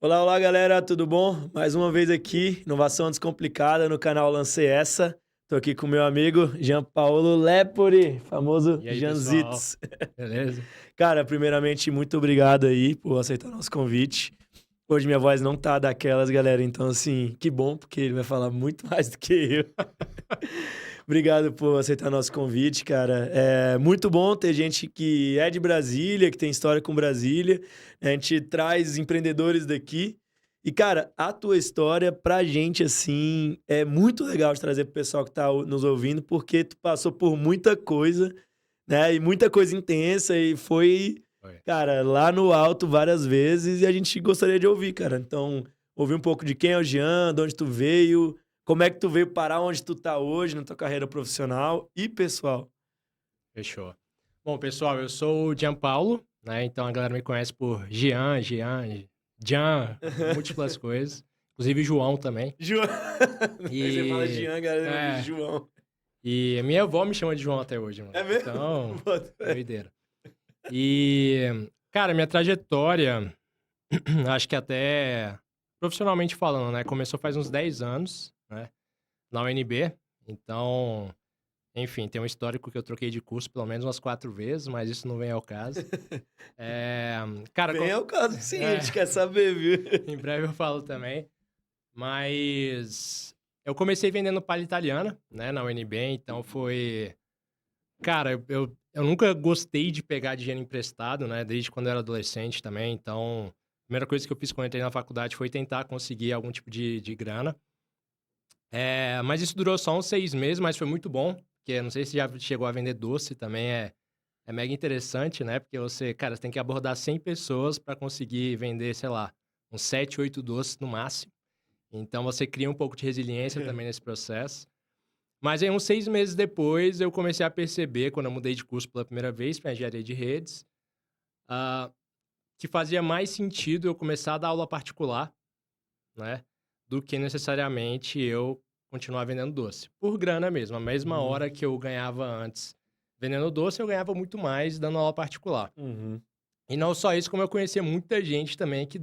Olá, olá galera, tudo bom? Mais uma vez aqui, Inovação Descomplicada no canal Lancei Essa. Tô aqui com meu amigo Jean Paulo Lepori, famoso E aí, pessoal? Janzitos. Beleza? Cara, primeiramente, muito obrigado aí por aceitar nosso convite. Hoje minha voz não tá daquelas, galera, então assim, que bom, porque ele vai falar muito mais do que eu. Obrigado por aceitar nosso convite, cara. É muito bom ter gente que é de Brasília, que tem história com Brasília. A gente traz empreendedores daqui. E, cara, a tua história, pra gente, assim, é muito legal de trazer pro pessoal que tá nos ouvindo, porque tu passou por muita coisa, né? E muita coisa intensa, e foi, Oi. cara, lá no alto várias vezes, e a gente gostaria de ouvir, cara. Então, ouvir um pouco de quem é o Jean, de onde tu veio, como é que tu veio parar onde tu tá hoje na tua carreira profissional e pessoal? Fechou. Bom, pessoal, eu sou o Gianpaulo, né? Então a galera me conhece por Jean, múltiplas coisas. Inclusive João também. João. Aí você fala E. Jean, galera lembra de É. João. E a minha avó me chama de João até hoje, mano. É mesmo? Então, Bota fé. doideira. E. Cara, minha trajetória, acho que até profissionalmente falando, né? Começou faz uns 10 anos, né? Na UNB. Então. Enfim, tem um histórico que eu troquei de curso pelo menos umas 4 vezes, mas isso não vem ao caso. Eh, cara, Vem ao caso sim, a é, gente quer saber, viu? em breve eu falo também, mas eu comecei vendendo palha italiana, né, na UNB, então foi cara, eu nunca gostei de pegar dinheiro emprestado, né, desde quando eu era adolescente também, então, a primeira coisa que eu fiz quando eu entrei na faculdade foi tentar conseguir algum tipo de grana. Mas isso durou só uns 6 meses, mas foi muito bom, porque não sei se já chegou a vender doce também, é mega interessante, né, porque você, cara, você tem que abordar 100 pessoas para conseguir vender, sei lá, uns 7, 8 doces no máximo. Então você cria um pouco de resiliência também nesse processo. Mas aí uns 6 meses depois eu comecei a perceber, quando eu mudei de curso pela primeira vez para engenharia de redes, ah, que fazia mais sentido eu começar a dar aula particular, né, do que necessariamente eu continuar vendendo doce. Por grana mesmo, a mesma Uhum, hora que eu ganhava antes vendendo doce, eu ganhava muito mais dando aula particular. uhum. E não só isso, como eu conhecia muita gente também que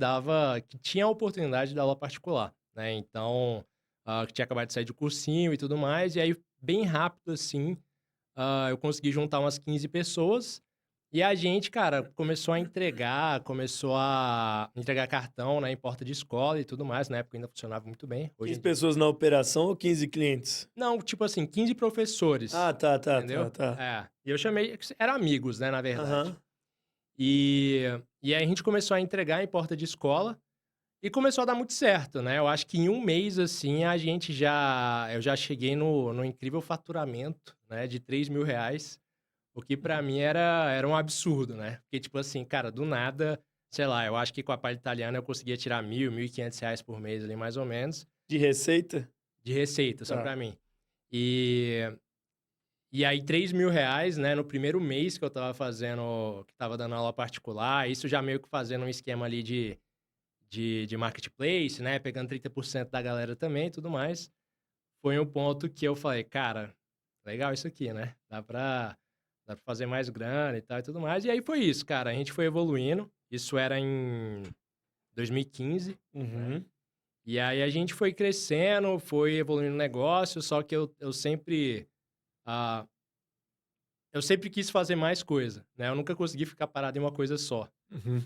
tinha a oportunidade de dar aula particular, né? Então, que tinha acabado de sair de cursinho e tudo mais, e aí bem rápido assim, eu consegui juntar umas 15 pessoas e a gente, cara, começou a entregar cartão, né, em porta de escola e tudo mais. Na época ainda funcionava muito bem, hoje 15 em dia pessoas na operação ou 15 clientes? não, tipo assim, 15 Ah, professores, tá, tá, tá, entendeu? tá. É, e eu chamei eram amigos, né, na verdade. Aham. E e aí a gente começou a entregar em porta de escola e começou a dar muito certo, né. Eu acho que em um mês, assim, eu já cheguei no incrível faturamento, né, de R$ 3.000. O que pra mim era um absurdo, né. Porque, tipo assim, cara, do nada, sei lá, eu acho que com a palha italiana eu conseguia tirar R$ 1.000, R$ 1.500 por mês ali, mais ou menos, De receita? de receita só Tá. pra mim. E e aí R$ 3.000, né, no primeiro mês que eu estava dando aula particular, isso já meio que fazendo um esquema ali de marketplace, né, pegando 30% da galera também e tudo mais. Foi um ponto que eu falei: "Cara, legal isso aqui, né, dá pra fazer mais grana e tal e tudo mais". E aí foi isso, cara, a gente foi evoluindo, isso era em 2015, né, Uhum. e aí a gente foi crescendo, foi evoluindo o negócio, só que ah, eu sempre quis fazer mais coisa, né, eu nunca consegui ficar parado em uma coisa só.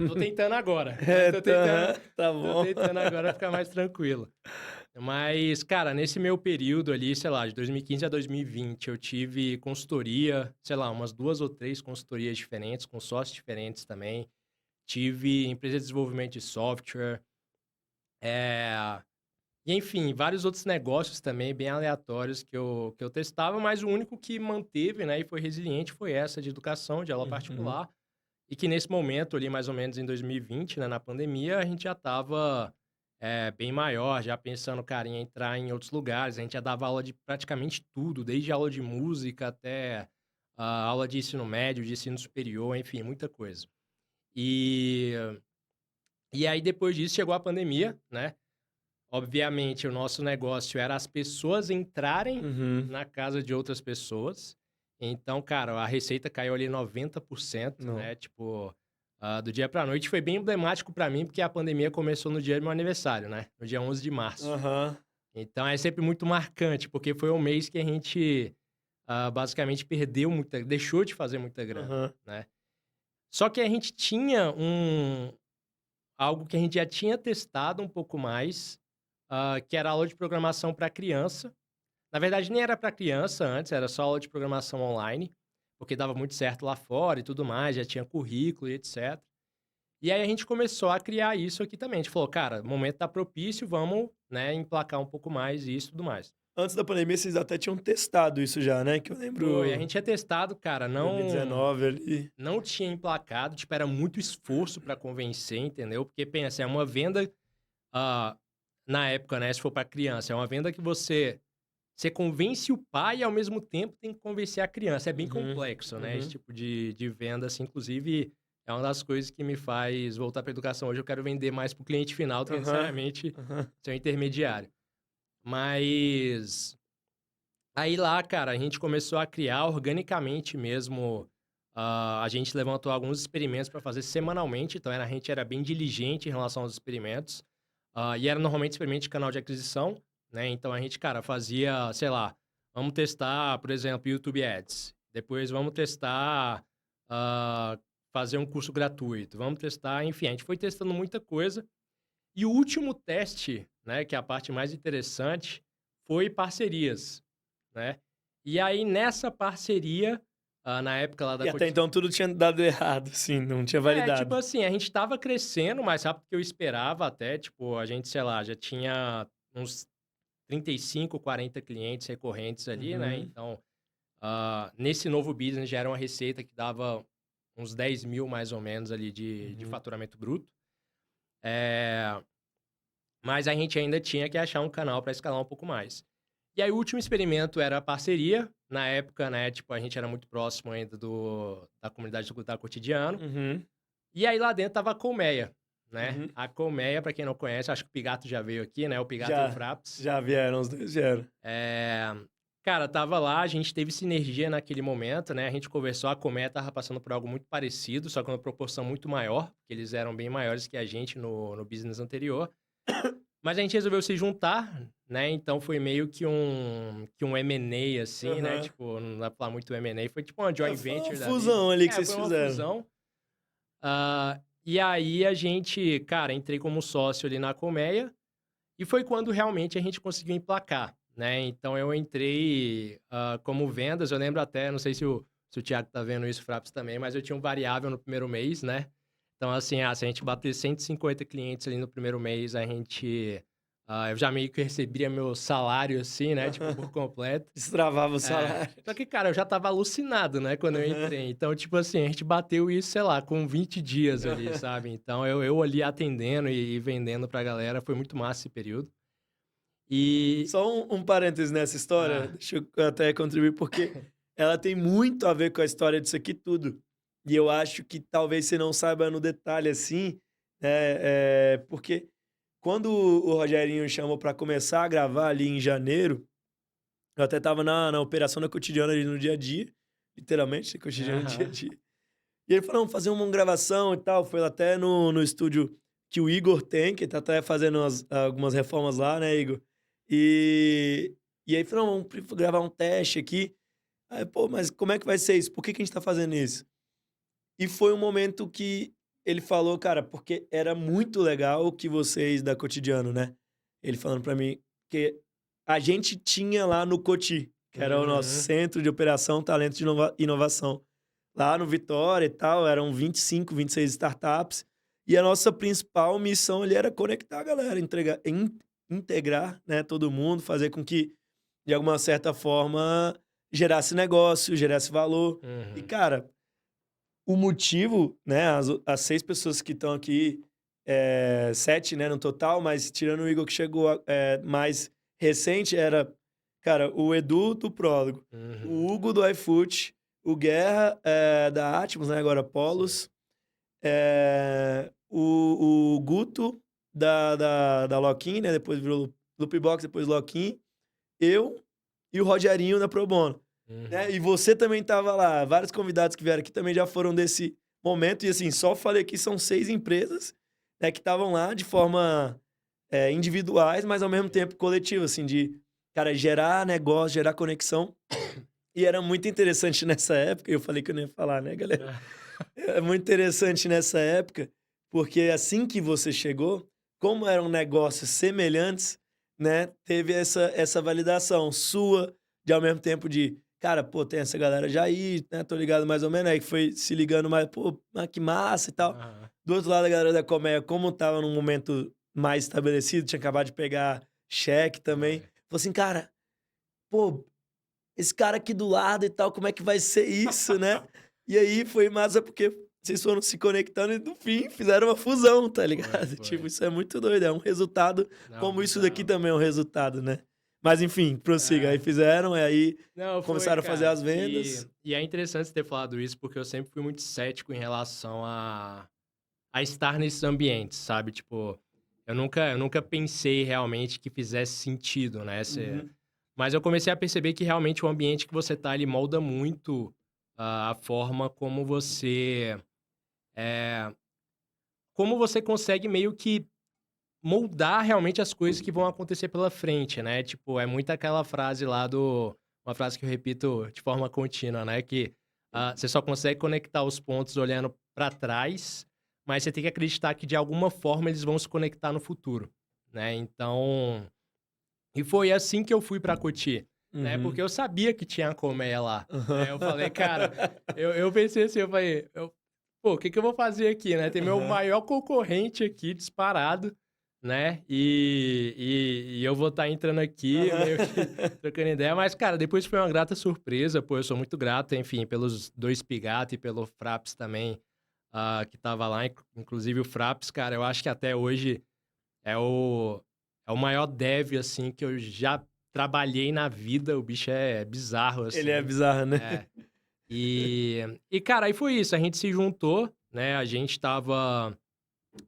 Tô tentando agora, né, É, tá, aham, tá tô bom. tentando agora ficar mais tranquilo. Mas, cara, nesse meu período ali, sei lá, de 2015 a 2020, eu tive consultoria, sei lá, umas 2 ou 3 consultorias diferentes, com sócios diferentes também. Tive empresa de desenvolvimento de software, eh, e enfim, vários outros negócios também bem aleatórios que eu testava, mas o único que manteve, né, e foi resiliente foi essa de educação, de aula Uhum. particular, e que nesse momento ali, mais ou menos em 2020, né, na pandemia, a gente já estava, bem maior, já pensando, cara, em entrar em outros lugares. A gente já dava aula de praticamente tudo, desde aula de música até, aula de ensino médio, de ensino superior, enfim, muita coisa. E e aí depois disso chegou a pandemia, né. Obviamente o nosso negócio era as pessoas entrarem Uhum. na casa de outras pessoas. Então, cara, a receita caiu ali 90%, Não. né, tipo, do dia pra noite. Foi bem emblemático pra mim, porque a pandemia começou no dia do meu aniversário, né? No dia 11 de março. Aham. Então é sempre muito marcante, porque foi um mês que a gente basicamente deixou de fazer muita grana, Aham. né? Só que a gente tinha algo que a gente já tinha testado um pouco mais, que era aula de programação para criança. Na verdade, nem era para criança antes, era só aula de programação online, porque dava muito certo lá fora e tudo mais, já tinha currículo e etc. E aí a gente começou a criar isso aqui também. A gente falou, cara, o momento tá propício, vamos, né, emplacar um pouco mais isso e tudo mais. Antes da pandemia, vocês até tinham testado isso já, né? Que eu Foi, a lembro gente tinha testado, cara, não 2019 ali. não tinha emplacado, tipo, era muito esforço para convencer, entendeu? Porque pensa, é uma venda, ah, na época, né, se for para criança, é uma venda que você convence o pai e ao mesmo tempo tem que convencer a criança. É bem Uhum, complexo, né? Esse uhum, tipo de venda, assim, inclusive, é uma das coisas que me faz voltar para educação hoje. Eu quero vender mais para o cliente final do que aham, necessariamente aham. ser um intermediário. Mas aí lá, cara, a gente começou a criar organicamente mesmo. A gente levantou alguns experimentos para fazer semanalmente, então a gente era bem diligente em relação aos experimentos. E era normalmente experimento de canal de aquisição, né? Então a gente, cara, fazia, sei lá, vamos testar, por exemplo, YouTube Ads. Depois vamos testar, ah, fazer um curso gratuito. Vamos testar, enfim, a gente foi testando muita coisa. E o último teste, né, que é a parte mais interessante, foi parcerias, né? E aí, nessa parceria, na época lá da E até então tudo tinha dado errado, sim, não tinha tipo validado. assim, a gente estava crescendo mais rápido do que eu esperava até, tipo, a gente, sei lá, já tinha uns 35, 40 clientes recorrentes ali, né? Uhum, Então, nesse novo business já era uma receita que dava uns 10 mil mais ou menos ali de uhum. faturamento bruto. Mas a gente ainda tinha que achar um canal para escalar um pouco mais. E aí o último experimento era a parceria. Na época, né, tipo, a gente era muito próximo ainda da comunidade do Cultura Cotidiano. Uhum, E aí lá dentro tava a Colmeia, né? uhum. A Colmeia, para quem não conhece, acho que o Pigato já veio aqui, né? O Pigato e o Já, Fraps. já vieram, os dois vieram. Cara, tava lá, a gente teve sinergia naquele momento, né? A gente conversou, a Colmeia tava passando por algo muito parecido, só que uma proporção muito maior, porque eles eram bem maiores que a gente no business anterior. Mas a gente resolveu se juntar, né? Então foi meio que um M&A, assim, né? Aham. Tipo, não dá pra falar muito M&A, foi tipo uma joint Foi uma venture da vida. fusão ali que vocês Foi uma fizeram. fusão. E aí a gente, cara, entrei como sócio ali na Colmeia e foi quando realmente a gente conseguiu emplacar, né? Então eu entrei como vendas, eu lembro até, não sei se o Thiago tá vendo isso, o Fraps também, mas eu tinha um variável no primeiro mês, né? Então, assim, se a gente bater 150 clientes ali no primeiro mês, a gente... eu já meio que recebia meu salário, assim, né? Tipo, por completo. Destravava o salário. Só que, cara, eu já tava alucinado, né? Quando eu Aham, entrei. Então, tipo assim, a gente bateu isso, sei lá, com 20 dias ali, aham. sabe? Então, eu ali atendendo e vendendo pra galera, foi muito massa esse período. E... Só um parênteses nessa história, Ah, deixa eu até contribuir, porque ela tem muito a ver com a história disso aqui tudo. E eu acho que talvez você não saiba no detalhe assim, né? Porque quando o Rogerinho chamou para começar a gravar ali em janeiro, eu até tava na operação da Cotidiana ali no dia a dia, literalmente, cotidiano dia a aham. dia. E ele falou: vamos fazer uma gravação e tal. Foi até no estúdio que o Igor tem, que ele tá até fazendo algumas reformas lá, né, Igor? E, e aí falou: vamos gravar um teste aqui. Aí, pô, mas como é que vai ser isso? Por que, que a gente tá fazendo isso? E foi um momento que ele falou, cara, porque era muito legal o que vocês da Cotidiano, né? Ele falando pra mim que a gente tinha lá no Coti, que era o nosso Uhum. centro de operação, talento de inovação. Lá no Vitória e tal, eram 25, 26 startups. E a nossa principal missão ali era conectar a galera, integrar, né, todo mundo, fazer com que, de alguma certa forma, gerasse negócio, gerasse valor. E, Uhum. cara, o motivo, né, as 6 pessoas que estão aqui, 7, né, no total, mas tirando o Igor que chegou mais recente, era, cara, o Edu do Prólogo, Uhum. o Hugo do iFood, o Guerra, da Atmos, né, agora Sim. Polos, o Guto da Loquin, né, depois virou Loopbox, depois Loquin, eu e o Rogerinho da Pro Bono. Né? Uhum. E você também estava lá. Vários convidados que vieram aqui também já foram desse momento. E assim, só falei que são 6 empresas, né, que estavam lá de forma individuais, mas ao mesmo tempo coletiva, assim, de, cara, gerar negócio, gerar conexão. E era muito interessante nessa época, eu falei que eu não ia falar, né, galera? É muito interessante nessa época, porque assim que você chegou, como eram negócios semelhantes, né, teve essa validação sua, de ao mesmo tempo de, cara, pô, tem essa galera já aí, né, tô ligado mais ou menos, aí que foi se ligando mais, pô, que massa e tal. Aham. Do outro lado, a galera da colmeia, como tava num momento mais estabelecido, tinha acabado de pegar cheque também, Foi. falou assim, cara, pô, esse cara aqui do lado e tal, como é que vai ser isso, né? E aí foi massa porque vocês foram se conectando e no fim fizeram uma fusão, tá Foi, ligado? Tipo, foi. isso é muito doido, é um resultado, Não, como isso daqui bizarro. também é um resultado, né? Mas enfim, prossiga. Aí É. fizeram, e aí Não, foi, começaram a fazer cara. as E, vendas. e é interessante você ter falado isso, porque eu sempre fui muito cético em relação a estar nesses ambientes, sabe? Tipo, eu nunca pensei realmente que fizesse sentido, né? Uhum. Mas eu comecei a perceber que realmente o ambiente que você tá, ele molda muito a forma é, como você consegue meio que moldar realmente as coisas que vão acontecer pela frente, né? Tipo, é muito aquela frase lá uma frase que eu repito de forma contínua, né? Que você só consegue conectar os pontos olhando para trás, mas você tem que acreditar que de alguma forma eles vão se conectar no futuro, né? Então, e foi assim que eu fui para Coty, né? Porque Uhum. eu sabia que tinha a colmeia lá, Aham. né? Eu falei, cara, eu pensei assim, pô, o que que eu vou fazer aqui, né? Tem meu Aham. maior concorrente aqui disparado, né? E eu vou estar entrando aqui Aham. meio que trocando ideia. Mas, cara, depois foi uma grata surpresa, pô, eu sou muito grato, enfim, pelos dois Pigato e pelo Fraps também, que tava lá. Inclusive o Fraps, cara, eu acho que até hoje é o, é o maior dev, assim, que eu já trabalhei na vida. O bicho é bizarro, Ele é assim. bizarro, né? É. Cara, aí foi isso. A gente se juntou, né? A gente tava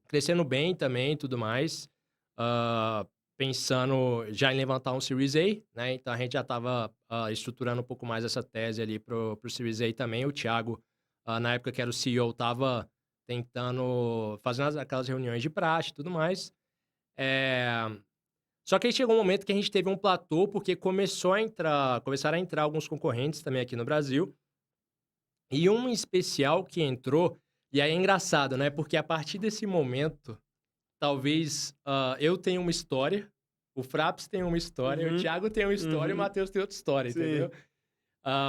crescendo bem também e tudo mais. Pensando já em levantar um Series A, né? Então a gente já tava estruturando um pouco mais essa tese ali pro Series A também. O Thiago, na época que era o CEO, tava tentando, fazendo aquelas reuniões de praxe e tudo mais. É, Só que aí chegou um momento que a gente teve um platô, porque começaram a entrar alguns concorrentes também aqui no Brasil. E um especial que entrou, e aí é engraçado, né? Porque a partir desse momento, talvez eu tenha uma história, o Fraps tem uma história, o Uhum. Thiago tem uma história e o Uhum. Matheus tem outra história, Sim. entendeu?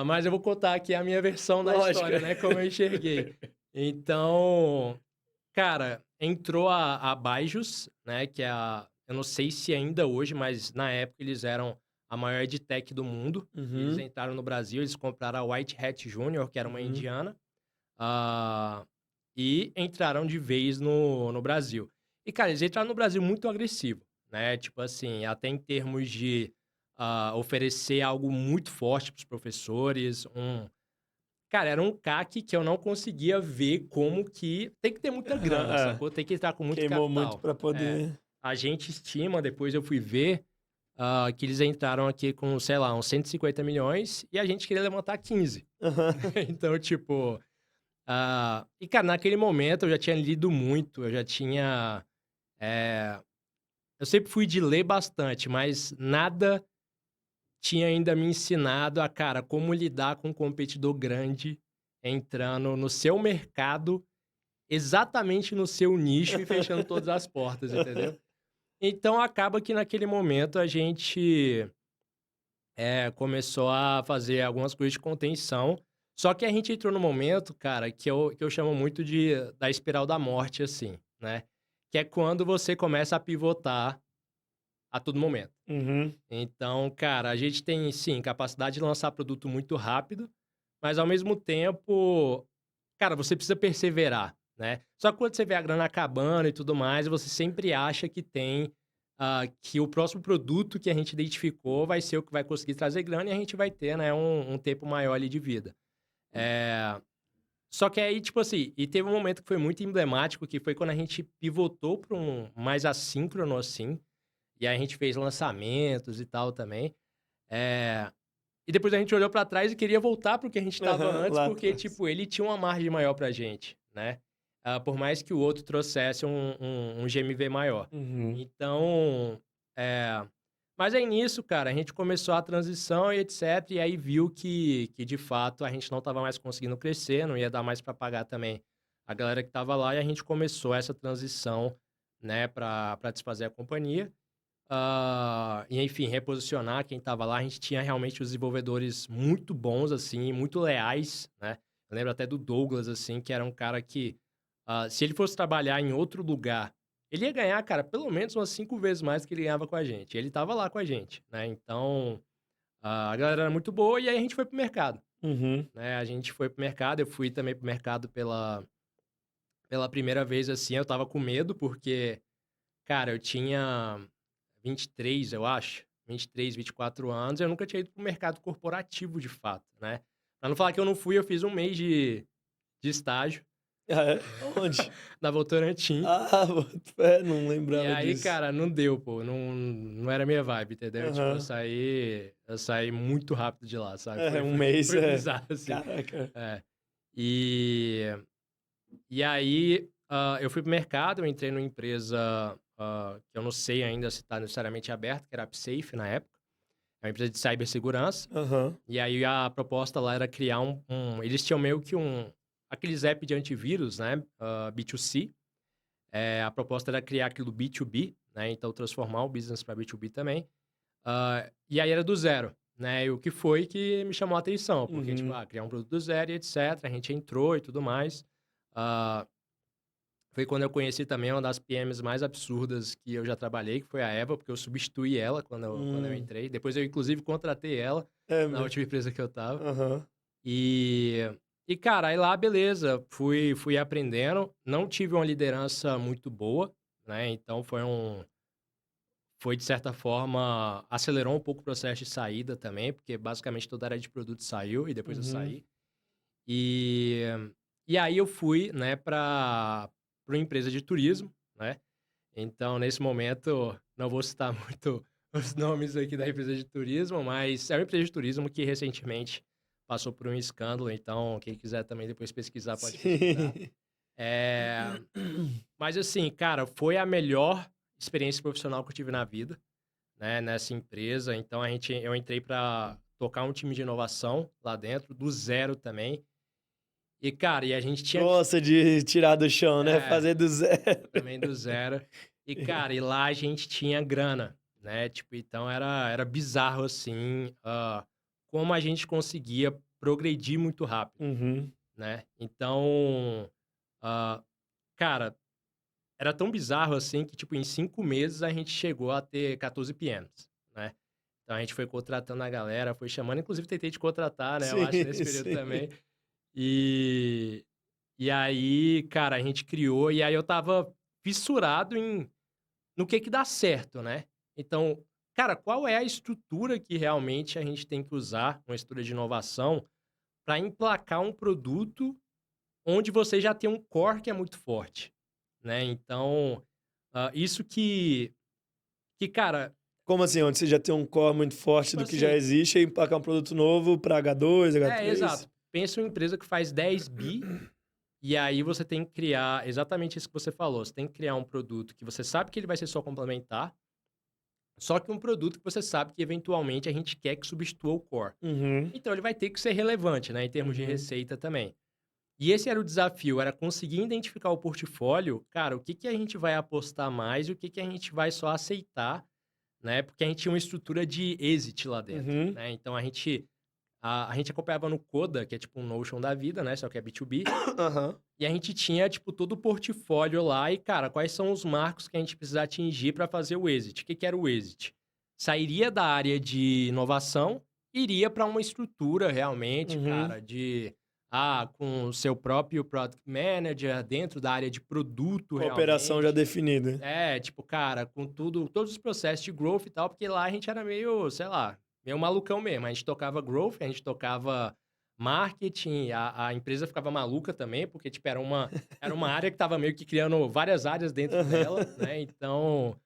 Mas eu vou contar aqui a minha versão da Lógico. história, né? Como eu enxerguei. Então, cara, entrou a Byju's, né? Que é eu não sei se ainda hoje, mas na época eles eram a maior edtech do mundo. E eles Uhum. entraram no Brasil, eles compraram a White Hat Junior, que era uma Uhum. indiana, ah, e entraram de vez no Brasil. E, cara, eles entraram no Brasil muito agressivo, né? Tipo assim, até em termos de oferecer algo muito forte para os professores, Cara, era um CAC que eu não conseguia ver como que... Tem que ter muita grana, É. sacou? Tem que entrar com muito Queimou muito capital. pra É. poder. A gente estima, depois eu fui ver, que eles entraram aqui com, sei lá, uns 150 milhões e a gente queria levantar 15. Aham. Então, tipo... E, cara, naquele momento eu já tinha lido muito, eu já tinha... Eu sempre fui de ler bastante, mas nada tinha ainda me ensinado cara, como lidar com um competidor grande entrando no seu mercado, exatamente no seu nicho e fechando todas as portas, entendeu? Então, acaba que naquele momento a gente começou a fazer algumas coisas de contenção, só que a gente entrou no momento, cara, que eu chamo muito da espiral da morte, assim, né? Que é quando você começa a pivotar a todo momento. Uhum. Então, cara, a gente tem, sim, capacidade de lançar produto muito rápido, mas ao mesmo tempo, cara, você precisa perseverar, né? Só que quando você vê a grana acabando e tudo mais, você sempre acha que o próximo produto que a gente identificou vai ser o que vai conseguir trazer grana e a gente vai ter, né, um tempo maior ali de vida. É... Só que aí, tipo assim, e teve um momento que foi muito emblemático, que foi quando a gente pivotou para um mais assíncrono, assim, e aí a gente fez lançamentos e tal também. E depois a gente olhou pra trás e queria voltar pro que a gente estava Aham, antes, lá porque, atrás. tipo, ele tinha uma margem maior pra gente, né? Por mais que o outro trouxesse um GMV maior. Uhum. Então, mas aí nisso, cara, a gente começou a transição e etc. E aí viu que de fato a gente não estava mais conseguindo crescer, não ia dar mais para pagar também a galera que estava lá. E a gente começou essa transição, né, para desfazer a companhia. E enfim, reposicionar quem estava lá. A gente tinha realmente os desenvolvedores muito bons, assim, muito leais, né? Eu lembro até do Douglas, assim, que era um cara que, se ele fosse trabalhar em outro lugar, ele ia ganhar, cara, pelo menos umas 5 vezes mais do que ele ganhava com a gente. Ele estava lá com a gente, né? Então, a galera era muito boa e aí a gente foi pro mercado, Uhum. né? A gente foi pro mercado, eu fui também pro mercado pela primeira vez, assim, eu tava com medo porque, cara, eu tinha 23, eu acho. 23, 24 anos, eu nunca tinha ido pro mercado corporativo de fato, né? Pra não falar que eu não fui, eu fiz um mês de estágio Ah, é? Onde? na Votorantim. Ah, não E lembrava aí, disso. cara, não deu, pô. Não era minha vibe, entendeu? Tipo, Aham. eu saí muito rápido de lá, sabe? É, um mês, Foi é. bizarro, assim. Caraca. É. E, e aí, eu fui pro mercado, eu entrei numa empresa que eu não sei ainda se tá necessariamente aberta, que era a AppSafe na época. É uma empresa de cibersegurança. Aham. E aí a proposta lá era criar eles tinham meio que aqueles apps de antivírus, né? B2C. A proposta era criar aquilo B2B, né? Então transformar o business para B2B também. E aí era do zero, né? E o que foi que me chamou a atenção, porque, tipo, Uhum. criar um produto do zero e etc. A gente entrou e tudo mais. Ah, Foi quando eu conheci também uma das PMs mais absurdas que eu já trabalhei, que foi a Eva, porque eu substituí ela quando eu Hum. entrei. Depois eu, inclusive, contratei ela É na mesmo. última empresa que eu tava. Aham. E cara, aí lá, beleza, fui aprendendo. Não tive uma liderança muito boa, né? Então foi de certa forma, acelerou um pouco o processo de saída também, porque basicamente toda a área de produto saiu e depois eu Uhum. saí. E, e aí eu fui, né, para uma empresa de turismo, né? Então, nesse momento, não vou citar muito os nomes aqui da empresa de turismo, mas é uma empresa de turismo que recentemente passou por um escândalo, então quem quiser também depois pesquisar, pode pesquisar. Sim. É, Mas assim, cara, foi a melhor experiência profissional que eu tive na vida, né, nessa empresa. Então eu entrei para tocar um time de inovação lá dentro, do zero também. E, cara, a gente tinha que. Gosta de tirar do chão, né? É, Fazer do zero. também do zero. E, cara, e lá a gente tinha grana, né? Tipo, então era bizarro, assim, como a gente conseguia progredir muito rápido, Uhum. né? Então, ah, cara, era tão bizarro, assim, que, tipo, em 5 meses a gente chegou a ter 14 PMs, né? Então a gente foi contratando a galera, foi chamando, inclusive tentei te contratar, né? Eu acho, nesse Sim, período sim. também. E, e aí, cara, a gente criou, e aí eu tava fissurado no que dá certo, né? Então, cara, qual é a estrutura que realmente a gente tem que usar, uma estrutura de inovação, para emplacar um produto onde você já tem um core que é muito forte, né? Então, isso cara, Como assim? Onde você já tem um core muito forte tipo do que já assim, existe e empacar um produto novo para H2, H3? exato. Pensa em uma empresa que faz 10 bi. E aí você tem que criar exatamente isso que você falou. Você tem que criar um produto que você sabe que ele vai ser só complementar, só que um produto que você sabe que eventualmente a gente quer que substitua o core. Uhum. Então ele vai ter que ser relevante, né, em termos de Uhum. receita também. E esse era o desafio, era conseguir identificar o portfólio, cara, o que a gente vai apostar mais e o que a gente vai só aceitar, né? Porque a gente tinha uma estrutura de exit lá dentro, Uhum. né? Então a gente acompanhava no Coda, que é tipo um Notion da vida, né? Só que é B2B. Aham. E a gente tinha, tipo, todo o portfólio lá e, cara, quais são os marcos que a gente precisa atingir para fazer o exit? O que era o exit? Sairia da área de inovação, iria para uma estrutura realmente, Uhum. cara, com o seu próprio product manager dentro da área de produto Com a operação já realmente. definida. Tipo, cara, com todos os processos de growth e tal, porque lá a gente era meio, sei lá, meio malucão mesmo. A gente tocava growth, a gente tocava marketing, a empresa ficava maluca também, porque, tipo, era uma área que tava meio que criando várias áreas dentro dela, Aham. né? Então,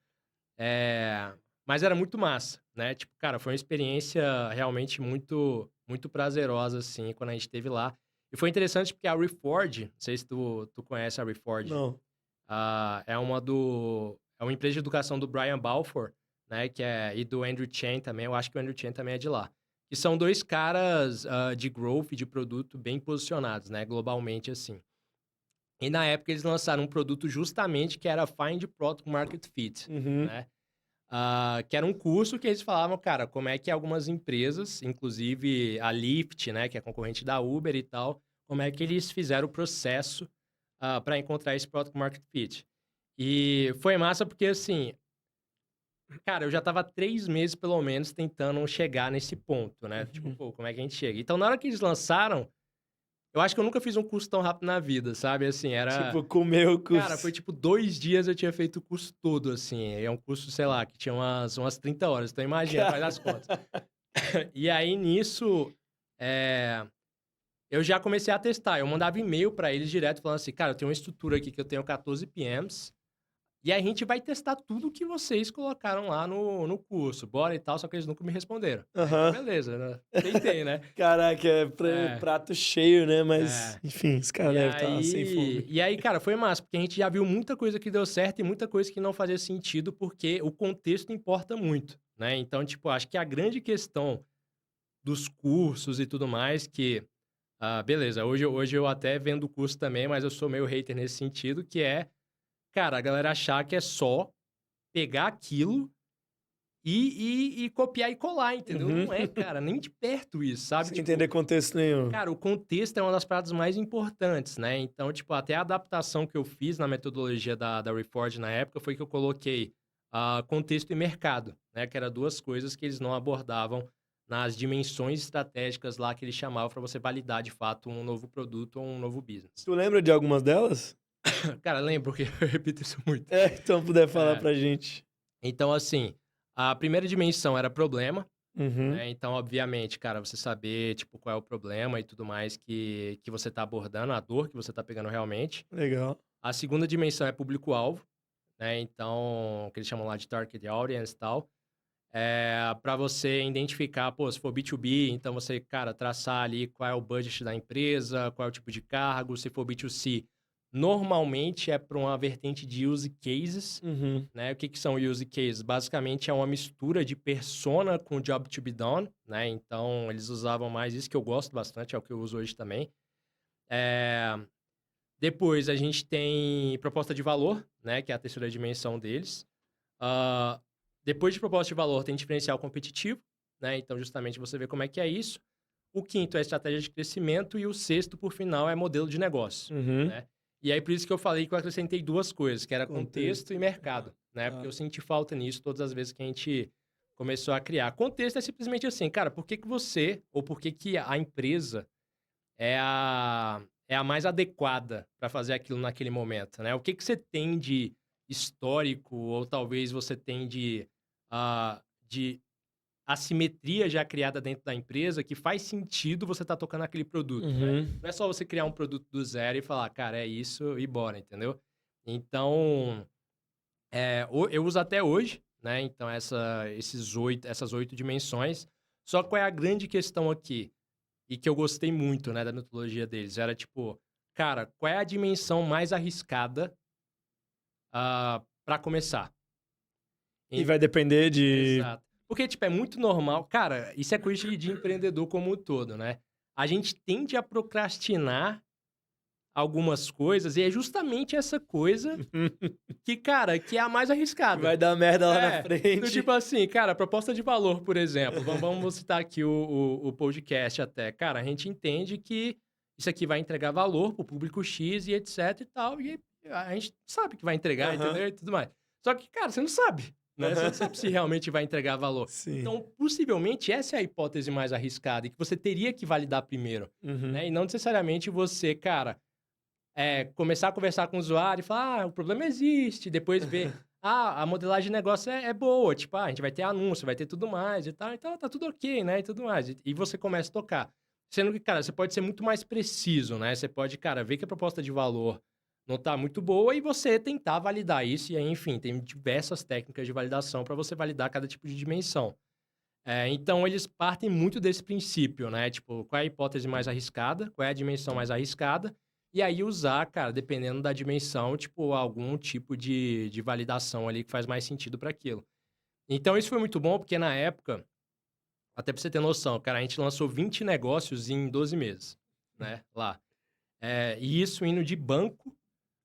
mas era muito massa, né? Tipo, cara, foi uma experiência realmente muito, muito prazerosa, assim, quando a gente esteve lá. E foi interessante porque a Reforge, não sei se tu conhece a Reforge, Não. é uma empresa de educação do Brian Balfour, né, e do Andrew Chen também, eu acho que o Andrew Chen também é de lá. Que são dois caras de growth, de produto bem posicionados, né, globalmente assim. E na época eles lançaram um produto justamente que era Find Product Market Fit, Uhum. né? Que era um curso que eles falavam, cara, como é que algumas empresas, inclusive a Lyft, né, que é concorrente da Uber e tal, como é que eles fizeram o processo para encontrar esse Product Market Fit. E foi massa porque, assim, cara, eu já tava 3 meses, pelo menos, tentando chegar nesse ponto, né? Tipo, Uhum. pô, como é que a gente chega? Então, na hora que eles lançaram, eu acho que eu nunca fiz um curso tão rápido na vida, sabe? Assim, Tipo, comeu o Cara, foi curso. tipo 2 dias eu tinha feito o curso todo, assim. É um curso, sei lá, que tinha umas 30 horas. Então imagina, faz as contas. E aí, nisso, eu já comecei a testar. Eu mandava e-mail pra eles direto, falando assim, cara, eu tenho uma estrutura aqui que eu tenho 14 PMs, e a gente vai testar tudo que vocês colocaram lá no curso. Bora e tal, só que eles nunca me responderam. Aí, então, Aham. beleza, né? Tentei, né? Caraca, é É, prato cheio, né? Mas, é. enfim, os caras E devem estar sem aí, fome. e aí, cara, foi massa, porque a gente já viu muita coisa que deu certo e muita coisa que não fazia sentido, porque o contexto importa muito, né? Então, tipo, acho que a grande questão dos cursos e tudo mais, beleza, hoje eu até vendo o curso também, mas eu sou meio hater nesse sentido, que é, cara, a galera achar que é só pegar aquilo e copiar e colar, entendeu? Uhum. Não é, cara, nem de perto isso, sabe? Sem Tipo, entender contexto nenhum. cara, o contexto é uma das paradas mais importantes, né? Então, tipo, até a adaptação que eu fiz na metodologia da Reforge na época foi que eu coloquei contexto e mercado, né? Que eram duas coisas que eles não abordavam nas dimensões estratégicas lá que eles chamavam para você validar de fato um novo produto ou um novo business. Tu lembra de algumas delas? Cara, lembro que eu repito isso muito. É, então puder falar É, pra gente. então, assim, a primeira dimensão era problema, Uhum. né? Então, obviamente, cara, você saber, tipo, qual é o problema e tudo mais que você tá abordando, a dor que você tá pegando realmente. Legal. A segunda dimensão é público-alvo, né? Então, o que eles chamam lá de target audience e tal. Para você identificar, pô, se for B2B, então você, cara, traçar ali qual é o budget da empresa, qual é o tipo de cargo. Se for B2C, normalmente é para uma vertente de use cases, Uhum. né? O que são use cases? Basicamente é uma mistura de persona com job to be done, né? Então, eles usavam mais isso que eu gosto bastante, é o que eu uso hoje também. Depois a gente tem proposta de valor, né? Que é a terceira dimensão deles. Ah, depois de proposta de valor, tem diferencial competitivo, né? Então, justamente você vê como é que é isso. O quinto é estratégia de crescimento e o sexto, por final, é modelo de negócio, Uhum. né? E aí, por isso que eu falei que eu acrescentei duas coisas, que era contexto Contexto e e mercado. mercado, né? Porque Tá. eu senti falta nisso todas as vezes que a gente começou a criar. Contexto é simplesmente assim, cara, por que que você, ou por que que a empresa é a mais adequada para fazer aquilo naquele momento, né? O que que você tem de histórico ou talvez você tem de assimetria já criada dentro da empresa que faz sentido você estar tocando aquele produto, né? Uhum. Não é só você criar um produto do zero e falar, cara, é isso e bora, entendeu? Então, eu uso até hoje, né? Então, essas 8 dimensões. Só qual é a grande questão aqui? E que eu gostei muito, né, da metodologia deles. Era tipo, cara, qual é a dimensão mais arriscada para começar? E Em- vai depender de. Exato. Porque, tipo, é muito normal. Cara, isso é coisa de empreendedor como um todo, né? A gente tende a procrastinar algumas coisas e é justamente essa coisa que, cara, que é a mais Que vai arriscada. dar merda lá na Do tipo frente. assim, cara, proposta de valor, por exemplo. Vamos citar aqui o podcast até. Cara, a gente entende que isso aqui vai entregar valor pro público X e etc e tal. E a gente sabe que vai entregar, Aham. entendeu? E tudo mais. Só que, cara, você não sabe, né? Você Aham. não sabe se realmente vai entregar valor. Sim. Então, possivelmente, essa é a hipótese mais arriscada e que você teria que validar primeiro, Uhum. né? E não necessariamente você, cara, começar a conversar com o usuário e falar, o problema existe, depois ver, a modelagem de negócio é boa, tipo, a gente vai ter anúncio, vai ter tudo mais e tal, então tá tudo ok, né, e tudo mais. E você começa a tocar. Sendo que, cara, você pode ser muito mais preciso, né? Você pode, cara, ver que a proposta de valor não tá muito boa e você tentar validar isso. E aí, enfim, tem diversas técnicas de validação para você validar cada tipo de dimensão. Então, eles partem muito desse princípio, né? Tipo, qual é a hipótese mais arriscada, qual é a dimensão mais arriscada, e aí usar, cara, dependendo da dimensão, tipo, algum tipo de validação ali que faz mais sentido para aquilo. Então, isso foi muito bom, porque na época, até pra você ter noção, cara, a gente lançou 20 negócios em 12 meses, né? Lá. E isso indo de banco,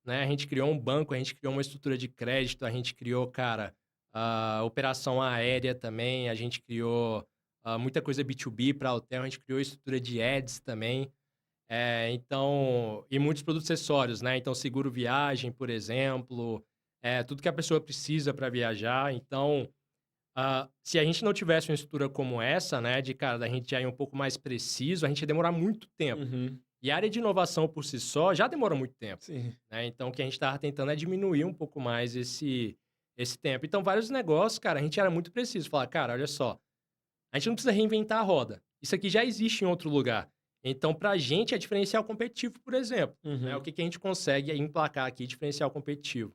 né? A gente criou um banco, a gente criou uma estrutura de crédito, a gente criou, cara, a operação aérea também, a gente criou muita coisa B2B para hotel, a gente criou estrutura de ads também. Então, e muitos produtos acessórios, né? Então, seguro viagem, por exemplo, tudo que a pessoa precisa para viajar. Então, se a gente não tivesse uma estrutura como essa, né, de, cara, da gente já ir um pouco mais preciso, a gente ia demorar muito tempo. Uhum. E a área de inovação por si só já demora muito tempo, Sim. né? Então, o que a gente estava tentando é diminuir um pouco mais esse tempo. Então, vários negócios, cara, a gente era muito preciso. Falar, cara, olha só, a gente não precisa reinventar a roda. Isso aqui já existe em outro lugar. Então, pra gente, é diferencial competitivo, por exemplo. Né? O Uhum. que a gente consegue emplacar aqui, diferencial competitivo.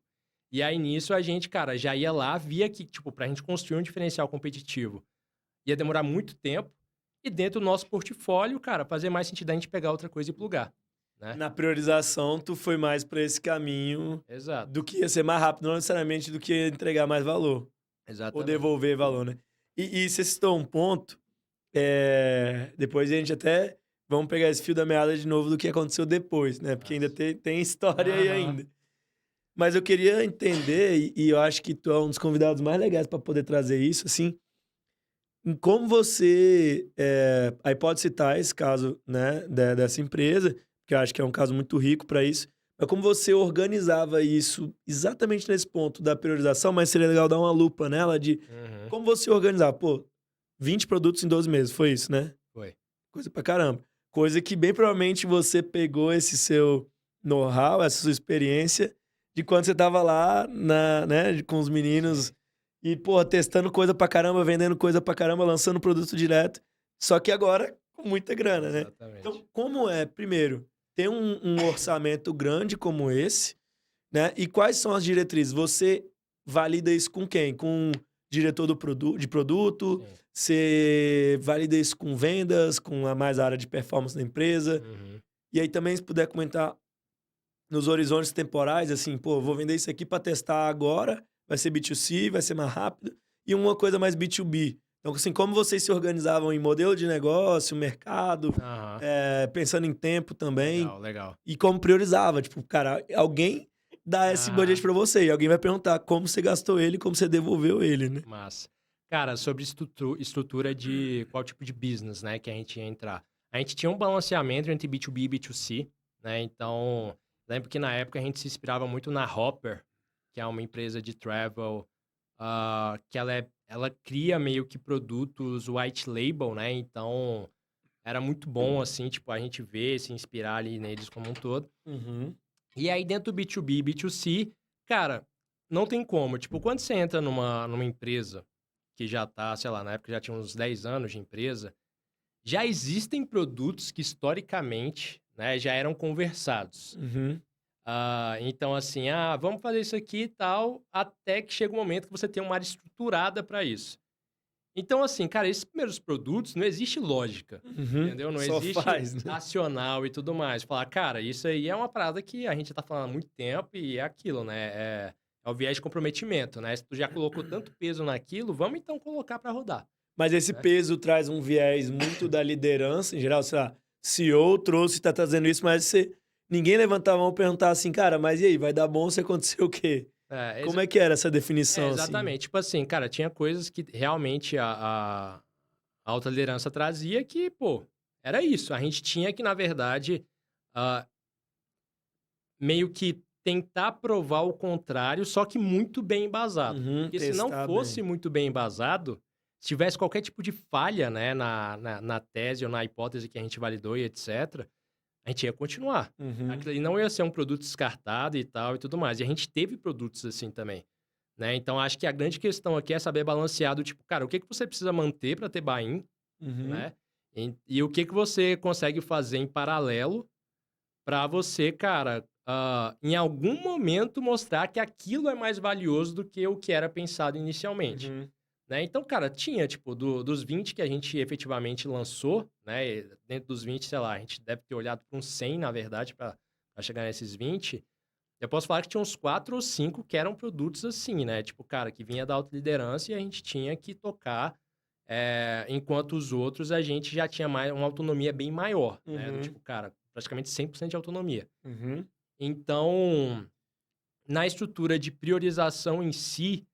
E aí, nisso, a gente, cara, já ia lá, via que, tipo, pra gente construir um diferencial competitivo, ia demorar muito tempo. E dentro do nosso portfólio, cara, fazer mais sentido a gente pegar outra coisa e plugar, né? Na priorização, tu foi mais para esse caminho Exato. do que ia ser mais rápido, não necessariamente do que entregar mais valor. Ou Exatamente. devolver valor, né? E você citou um ponto, depois a gente até... Vamos pegar esse fio da meada de novo do que aconteceu depois, né? Porque ainda Nossa. tem história aí Aham. ainda. Mas eu queria entender, e eu acho que tu é um dos convidados mais legais para poder trazer isso, assim, em como você... aí pode citar esse caso, né, dessa empresa, que eu acho que é um caso muito rico para isso, mas como você organizava isso exatamente nesse ponto da priorização, mas seria legal dar uma lupa nela de Uhum. como você organizava. Pô, 20 produtos em 12 meses, foi isso, né? Foi. Coisa pra caramba. Coisa que bem provavelmente você pegou esse seu know-how, essa sua experiência, de quando você tava lá né, com os meninos Sim. e, pô, testando coisa pra caramba, vendendo coisa pra caramba, lançando produto direto. Só que agora com muita grana, né? Exatamente. Então, como é, primeiro, ter um orçamento grande como esse, né? E quais são as diretrizes? Você valida isso com quem? Com o diretor de produto? Sim. Você valida isso com vendas, com a mais área de performance da empresa? Uhum. E aí também, se puder comentar nos horizontes temporais, assim, pô, vou vender isso aqui para testar agora, vai ser B2C, vai ser mais rápido, e uma coisa mais B2B. Então, assim, como vocês se organizavam em modelo de negócio, mercado, Aham. pensando em tempo também, Legal, legal. e como priorizava. Tipo, cara, alguém dá esse budget Aham. para você, e alguém vai perguntar como você gastou ele, como você devolveu ele, né? Massa. Cara, sobre estrutura de qual tipo de business, né, que a gente ia entrar. A gente tinha um balanceamento entre B2B e B2C, né? Então, lembro que na época a gente se inspirava muito na Hopper, que é uma empresa de travel, que ela cria meio que produtos white label, né? Então, era muito bom, assim, tipo, a gente ver, se inspirar ali neles como um todo. Uhum. E aí, dentro do B2B e B2C, cara, não tem como. Tipo, quando você entra numa empresa que já tá, sei lá, na época já tinha uns 10 anos de empresa, já existem produtos que historicamente, né, já eram conversados. Uhum. Então, assim, vamos fazer isso aqui e tal, até que chega um momento que você tem uma área estruturada para isso. Então, assim, cara, esses primeiros produtos não existe lógica, Uhum. entendeu? Não Só existe faz, né? racional e tudo mais. Falar, cara, isso aí é uma parada que a gente tá falando há muito tempo e é aquilo, né? É o viés de comprometimento, né? Se tu já colocou tanto peso naquilo, vamos então colocar para rodar, Mas esse né? peso traz um viés muito da liderança, em geral, sei lá, CEO trouxe, tá trazendo isso, mas ninguém levantava a mão e perguntava assim, cara, mas e aí, vai dar bom se acontecer o quê? É, Como é que era essa é, definição, assim? exatamente. Tipo assim, cara, tinha coisas que realmente a alta liderança trazia que, pô, era isso. A gente tinha que, na verdade, ah, meio que tentar provar o contrário, só que muito bem embasado. Uhum, Porque se não testar fosse bem. muito bem embasado, se tivesse qualquer tipo de falha, né, na tese ou na hipótese que a gente validou e etc., a gente ia continuar. Uhum, Aquilo ali não ia ser um produto descartado e tal e tudo mais. E a gente teve produtos assim também, né? Então, acho que a grande questão aqui é saber balancear do tipo, cara, o que você precisa manter para ter buy-in, uhum, né? E o que você consegue fazer em paralelo para você, cara, em algum momento mostrar que aquilo é mais valioso do que o que era pensado inicialmente. uhum. né? Então, cara, tinha, tipo, dos 20 que a gente efetivamente lançou, né? E dentro dos 20, sei lá, a gente deve ter olhado para uns 100, na verdade, para chegar nesses 20. Eu posso falar que tinha uns 4 ou 5 que eram produtos assim, né? Tipo, cara, que vinha da autoliderança e a gente tinha que tocar, enquanto os outros a gente já tinha uma autonomia bem maior, né? Do Uhum. tipo, cara, praticamente 100% de autonomia. Uhum. Então, na estrutura de priorização em si,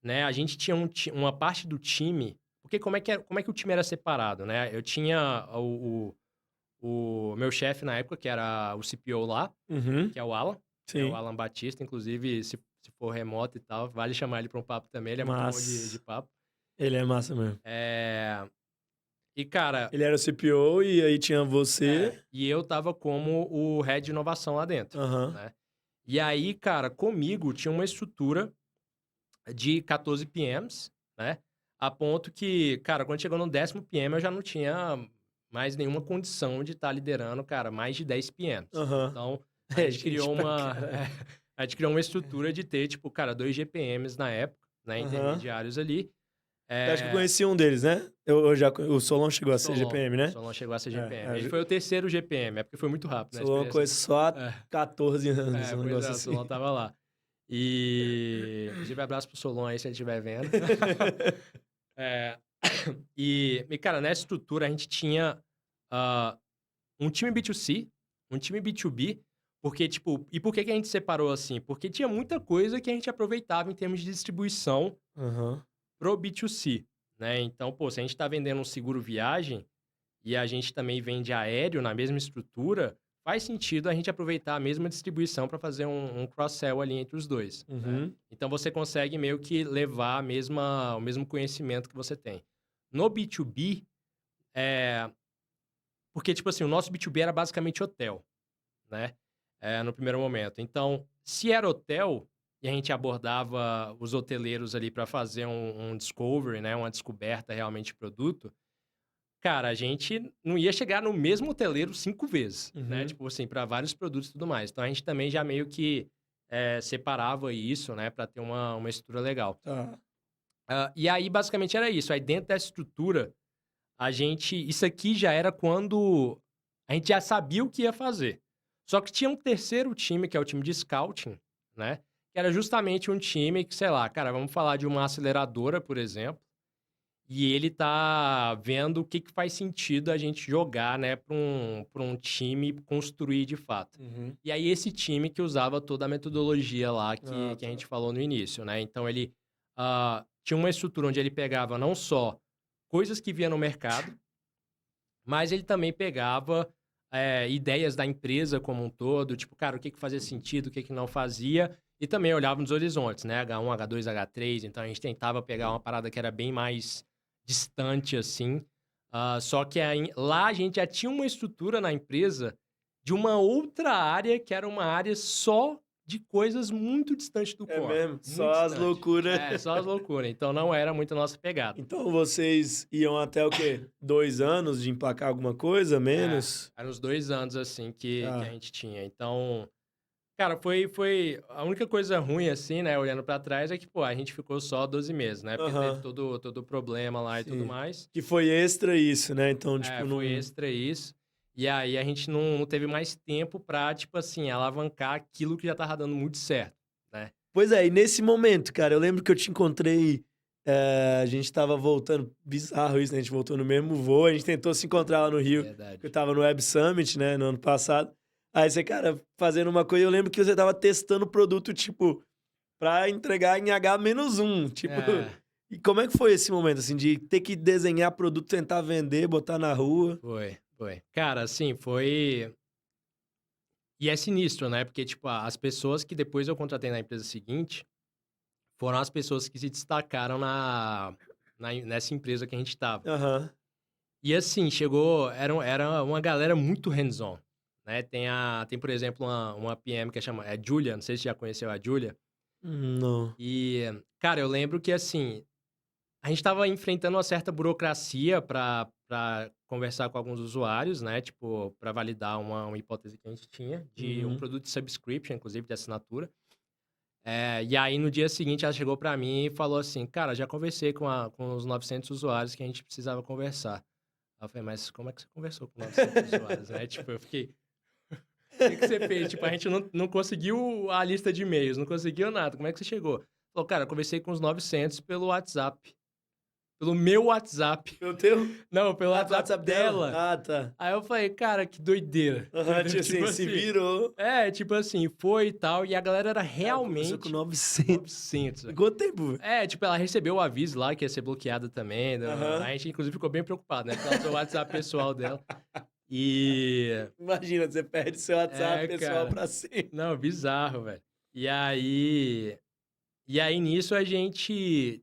né, a gente tinha uma parte do time, porque como é que o time era separado, né? Eu tinha o meu chefe na época, que era o CPO lá, Uhum. que é o Alan, né, o Sim. Alan Batista, inclusive, se for remoto e tal, vale chamar ele para um papo também, ele é muito bom de Mas papo. ele é massa mesmo. E, cara, Ele era o CPO e aí tinha você. e eu tava como o head de inovação lá dentro, Aham. né? E aí, cara, comigo tinha uma estrutura de 14 PMs, né? A ponto que, cara, quando chegou no 10º PM, eu já não tinha mais nenhuma condição de estar liderando, cara, mais de 10 PMs. Aham. Então, a É gente gente criou pra uma, caralho. a gente criou uma estrutura de ter, tipo, cara, 2 GPMs na época, né, Aham. intermediários ali. Eu acho que eu É, conheci um deles, né? O Solon chegou a ser GPM, O né? Solon chegou a ser É, GPM. Ele foi o terceiro GPM, é porque foi muito rápido, né, a Solon eu experiência. conheço só há É, 14 anos, um pois negócio é, o Solon assim. tava lá. E, inclusive, abraço pro Solon aí, se ele estiver vendo. É, cara, nessa estrutura a gente tinha ah, um time B2C, um time B2B, porque, tipo, e por que a gente separou assim? Porque tinha muita coisa que a gente aproveitava em termos de distribuição Aham. pro B2C, né? Então, pô, se a gente tá vendendo um seguro viagem e a gente também vende aéreo na mesma estrutura, faz sentido a gente aproveitar a mesma distribuição para fazer um cross-sell ali entre os dois, né? Uhum. Então, você consegue meio que levar o mesmo conhecimento que você tem. No B2B, porque, tipo assim, o nosso B2B era basicamente hotel, né? No primeiro momento. Então, se era hotel e a gente abordava os hoteleiros ali para fazer um discovery, né? Uma descoberta realmente de produto, cara, a gente não ia chegar no mesmo hoteleiro 5 vezes, né? Uhum. Tipo assim, para vários produtos e tudo mais. Então, a gente também já meio que separava isso, né? Para ter uma estrutura legal. Tá. E aí, basicamente, era isso. Aí, dentro dessa estrutura, isso aqui já era quando a gente já sabia o que ia fazer. Só que tinha um terceiro time, que é o time de scouting, né? Que era justamente um time que, sei lá, cara, vamos falar de uma aceleradora, por exemplo, e ele tá vendo o que faz sentido a gente jogar, né, pra um time construir de fato. Uhum. E aí, esse time que usava toda a metodologia lá Ah, que a tá. gente falou no início, né? Então, ele tinha uma estrutura onde ele pegava não só coisas que via no mercado, mas ele também pegava ideias da empresa como um todo, tipo, cara, o que fazia sentido, o que não fazia, e também olhava nos horizontes, né? H1, H2, H3, então a gente tentava pegar uma parada que era bem mais distante, assim. Só que lá a gente já tinha uma estrutura na empresa de uma outra área, que era uma área só de coisas muito distantes do É core. mesmo? Muito Só as distante. loucuras. Só as loucuras. Então não era muito a nossa pegada. Então vocês iam até o quê? 2 anos de emplacar alguma coisa? Menos? Eram uns 2 anos, assim, que a Tá. gente tinha. Então, cara, foi a única coisa ruim, assim, né, olhando pra trás, é que, pô, a gente ficou só 12 meses, né, porque teve Aham. todo o problema lá e tudo Sim. mais. Que foi extra isso, né? Então, tipo, Foi não. extra isso. E aí a gente não teve mais tempo pra, tipo assim, alavancar aquilo que já tava dando muito certo, né. Pois é, e nesse momento, cara, eu lembro que eu te encontrei. A gente tava voltando, bizarro isso, né? A gente voltou no mesmo voo, a gente tentou se encontrar lá no Rio, que eu Verdade. tava no Web Summit, né, no ano passado. Aí você, cara, fazendo uma coisa, eu lembro que você tava testando o produto, tipo, pra entregar em H-1, tipo. É, E como é que foi esse momento, assim, de ter que desenhar produto, tentar vender, botar na rua? foi. Cara, assim, foi. E é sinistro, né, porque, tipo, as pessoas que depois eu contratei na empresa seguinte foram as pessoas que se destacaram nessa empresa que a gente estava. Aham. E assim, era uma galera muito hands-on, né? Tem, por exemplo, uma PM que chama Julia, não sei se você já conheceu a Julia. Não. E, cara, eu lembro que assim, a gente estava enfrentando uma certa burocracia para conversar com alguns usuários, né? Tipo, para validar uma hipótese que a gente tinha de um Uhum. produto de subscription, inclusive de assinatura. E aí, no dia seguinte, ela chegou pra mim e falou assim: "Cara, já conversei com os 900 usuários que a gente precisava conversar". Aí eu falei: "Mas como é que você conversou com 900 usuários, né?" Tipo, eu fiquei: "O que que você fez?" Tipo, a gente não conseguiu a lista de e-mails, não conseguiu nada. Como é que você chegou? Falou: "Cara, eu conversei com os 900 pelo WhatsApp". Pelo meu WhatsApp. Pelo teu? Não, pelo Ah, pelo WhatsApp WhatsApp dela? dela. Ah, tá. Aí eu falei: "Cara, que doideira". Aham, Entendeu? tipo Tipo assim, se assim virou. tipo assim, foi e tal, e a galera era Cara, conversou com realmente 900. 900, Em velho. quanto tempo, velho? Tipo, ela recebeu o aviso lá que ia ser bloqueada também, Aham. a gente inclusive ficou bem preocupado, né, porque ela usou o WhatsApp pessoal dela. E Imagina, você perde seu WhatsApp pessoal cara. pra sempre. Não, bizarro, velho. E aí nisso a gente,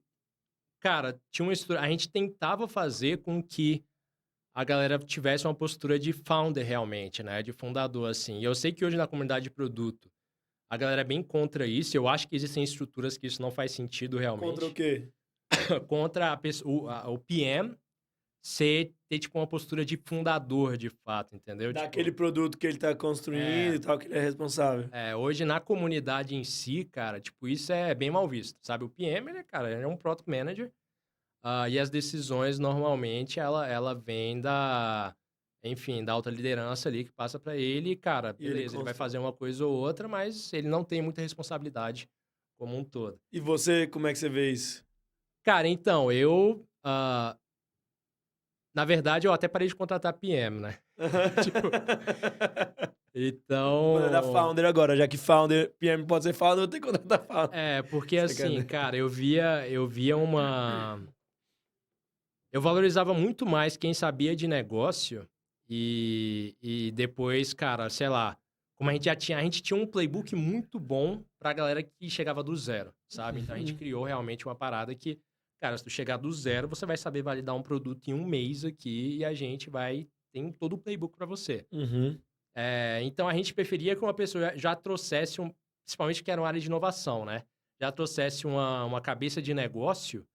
cara, tinha uma estrutura a gente tentava fazer com que a galera tivesse uma postura de founder realmente, né, de fundador, assim. E eu sei que hoje na comunidade de produto, a galera é bem contra isso, eu acho que existem estruturas que isso não faz sentido Contra o realmente. quê? Contra o PM ter, tipo, uma postura de fundador de fato, entendeu? Daquele Tipo, produto que ele tá construindo é, e tal, que ele é responsável. hoje na comunidade em si, cara, tipo, isso é bem mal visto, sabe? O PM, ele, cara, ele é um product manager, e as decisões, normalmente, ela vem enfim, da alta liderança ali que passa pra ele e, cara, E ele beleza, ele vai constrói. fazer uma coisa ou outra, mas ele não tem muita responsabilidade como um todo. E você, como é que você vê isso? Cara, então, na verdade, eu até parei de contratar PM, né? Tipo, Vou contratar então, founder agora, já que founder, PM pode ser founder, eu vou ter que contratar founder. porque assim, Sacanagem. cara, eu via uma. Eu valorizava muito mais quem sabia de negócio e depois, cara, sei lá, como a gente tinha um playbook muito bom pra galera que chegava do zero, sabe? Então a gente criou realmente uma parada que, cara, se tu chegar do zero, você vai saber validar um produto em um mês aqui e a gente tem todo o playbook pra você. Uhum. Então a gente preferia que uma pessoa já trouxesse, principalmente que era uma área de inovação, né? Já trouxesse uma cabeça de negócio,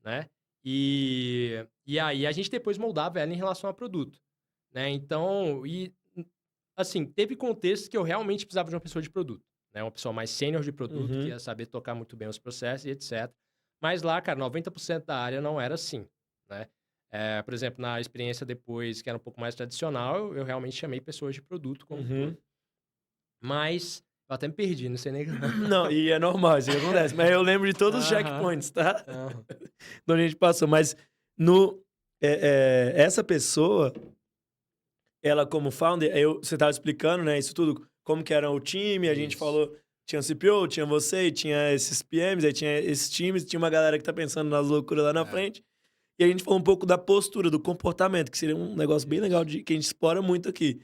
né? E aí a gente depois moldava ela em relação a produto, né? Então, assim, teve contextos que eu realmente precisava de uma pessoa de produto, né? Uma pessoa mais sênior de produto, que Uhum. ia saber tocar muito bem os processos e etc. Mas lá, cara, 90% da área não era assim, né? Por exemplo, na experiência depois, que era um pouco mais tradicional, eu realmente chamei pessoas de produto como um Uhum. todo. Mas eu até me perdi, não sei nem... Não, e é normal, isso que acontece. Mas eu lembro de todos os Aham, checkpoints, tá? aham. De onde a gente passou. Mas no, essa pessoa, ela como founder, você tava explicando, né, isso tudo, como que era o time, a gente Isso. falou, tinha o CPO, tinha você, e tinha esses PMs, aí tinha esses times, tinha uma galera que tá pensando nas loucuras lá na É, frente. E a gente falou um pouco da postura, do comportamento, que seria um negócio bem legal isso. que a gente explora muito aqui,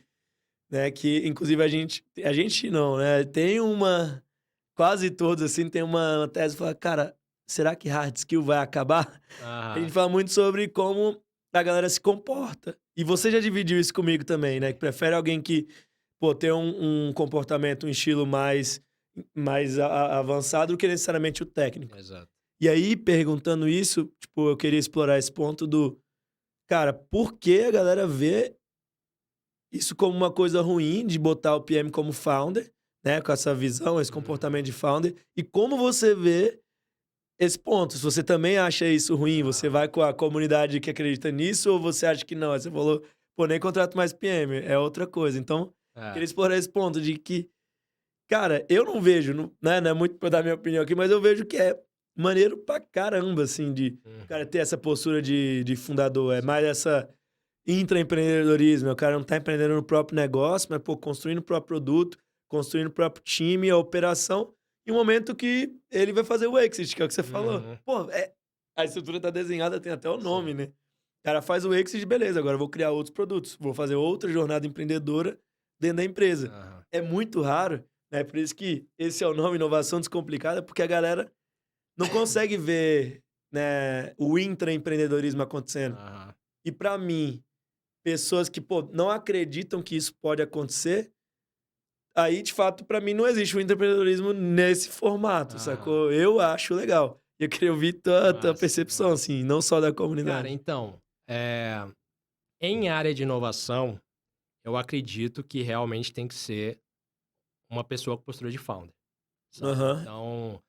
né? Que inclusive a gente não, né? Tem uma, quase todos assim, tem uma tese que fala, cara, será que hard skill vai acabar? A gente Aham. fala muito sobre como a galera se comporta. E você já dividiu isso comigo também, né? Que prefere alguém que, pô, tem um comportamento, um estilo mais avançado do que necessariamente o técnico. Exato. E aí, perguntando isso, tipo, eu queria explorar esse ponto do, cara, por que a galera vê isso como uma coisa ruim de botar o PM como founder, né? Com essa visão, esse Uhum. comportamento de founder. E como você vê esse ponto? Se você também acha isso ruim, você Aham. vai com a comunidade que acredita nisso, ou você acha que não? Aí você falou, pô, nem contrato mais PM, é outra coisa. Então, queria É. explorar esse ponto de que, cara, eu não vejo, né? Não é muito pra dar minha opinião aqui, mas eu vejo que é maneiro pra caramba, assim, de cara Uhum. ter essa postura de fundador. É mais Sim. essa intraempreendedorismo. O cara não tá empreendendo no próprio negócio, mas, pô, construindo o próprio produto, construindo o próprio time, a operação, em um momento que ele vai fazer o exit, que é o que você falou. Uhum. Pô, a estrutura tá desenhada, tem até o nome, Sim. né? O cara faz o exit, beleza, agora eu vou criar outros produtos, vou fazer outra jornada empreendedora dentro da empresa. Aham. É muito raro, né? Por isso que esse é o nome Inovação Descomplicada, porque a galera não consegue ver, né, o intraempreendedorismo acontecendo. Aham. E pra mim, pessoas que, pô, não acreditam que isso pode acontecer, aí, de fato, pra mim não existe o empreendedorismo nesse formato, Aham. sacou? Eu acho legal. E eu queria ouvir tua Massa, percepção, massa. assim, não só da Cara, comunidade. então, em área de inovação, eu acredito que realmente tem que ser uma pessoa com postura de founder, sabe? Aham. Então,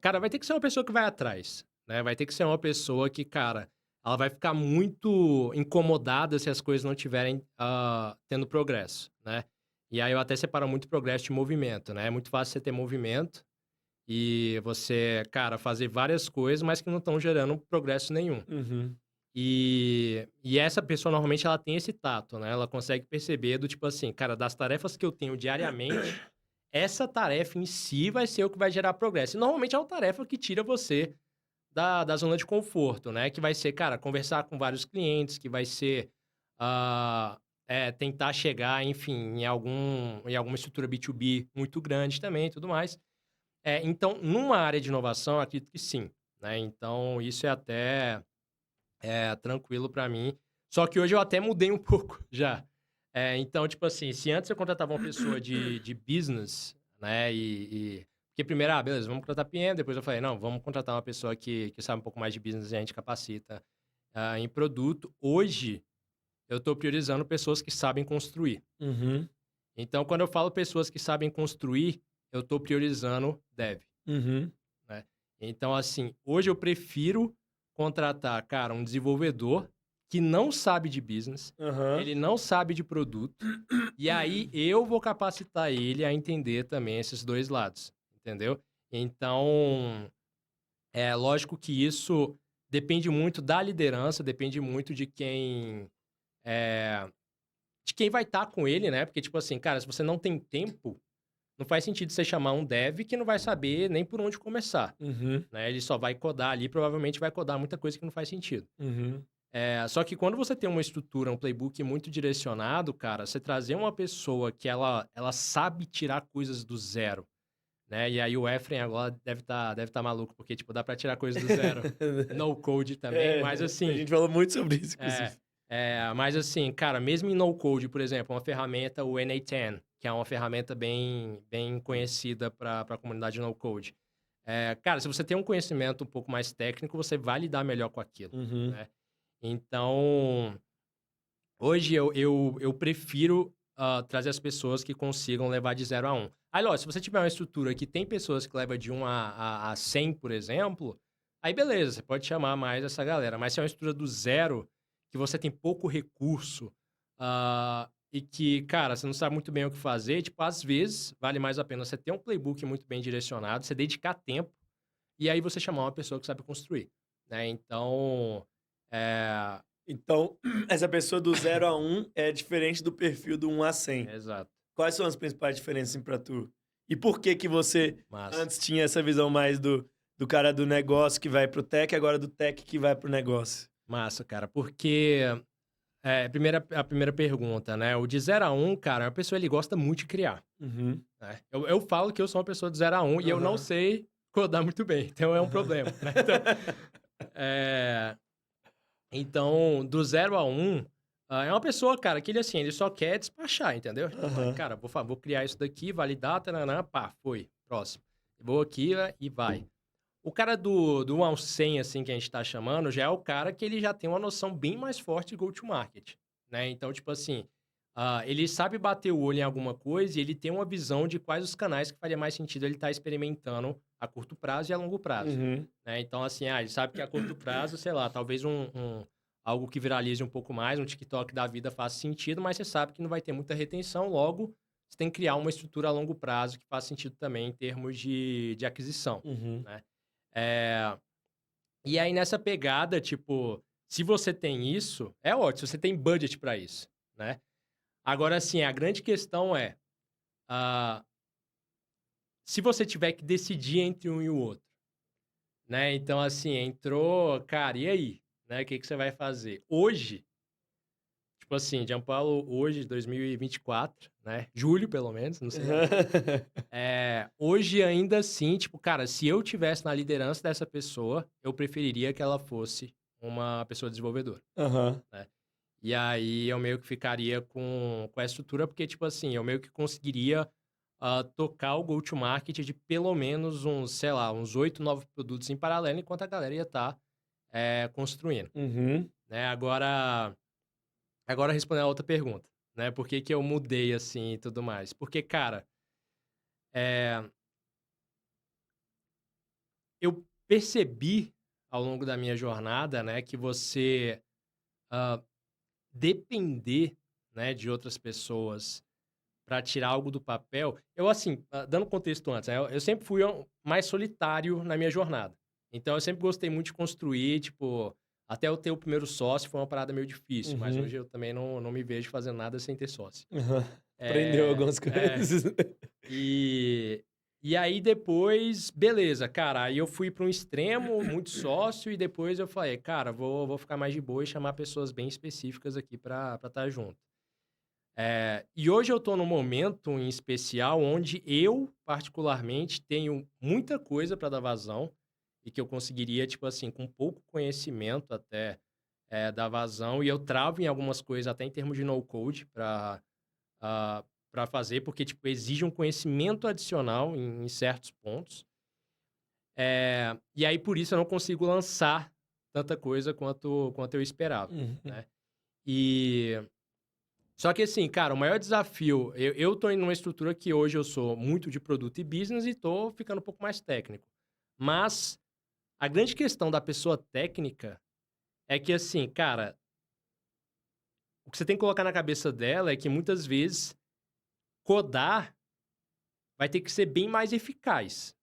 cara, vai ter que ser uma pessoa que vai atrás, né? Vai ter que ser uma pessoa que, cara, ela vai ficar muito incomodada se as coisas não tiverem tendo progresso, né? E aí eu até separo muito progresso de movimento, né? É muito fácil você ter movimento e você, cara, fazer várias coisas, mas que não estão gerando progresso nenhum. Uhum. E essa pessoa, normalmente, ela tem esse tato, né? Ela consegue perceber do tipo assim, cara, das tarefas que eu tenho diariamente, essa tarefa em si vai ser o que vai gerar progresso. E normalmente é uma tarefa que tira você da zona de conforto, né? Que vai ser, cara, conversar com vários clientes, que vai ser tentar chegar, enfim, em alguma estrutura B2B muito grande também e tudo mais. Então, numa área de inovação, eu acredito que sim, né? Então, isso é até tranquilo pra mim. Só que hoje eu até mudei um pouco já. Então, tipo assim, se antes eu contratava uma pessoa de business, né, porque primeiro, beleza, vamos contratar PM, depois eu falei, não, vamos contratar uma pessoa que sabe um pouco mais de business e a gente capacita em produto. Hoje, eu tô priorizando pessoas que sabem construir. Uhum. Então, quando eu falo pessoas que sabem construir, eu tô priorizando dev, Uhum. né? Então, assim, hoje eu prefiro contratar, cara, um desenvolvedor que não sabe de business, Aham. ele não sabe de produto, e aí eu vou capacitar ele a entender também esses dois lados, entendeu? Então, é lógico que isso depende muito da liderança, depende muito de quem vai estar com ele, né? Porque, tipo assim, cara, se você não tem tempo, não faz sentido você chamar um dev que não vai saber nem por onde começar, Uhum. né? Ele só vai codar ali, provavelmente vai codar muita coisa que não faz sentido. Uhum. Só que quando você tem uma estrutura, um playbook muito direcionado, cara, você trazer uma pessoa que ela sabe tirar coisas do zero, né? E aí o Efren agora deve tá maluco, porque, tipo, dá pra tirar coisas do zero. No code também, mas A assim, gente falou muito sobre isso, é, inclusive. mas assim, cara, mesmo em no-code, por exemplo, uma ferramenta, o NA10, que é uma ferramenta bem conhecida para a comunidade no-code. Cara, se você tem um conhecimento um pouco mais técnico, você vai lidar melhor com aquilo, Uhum. né? Então, hoje eu prefiro trazer as pessoas que consigam levar de 0 a 1. Aí, lógico, se você tiver uma estrutura que tem pessoas que levam de 1 a 100, por exemplo, aí beleza, você pode chamar mais essa galera. Mas se é uma estrutura do zero, que você tem pouco recurso e que, cara, você não sabe muito bem o que fazer, tipo, às vezes vale mais a pena você ter um playbook muito bem direcionado, você dedicar tempo e aí você chamar uma pessoa que sabe construir, né? Então, é... Então, essa pessoa do 0 a 1 é diferente do perfil do 1 a 100. Exato. Quais são as principais diferenças assim, pra tu? E por que que você Massa. antes tinha essa visão mais do cara do negócio que vai pro tech, agora do tech que vai pro negócio? Massa, cara, porque a primeira pergunta, né? O de 0 a 1, cara, é uma pessoa ele gosta muito de criar, Uhum. né? Eu falo que eu sou uma pessoa de 0 a 1 e eu não Aham. sei codar muito bem, então é um Aham. problema, né? É, então, do 0 a 1, é uma pessoa, cara, que ele assim, ele só quer despachar, entendeu? Tipo, Aham. cara, vou criar isso daqui, validar, taranã, pá, foi, próximo. Vou aqui, né, e vai. O cara do 1 ao 100, assim, que a gente tá chamando, já é o cara que ele já tem uma noção bem mais forte de go-to-market, né? Então, tipo assim, ele sabe bater o olho em alguma coisa e ele tem uma visão de quais os canais que faria mais sentido ele estar experimentando a curto prazo e a longo prazo, Uhum. né? Então, assim, ele sabe que a curto prazo, sei lá, talvez algo que viralize um pouco mais, um TikTok da vida faça sentido, mas você sabe que não vai ter muita retenção, logo você tem que criar uma estrutura a longo prazo que faça sentido também em termos de aquisição, Uhum. né? É, e aí, nessa pegada, tipo, se você tem isso, é ótimo, você tem budget para isso, né? Agora, assim, a grande questão ah, se você tiver que decidir entre um e o outro, né? Então, assim, entrou, cara, e aí? Né? O que você vai fazer? Hoje, tipo assim, Gianpaolo, hoje, 2024, né? Julho, pelo menos, não sei agosto. Hoje, ainda assim, tipo, cara, se eu tivesse na liderança dessa pessoa, eu preferiria que ela fosse uma pessoa desenvolvedora, Aham. né? E aí eu meio que ficaria com essa estrutura, porque, tipo assim, eu meio que conseguiria tocar o go-to-market de pelo menos uns, sei lá, uns 8, 9 produtos em paralelo, enquanto a galera ia estar construindo, Uhum. né? Agora respondendo a outra pergunta, né? Por que que eu mudei assim e tudo mais? Porque, cara, é, eu percebi ao longo da minha jornada, né, que você ah, depender, né, de outras pessoas para tirar algo do papel. Eu, assim, dando contexto antes, né, eu sempre fui mais solitário na minha jornada. Então, eu sempre gostei muito de construir, tipo, até eu ter o primeiro sócio foi uma parada meio difícil, mas Uhum. hoje eu também não me vejo fazendo nada sem ter sócio. Aham. Aprendeu É, algumas é, coisas. e, e aí depois, beleza, cara, aí eu fui para um extremo, muito sócio, e depois eu falei, cara, vou ficar mais de boa e chamar pessoas bem específicas aqui para estar junto. E hoje eu tô num momento em especial onde eu, particularmente, tenho muita coisa para dar vazão e que eu conseguiria, tipo assim, com pouco conhecimento até, dar vazão, e eu travo em algumas coisas até em termos de no-code para fazer, porque, tipo, exige um conhecimento adicional em certos pontos. E aí, por isso, eu não consigo lançar tanta coisa quanto eu esperava, Uhum. né? E... Só que assim, cara, o maior desafio... Eu tô em uma estrutura que hoje eu sou muito de produto e business e tô ficando um pouco mais técnico. Mas a grande questão da pessoa técnica é que, assim, cara, o que você tem que colocar na cabeça dela é que muitas vezes codar vai ter que ser bem mais eficaz,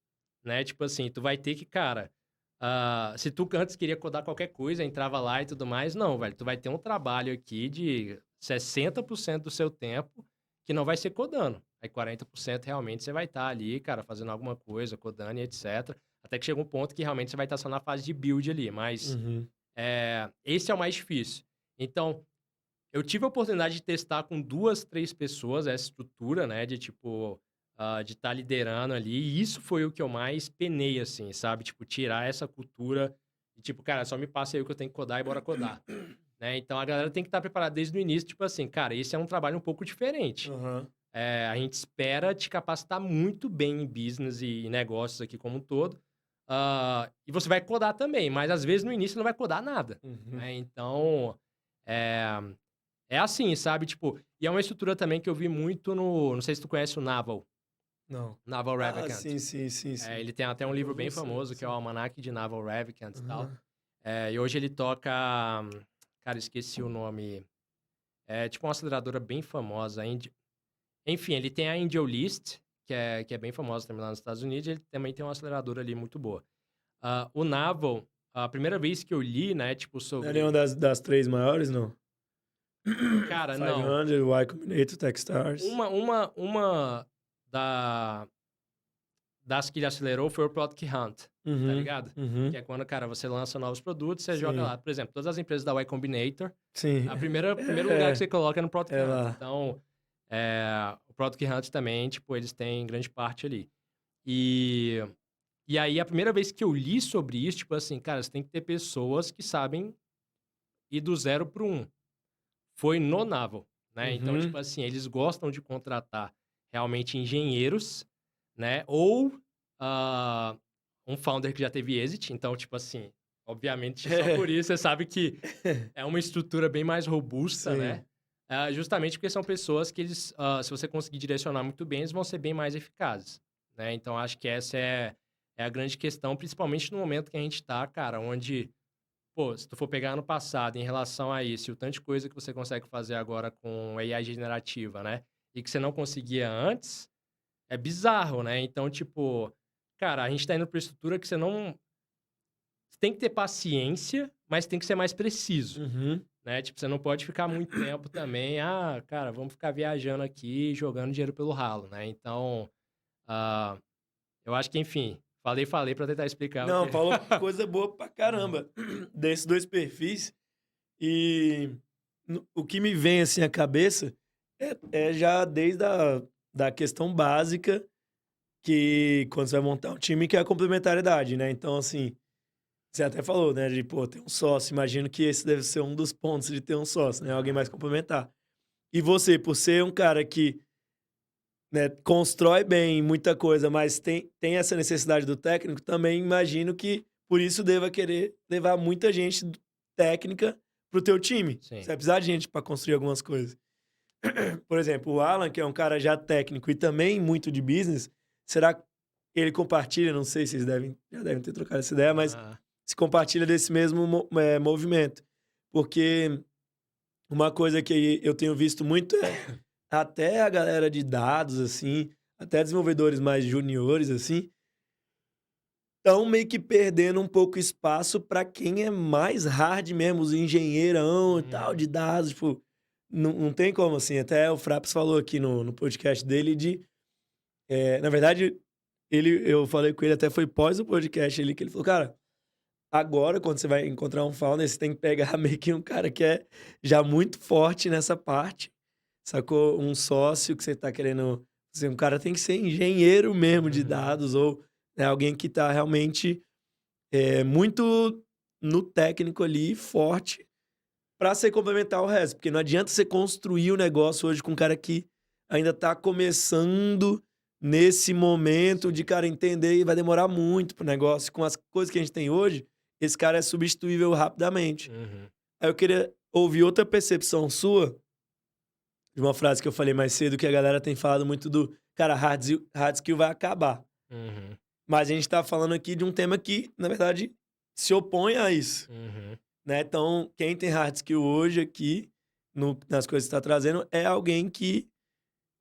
né? Tipo assim, tu vai ter que, cara, se tu antes queria codar qualquer coisa, entrava lá e tudo mais, não, velho, tu vai ter um trabalho aqui de 60% do seu tempo que não vai ser codando. Aí 40% realmente você vai estar ali, cara, fazendo alguma coisa, codando e etc. Até que chega um ponto que realmente você vai estar só na fase de build ali, mas Uhum. esse é o mais difícil. Então, eu tive a oportunidade de testar com 2, 3 pessoas essa estrutura, né, de tipo, de estar liderando ali, e isso foi o que eu mais penei, assim, sabe? Tipo, tirar essa cultura de tipo, cara, só me passa aí o que eu tenho que codar e bora codar, né? Então a galera tem que estar preparada desde o início, tipo assim, cara, esse é um trabalho um pouco diferente. Aham. A gente espera te capacitar muito bem em business e negócios aqui como um todo, e você vai codar também, mas às vezes no início não vai codar nada, Uhum. né? Então, é, é assim, sabe? Tipo, e é uma estrutura também que eu vi muito no... Não sei se tu conhece o Naval, Não. Naval Ah, Ravikant. sim, sim, sim, sim. Ele tem até um Uma livro bem evolução, famoso, que é o sim. Almanac de Naval Ravikant e tal. Aham. E hoje ele toca... Cara, esqueci o nome. É tipo uma aceleradora bem famosa. Enfim, ele tem a Angel List, que é bem famosa também lá nos Estados Unidos. Ele também tem uma aceleradora ali muito boa. O Naval, a primeira vez que eu li, né, tipo, Não é nenhuma sobre... das três maiores, não? Cara, não. 500, Y Combinator, Techstars. Uma das que ele acelerou foi o Product Hunt, tá Uhum, ligado? Que uhum. é quando, cara, você lança novos produtos, você joga Sim, lá. Por exemplo, todas as empresas da Y Combinator, sim. primeiro lugar que você coloca é no Product É Hunt. lá. Então, o Product Hunt também, tipo, eles têm grande parte ali. E, e aí, a primeira vez que eu li sobre isso, tipo assim, cara, você tem que ter pessoas que sabem ir do 0 pro 1. Foi no Naval, né? Então, tipo Uhum. assim, eles gostam de contratar realmente engenheiros, né? Ou um founder que já teve exit. Então, tipo assim, obviamente, só por isso você sabe que é uma estrutura bem mais robusta, né? Sim. Justamente porque são pessoas que eles, se você conseguir direcionar muito bem, eles vão ser bem mais eficazes, né? Então, acho que essa é a grande questão, principalmente no momento que a gente tá, cara, onde... Pô, se tu for pegar no passado em relação a isso, e o tanto de coisa que você consegue fazer agora com AI generativa, né? E que você não conseguia antes, é bizarro, né? Então, tipo, cara, a gente tá indo pra estrutura que você não... Você tem que ter paciência, mas tem que ser mais preciso, Uhum. né? Tipo, você não pode ficar muito tempo também, cara, vamos ficar viajando aqui, jogando dinheiro pelo ralo, né? Então, ah, eu acho que, enfim, falei pra tentar explicar o que... Não, falou coisa boa pra caramba desses dois perfis. E o que me vem assim à cabeça é já desde da questão básica, que quando você vai montar um time, que é a complementariedade, né? Então, assim, você até falou, né, de, pô, ter um sócio. Imagino que esse deve ser um dos pontos de ter um sócio, né? Alguém mais complementar. E você, por ser um cara que, né, constrói bem muita coisa, mas tem essa necessidade do técnico, também imagino que por isso deva querer levar muita gente técnica pro teu time. Você Sim. vai precisar de gente para construir algumas coisas. Por exemplo, o Alan, que é um cara já técnico e também muito de business, será ele compartilha, não sei se vocês já devem ter trocado essa ideia, mas Ah, se compartilha desse mesmo movimento. Porque uma coisa que eu tenho visto muito é até a galera de dados, assim, até desenvolvedores mais juniores, assim, estão meio que perdendo um pouco espaço para quem é mais hard mesmo, os engenheirão e tal, de dados, tipo, não tem como, assim, até o Fraps falou aqui no podcast dele na verdade, eu falei com ele, até foi pós o podcast ali, que ele falou, cara, agora, quando você vai encontrar um founder, você tem que pegar meio que um cara que é já muito forte nessa parte, sacou? Um sócio que você tá querendo. Assim, um cara tem que ser engenheiro mesmo de dados, ou né, alguém que tá realmente muito no técnico ali, forte, para você complementar o resto. Porque não adianta você construir o negócio hoje com um cara que ainda tá começando nesse momento de, cara, entender e vai demorar muito pro negócio. Com as coisas que a gente tem hoje, esse cara é substituível rapidamente. uhum. Aí eu queria ouvir outra percepção sua de uma frase que eu falei mais cedo, que a galera tem falado muito do, cara, hard skill vai acabar. Uhum. Mas a gente tá falando aqui de um tema que, na verdade, se opõe a isso, Uhum. né? Então, quem tem hard skill hoje aqui, nas coisas que você tá trazendo, é alguém que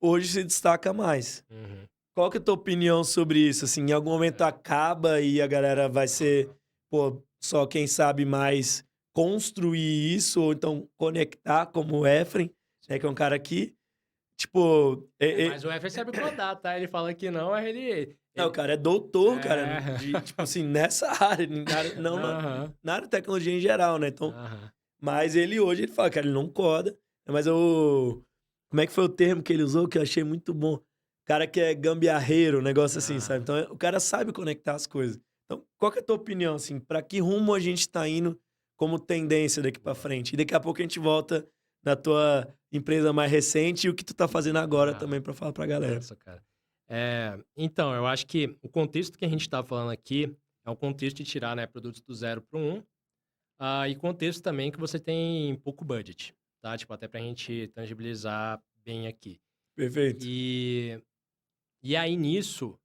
hoje se destaca mais. Uhum. Qual que é a tua opinião sobre isso? Assim, em algum momento acaba e a galera vai ser, pô, só quem sabe mais construir isso, ou então conectar, como o Efren, né, que é um cara que, tipo... Mas o Effer sabe codar, tá? Ele fala que não, aí Não, o cara é doutor, cara, É. tipo assim, nessa área, não Aham. na área de tecnologia em geral, né? Então, Aham. mas ele fala, cara, ele não coda, mas como é que foi o termo que ele usou que eu achei muito bom? Cara que é gambiarreiro, um negócio assim, sabe? Aham. Então, o cara sabe conectar as coisas. Então, qual que é a tua opinião, assim? Pra que rumo a gente tá indo como tendência daqui pra Boa. frente? E daqui a pouco a gente volta na tua empresa mais recente e o que tu tá fazendo agora Ah, também pra falar pra galera. massa, cara. Então, eu acho que o contexto que a gente tá falando aqui é um contexto de tirar, né, produtos do 0 para o 1, e contexto também que você tem pouco budget, tá? Tipo, até pra gente tangibilizar bem aqui. Perfeito. E e aí nisso,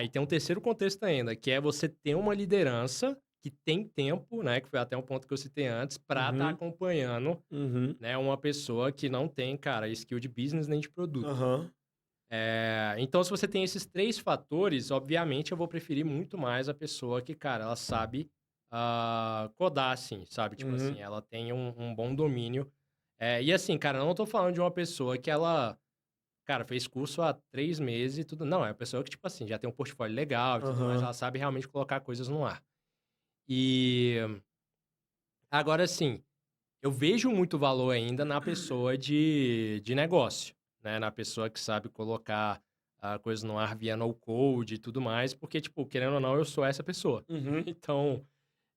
e tem um terceiro contexto ainda, que é você ter uma liderança que tem tempo, né, que foi até um ponto que eu citei antes, pra estar Uhum, acompanhando, uhum, né, uma pessoa que não tem, cara, skill de business nem de produto. aham. Então, se você tem esses 3 fatores, obviamente eu vou preferir muito mais a pessoa que, cara, ela sabe, codar, assim, sabe? Tipo assim, Uhum. ela tem um bom domínio. E assim, cara, eu não tô falando de uma pessoa que ela, cara, fez curso há 3 meses e tudo. Não, é uma pessoa que, tipo assim, já tem um portfólio legal e tudo mais, Aham. ela sabe realmente colocar coisas no ar. E agora, assim, eu vejo muito valor ainda na pessoa de negócio, né? Na pessoa que sabe colocar coisas no ar via no-code e tudo mais, porque, tipo, querendo ou não, eu sou essa pessoa. Uhum. Então,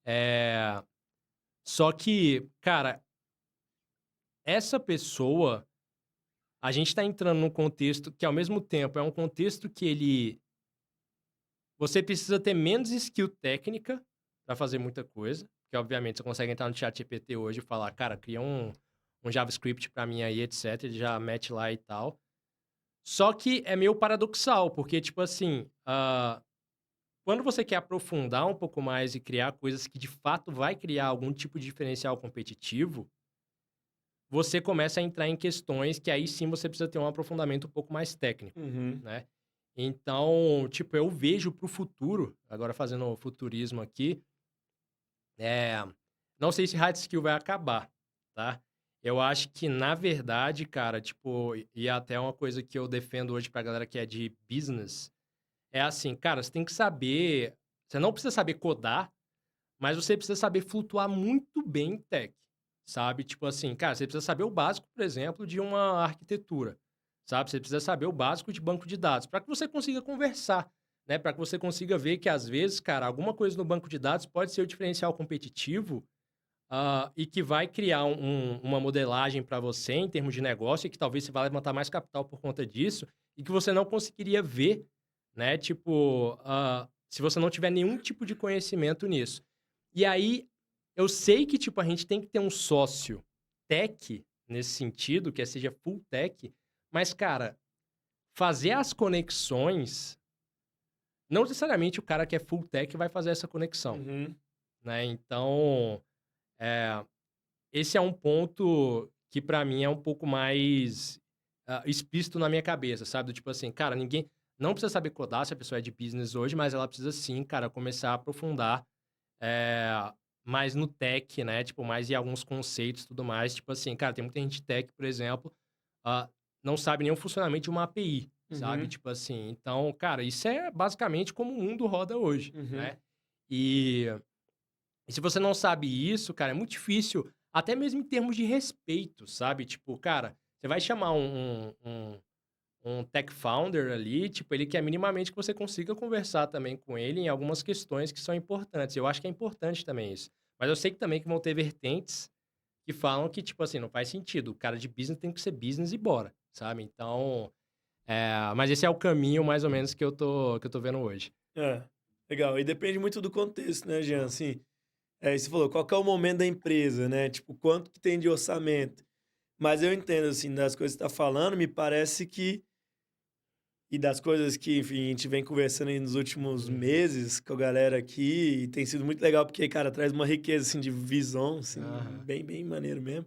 é... Só que, cara, essa pessoa, a gente tá entrando num contexto que, ao mesmo tempo, é um contexto que ele... Você precisa ter menos skill técnica para fazer muita coisa, que, obviamente, você consegue entrar no ChatGPT hoje e falar, cara, cria um JavaScript pra mim aí, etc. Ele já mete lá e tal. Só que é meio paradoxal, porque, tipo assim, quando você quer aprofundar um pouco mais e criar coisas que de fato vai criar algum tipo de diferencial competitivo, você começa a entrar em questões que aí sim você precisa ter um aprofundamento um pouco mais técnico, Uhum. né? Então, tipo, eu vejo pro futuro, agora fazendo futurismo aqui, é, não sei se hard skill vai acabar, tá? Eu acho que, na verdade, cara, tipo, e até uma coisa que eu defendo hoje pra galera que é de business, é assim, cara, você tem que saber. Você não precisa saber codar, mas você precisa saber flutuar muito bem em tech, sabe? Tipo assim, cara, você precisa saber o básico, por exemplo, de uma arquitetura, sabe? Você precisa saber o básico de banco de dados, para que você consiga conversar, né? Para que você consiga ver que, às vezes, cara, alguma coisa no banco de dados pode ser o diferencial competitivo e que vai criar uma modelagem para você em termos de negócio e que talvez você vá levantar mais capital por conta disso e que você não conseguiria ver, né? Tipo, se você não tiver nenhum tipo de conhecimento nisso. E aí, eu sei que, tipo, a gente tem que ter um sócio tech nesse sentido, que seja full tech, mas, cara, fazer as conexões não necessariamente o cara que é full tech vai fazer essa conexão, Uhum. né? Então, esse é um ponto que pra mim é um pouco mais explícito na minha cabeça, sabe? Do tipo assim, cara, ninguém não precisa saber codar se a pessoa é de business hoje, mas ela precisa sim, cara, começar a aprofundar é, mais no tech, né? Tipo, mais em alguns conceitos e tudo mais. Tipo assim, cara, tem muita gente tech, por exemplo, ah, não sabe nem o funcionamento de uma API, sabe? Uhum. Tipo assim, então, cara, isso é basicamente como o mundo roda hoje, Uhum. né? E, e se você não sabe isso, cara, é muito difícil, até mesmo em termos de respeito, sabe? Tipo, cara, você vai chamar um tech founder ali, tipo, ele quer minimamente que você consiga conversar também com ele em algumas questões que são importantes. Eu acho que é importante também isso. Mas eu sei que também que vão ter vertentes que falam que, tipo assim, não faz sentido. O cara de business tem que ser business e bora, sabe? Então, mas esse é o caminho, mais ou menos, que eu tô vendo hoje. É, legal. E depende muito do contexto, né, Jean? Assim, você falou, qual que é o momento da empresa, né? Tipo, quanto que tem de orçamento? Mas eu entendo, assim, das coisas que você tá falando, me parece que e das coisas que, enfim, a gente vem conversando aí nos últimos Uhum. meses com a galera aqui, e tem sido muito legal, porque, cara, traz uma riqueza, assim, de visão, assim, Aham. bem, bem maneiro mesmo.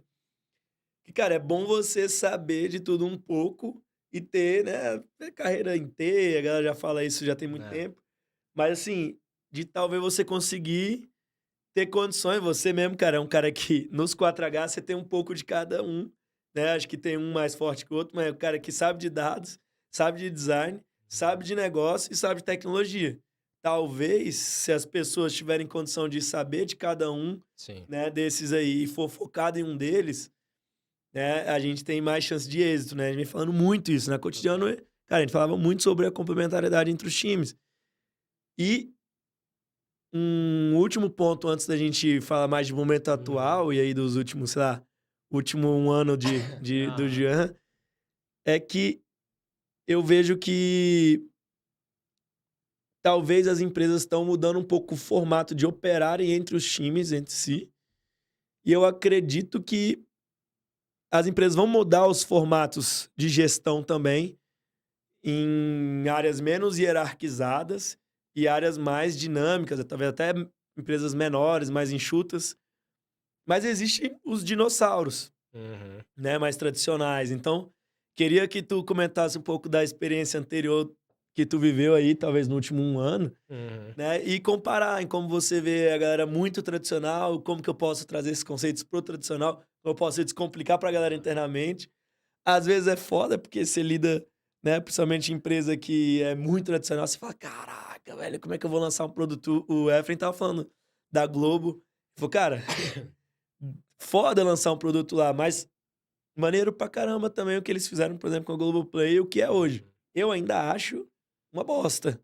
Que, cara, é bom você saber de tudo um pouco e ter, né, a carreira inteira, a galera já fala isso já tem muito É. tempo, mas, assim, de talvez você conseguir ter condições, você mesmo, cara, é um cara que nos 4H você tem um pouco de cada um, né? Acho que tem um mais forte que o outro, mas é o cara que sabe de dados, sabe de design, sabe Uhum. de negócio e sabe de tecnologia. Talvez, se as pessoas tiverem condição de saber de cada um, Sim. né, desses aí e for focado em um deles, né, a gente tem mais chance de êxito, né? A gente vem falando muito isso. Na cotidiano, Total. cara, a gente falava muito sobre a complementariedade entre os times. E um último ponto antes da gente falar mais de momento Uhum. atual e aí dos últimos, sei lá, último 1 ano do Aham. Jean, é que eu vejo que talvez as empresas estão mudando um pouco o formato de operarem entre os times, entre si. E eu acredito que as empresas vão mudar os formatos de gestão também em áreas menos hierarquizadas e áreas mais dinâmicas, talvez até empresas menores, mais enxutas. Mas existem os dinossauros, Uhum. né, mais tradicionais. Então, queria que tu comentasse um pouco da experiência anterior que tu viveu aí, talvez no último 1 ano, Uhum. né, e comparar em como você vê a galera muito tradicional, como que eu posso trazer esses conceitos pro tradicional, como eu posso descomplicar pra galera Aham. internamente. Às vezes é foda, porque você lida, né, principalmente em empresa que é muito tradicional, você fala: "Caraca, velho, como é que eu vou lançar um produto?" O Efraim estava falando da Globo, ele falou: "Cara, foda lançar um produto lá, mas maneiro pra caramba também o que eles fizeram, por exemplo, com a Globoplay, o que é hoje. Uhum. Eu ainda acho uma bosta,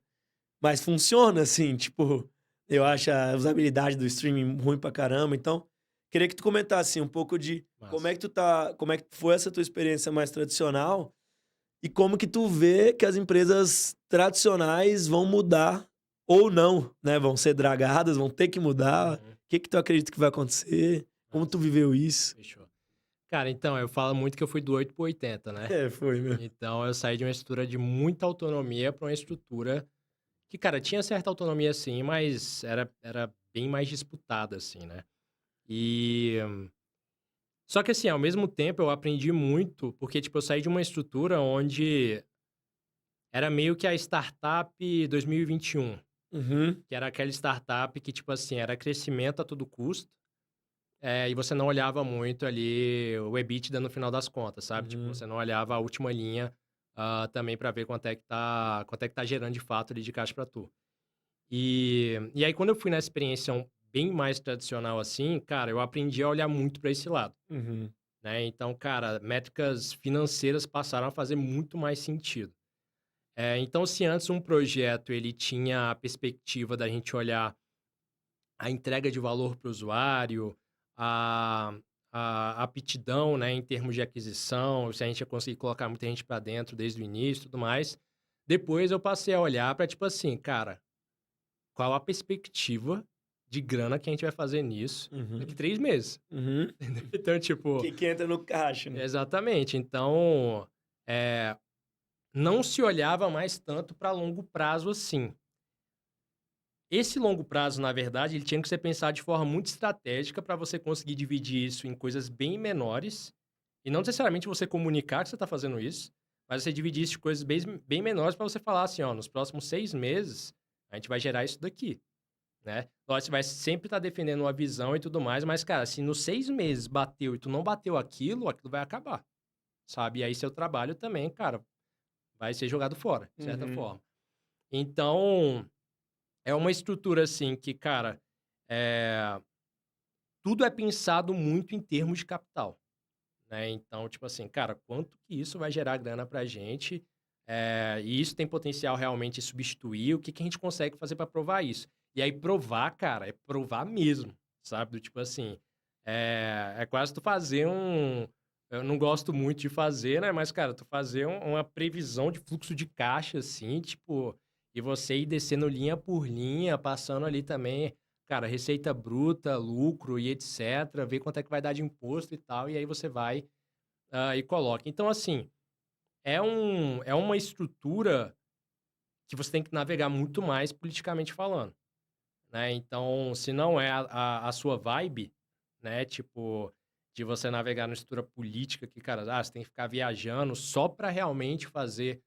mas funciona assim, tipo, eu Sim. acho a usabilidade do streaming ruim pra caramba, então queria que tu comentasse assim, um pouco de Massa. como é que foi essa tua experiência mais tradicional e como que tu vê que as empresas tradicionais vão mudar ou não, né? Vão ser dragadas, vão ter que mudar. O Uhum. que que tu acredita que vai acontecer? Como tu Massa. viveu isso? Fechou. Cara, então, eu falo muito que eu fui do 8 pro 80, né? É, foi mesmo. Então, eu saí de uma estrutura de muita autonomia para uma estrutura que, cara, tinha certa autonomia sim, mas era bem mais disputada, assim, né? E. Só que, assim, ao mesmo tempo, eu aprendi muito, porque, tipo, eu saí de uma estrutura onde era meio que a startup 2021, Uhum, que era aquela startup que, tipo assim, era crescimento a todo custo. E você não olhava muito ali o EBITDA no final das contas, sabe? Tipo, uhum, você não olhava a última linha, também para ver quanto é que tá gerando de fato ali de caixa para tu. E aí, quando eu fui nessa experiência bem mais tradicional assim, cara, eu aprendi a olhar muito para esse lado, uhum, né? Então, cara, métricas financeiras passaram a fazer muito mais sentido. Então, se antes um projeto ele tinha a perspectiva da gente olhar a entrega de valor para o usuário, a, a aptidão, né, em termos de aquisição, se a gente ia conseguir colocar muita gente para dentro desde o início e tudo mais. Depois eu passei a olhar para, tipo assim, cara, qual a perspectiva de grana que a gente vai fazer nisso daqui uhum, 3 meses? uhum. Entendeu? Então, tipo, Que entra no caixa, né? exatamente. Então, não se olhava mais tanto para longo prazo assim. esse longo prazo, na verdade, ele tinha que ser pensado de forma muito estratégica para você conseguir dividir isso em coisas bem menores, e não necessariamente você comunicar que você está fazendo isso, mas você dividir isso em coisas bem menores para você falar assim, ó, nos próximos 6 meses, a gente vai gerar isso daqui, né? Lógico, você vai sempre estar defendendo uma visão e tudo mais, mas, cara, se nos 6 meses bateu e tu não bateu aquilo vai acabar, sabe? E aí seu trabalho também, cara, vai ser jogado fora, de certa Uhum. forma. Então, é uma estrutura assim que, cara, eh, tudo é pensado muito em termos de capital, né? Então, tipo assim, cara, quanto que isso vai gerar grana pra gente? E isso tem potencial realmente de substituir? O que que a gente consegue fazer pra provar isso? E aí provar, cara, é provar mesmo, sabe? Do tipo assim, é quase tu fazer um eu não gosto muito de fazer, né, mas, cara, tu fazer uma previsão de fluxo de caixa, assim, tipo, e você ir descendo linha por linha, passando ali também, cara, receita bruta, lucro e etcétera, ver quanto é que vai dar de imposto e tal, e aí você vai, e coloca. Então, assim, é uma estrutura que você tem que navegar muito mais politicamente falando, né. Então, se não é a sua vibe, né, tipo, de você navegar numa estrutura política que, cara, você tem que ficar viajando só para realmente fazer,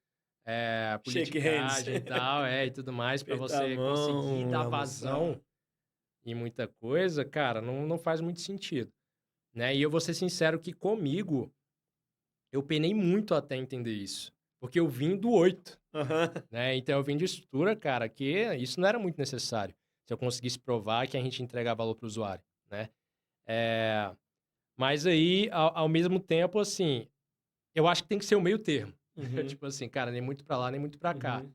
Shake hands. politicagem e tal, e tudo mais, para Apertar a você conseguir mão, dar almoçar. vazão em muita coisa, cara, não faz muito sentido, né. E eu vou ser sincero que comigo, eu penei muito até entender isso, porque eu vim do 8. Aham. Né, então eu vim de estrutura, cara, que isso não era muito necessário, se eu conseguisse provar que a gente entrega valor para o usuário, né. Eh, mas aí, ao mesmo tempo, assim, eu acho que tem que ser o meio termo. Uhum, Tipo assim, cara, nem muito pra lá, nem muito pra cá. uhum,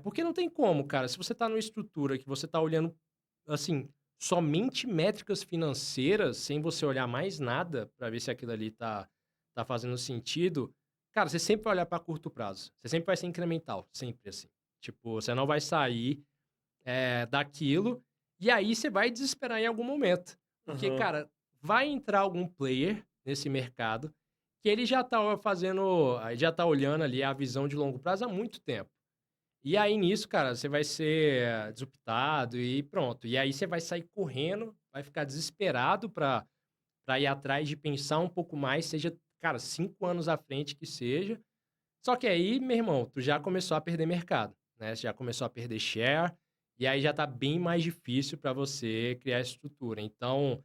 Porque não tem como, cara, se você tá numa estrutura que você tá olhando, assim, somente métricas financeiras, sem você olhar mais nada pra ver se aquilo ali tá fazendo sentido, cara, você sempre vai olhar pra curto prazo. Você sempre vai ser incremental, sempre assim. Tipo, você não vai sair, daquilo, e aí você vai desesperar em algum momento. Porque, aham, cara, vai entrar algum player nesse mercado que ele já tá fazendo, já tá olhando ali a visão de longo prazo há muito tempo. E aí nisso, cara, você vai ser desoptado e pronto. E aí você vai sair correndo, vai ficar desesperado pra ir atrás de pensar um pouco mais, seja, cara, 5 anos à frente que seja. Só que aí, meu irmão, tu já começou a perder mercado, né? Você já começou a perder share, e aí já tá bem mais difícil para você criar estrutura. Então,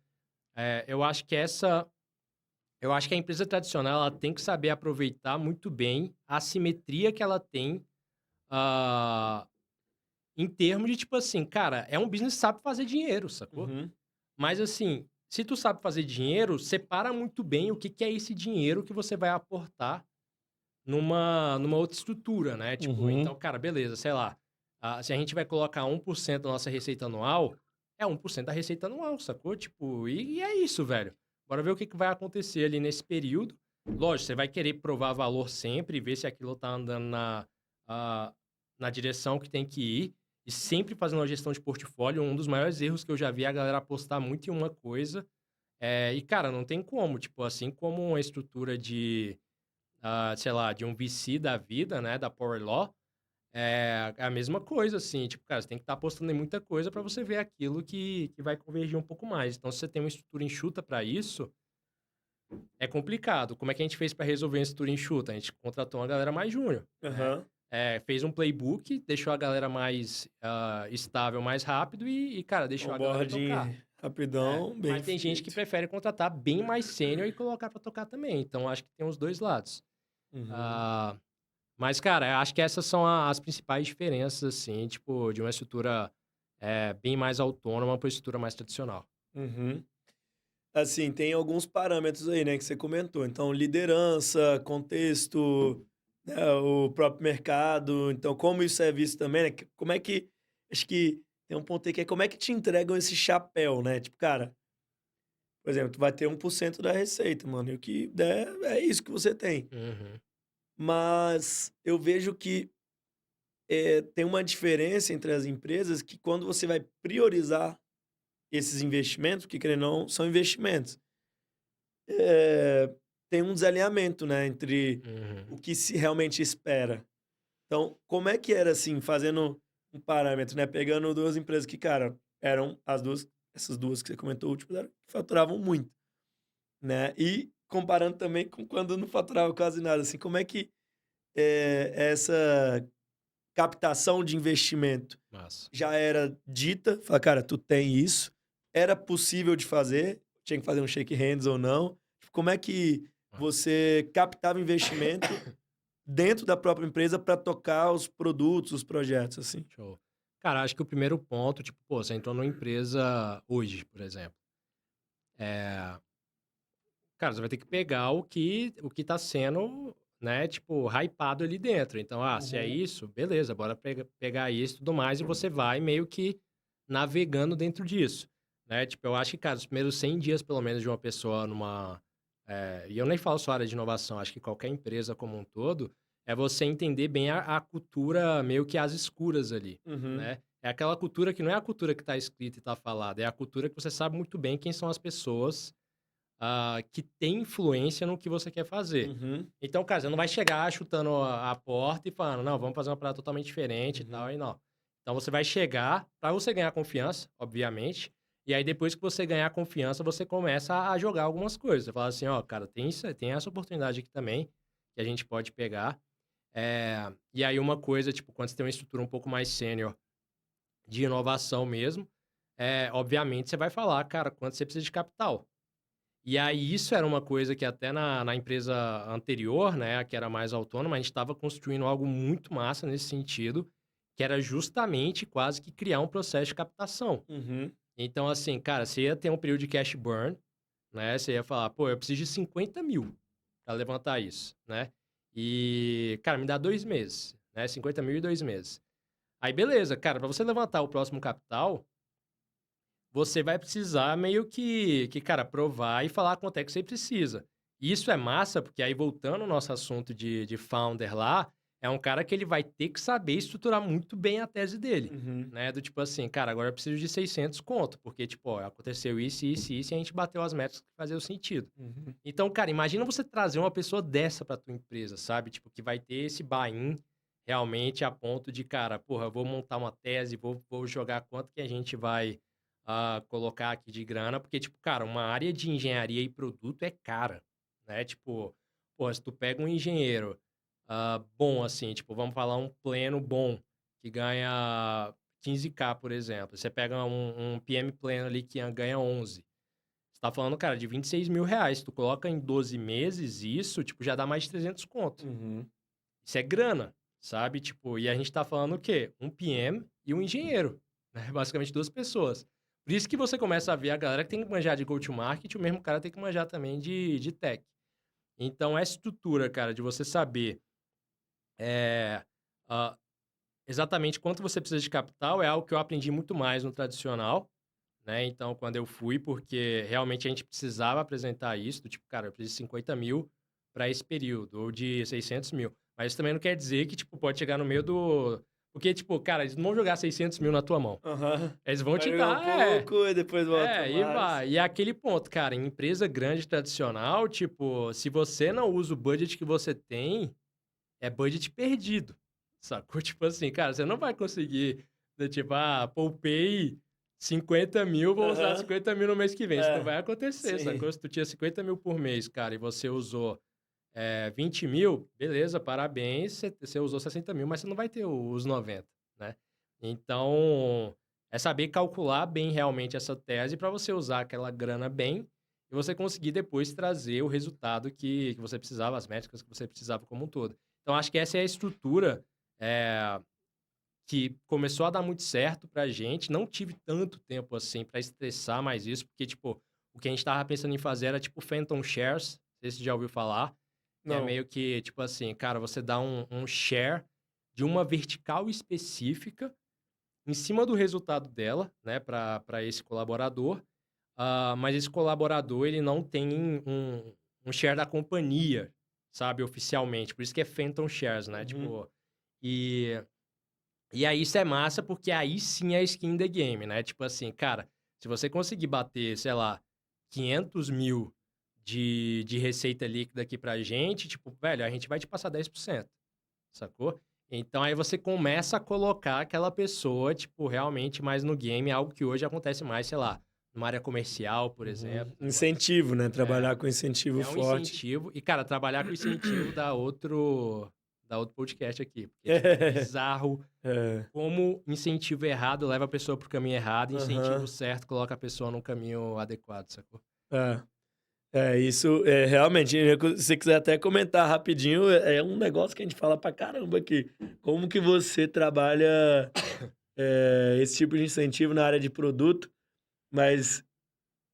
eu acho que a empresa tradicional ela tem que saber aproveitar muito bem a simetria que ela tem, ah, em termos de tipo assim, cara, é um business que sabe fazer dinheiro, sacou? uhum, Mas assim, se tu sabe fazer dinheiro, separa muito bem o que que é esse dinheiro que você vai aportar numa outra estrutura, né, tipo, uhum. então, cara, beleza, sei lá, se a gente vai colocar 1% da nossa receita anual, é 1% da receita anual, sacou? Tipo, e é isso, velho. Bora ver o que que vai acontecer ali nesse período. Lógico, você vai querer provar valor sempre, ver se aquilo tá andando ah, na direção que tem que ir, e sempre fazendo uma gestão de portfólio. Um dos maiores erros que eu já vi é a galera apostar muito em uma coisa, e cara, não tem como, tipo, assim como uma estrutura de sei lá, de um VC da vida, né, da Power Law, é a mesma coisa, assim, tipo, cara, você tem que estar apostando em muita coisa para você ver aquilo que vai convergir um pouco mais. Então, se você tem uma estrutura enxuta para isso, é complicado. Como é que a gente fez para resolver a estrutura enxuta? A gente contratou uma galera mais júnior, né? Aham. Fez um playbook, deixou a galera mais estável mais rápido e, cara, deixou a galera tocar. Onboarding rapidão, bem Mas tem gente que feito. prefere contratar bem mais sênior e colocar para tocar também. Então, acho que tem os dois lados. Uhum, Ah, Mas, cara, acho que essas são as principais diferenças, assim, tipo, de uma estrutura, bem mais autônoma pra uma estrutura mais tradicional. uhum. Assim, tem alguns parâmetros aí, né, que você comentou. Então, liderança, contexto, né, o próprio mercado. Então, como isso é visto também, né? Como é que. Acho que tem um ponto aí que é como é que te entregam esse chapéu, né? Tipo, cara, por exemplo, tu vai ter 1% da receita, mano, e o que der é isso que você tem. Uhum, Mas eu vejo que tem uma diferença entre as empresas que quando você vai priorizar esses investimentos, que querendo ou não, são investimentos. Tem um desalinhamento, né, entre uhum. o que se realmente espera. Então, como é que era, assim, fazendo, um parâmetro, né? Pegando duas empresas que, cara, eram essas duas que você comentou, tipo, que faturavam muito, né? E comparando também com quando não faturava quase nada, assim, como é que essa captação de investimento Massa. já era dita? Fala, cara, tu tem isso, era possível de fazer, tinha que fazer um shake hands ou não? Como é que você captava investimento dentro da própria empresa para tocar os produtos, os projetos, assim? Show. Cara, acho que o primeiro ponto, tipo, pô, você entrou numa empresa hoje, por exemplo. Cara, você vai ter que pegar o que tá sendo, né, tipo, hypado ali dentro. Então, se é Uhum. isso, beleza, bora pegar isso e tudo mais, e você vai meio que navegando dentro disso, né? Tipo, eu acho que, cara, os primeiros 100 dias, pelo menos, de uma pessoa e eu nem falo só área de inovação, acho que qualquer empresa como um todo, é você entender bem a cultura meio que às escuras ali, Uhum. né? É aquela cultura que não é a cultura que tá escrita e tá falada, é a cultura que você sabe muito bem quem são as pessoas que tem influência no que você quer fazer. Uhum. Então, cara, você não vai chegar chutando a porta e falando, não, vamos fazer uma parada totalmente diferente e tal, Uhum. e não. Então, você vai chegar, para você ganhar confiança, obviamente, e aí depois que você ganhar confiança, você começa a jogar algumas coisas. Você fala assim, ó, cara, tem essa oportunidade aqui também, que a gente pode pegar. E aí uma coisa, tipo, quando você tem uma estrutura um pouco mais sênior de inovação mesmo, obviamente você vai falar, cara, quanto você precisa de capital. E aí, isso era uma coisa que até na empresa anterior, né, que era mais autônoma, a gente estava construindo algo muito massa nesse sentido, que era justamente quase que criar um processo de captação. Uhum. Então, assim, cara, você ia ter um período de cash burn, né? Você ia falar, pô, eu preciso de 50 mil para levantar isso, né? E, cara, me dá 2 meses, né? 50 mil e 2 meses. Aí, beleza, cara, para você levantar o próximo capital, você vai precisar meio que, cara, provar e falar quanto é que você precisa. E isso é massa, porque aí voltando ao nosso assunto de founder lá, é um cara que ele vai ter que saber estruturar muito bem a tese dele, Uhum. né? Do tipo assim, cara, agora eu preciso de 600 conto, porque, tipo, ó, aconteceu isso, isso e isso, e a gente bateu as metas que faziam sentido. Uhum. Então, cara, imagina você trazer uma pessoa dessa pra tua empresa, sabe? Tipo, que vai ter esse buy-in realmente a ponto de, cara, porra, eu vou montar uma tese, vou jogar quanto que a gente vai colocar aqui de grana, porque, tipo, cara, uma área de engenharia e produto é cara, né? Tipo, pô, se tu pega um engenheiro bom, assim, tipo, vamos falar um pleno bom, que ganha 15K, por exemplo. Você pega um PM pleno ali que ganha 11. Você tá falando, cara, de 26 mil reais. Tu coloca em 12 meses isso, tipo, já dá mais de 300 conto. Uhum. Isso é grana, sabe? Tipo, e a gente tá falando o quê? Um PM e um engenheiro, né? Basicamente duas pessoas. Por isso que você começa a ver a galera que tem que manjar de go-to-market, o mesmo cara tem que manjar também de tech. Então, essa estrutura, cara, de você saber é, ah, exatamente quanto você precisa de capital é algo que eu aprendi muito mais no tradicional, né? Então, quando eu fui, porque realmente a gente precisava apresentar isso, do tipo, cara, eu preciso de 50 mil para esse período, ou de 600 mil. Mas isso também não quer dizer que, tipo, pode chegar no meio do... Porque, tipo, cara, eles não vão jogar 600 mil na tua mão. Aham. Eles vão Vai te jogar um dar, pouco e depois volta e mais. vai. E é aquele ponto, cara, em empresa grande tradicional, tipo, se você não usa o budget que você tem, é budget perdido, sacou? Tipo assim, cara, você não vai conseguir, tipo, poupei 50 mil, vou usar Aham. 50 mil no mês que vem. Isso não É, vai acontecer, sim. sacou? Se tu tinha 50 mil por mês, cara, e você usou 20 mil, beleza, parabéns, você usou 60 mil, mas você não vai ter os 90, né? Então, é saber calcular bem realmente essa tese para você usar aquela grana bem e você conseguir depois trazer o resultado que você precisava, as métricas que você precisava como um todo. Então, acho que essa é a estrutura que começou a dar muito certo pra gente. Não tive tanto tempo assim pra estressar mais isso, porque, tipo, o que a gente tava pensando em fazer era tipo Phantom Shares, não sei se você já ouviu falar, que é Não. meio que, tipo assim, cara, você dá um share de uma vertical específica em cima do resultado dela, né, pra esse colaborador. Mas esse colaborador, ele não tem um share da companhia, sabe, oficialmente. Por isso que é Phantom Shares, né? Uhum. Tipo, e aí isso é massa, porque aí sim é skin in the game, né? Tipo assim, cara, se você conseguir bater, sei lá, 500 mil de receita líquida aqui pra gente, tipo, velho, a gente vai te passar 10%, sacou? Então aí você começa a colocar aquela pessoa, tipo, realmente mais no game, algo que hoje acontece mais, sei lá, numa área comercial, por exemplo. Incentivo, né? É, Trabalhar com incentivo é um forte. incentivo. E, cara, trabalhar com incentivo dá outro podcast aqui. Porque, tipo, é bizarro É. como incentivo errado leva a pessoa pro caminho errado, incentivo Aham. certo coloca a pessoa no caminho adequado, sacou? É. Isso é realmente. Se você quiser até comentar rapidinho, é um negócio que a gente fala pra caramba aqui. Como que você trabalha esse tipo de incentivo na área de produto, mas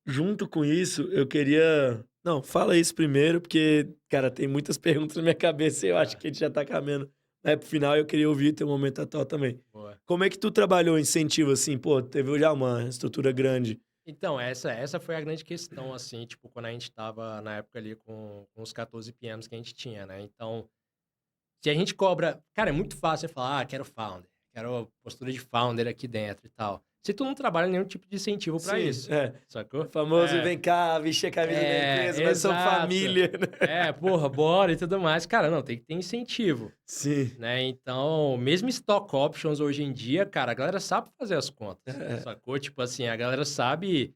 junto com isso, eu queria. Não, fala isso primeiro, porque, cara, tem muitas perguntas na minha cabeça e eu acho É, que a gente já tá caminhando, né, pro final. Eu queria ouvir teu momento atual também. boa. Como é que tu trabalhou incentivo assim? Pô, teve já uma estrutura grande. Então, essa foi a grande questão, assim, tipo, quando a gente tava na época ali com os 14 PMs que a gente tinha, né? Então, se a gente cobra. Cara, é muito fácil você falar, quero founder, quero postura de founder aqui dentro e tal. Se tu não trabalha nenhum tipo de incentivo pra Sim, isso, o sacou? famoso vem cá, vestir a camisa da empresa, nós somos Exato. família, né? Porra, bora e tudo mais. Cara, não, tem que ter incentivo, Sim. né? Então, mesmo stock options hoje em dia, cara, a galera sabe fazer as contas, É. sacou? Tipo assim, a galera sabe.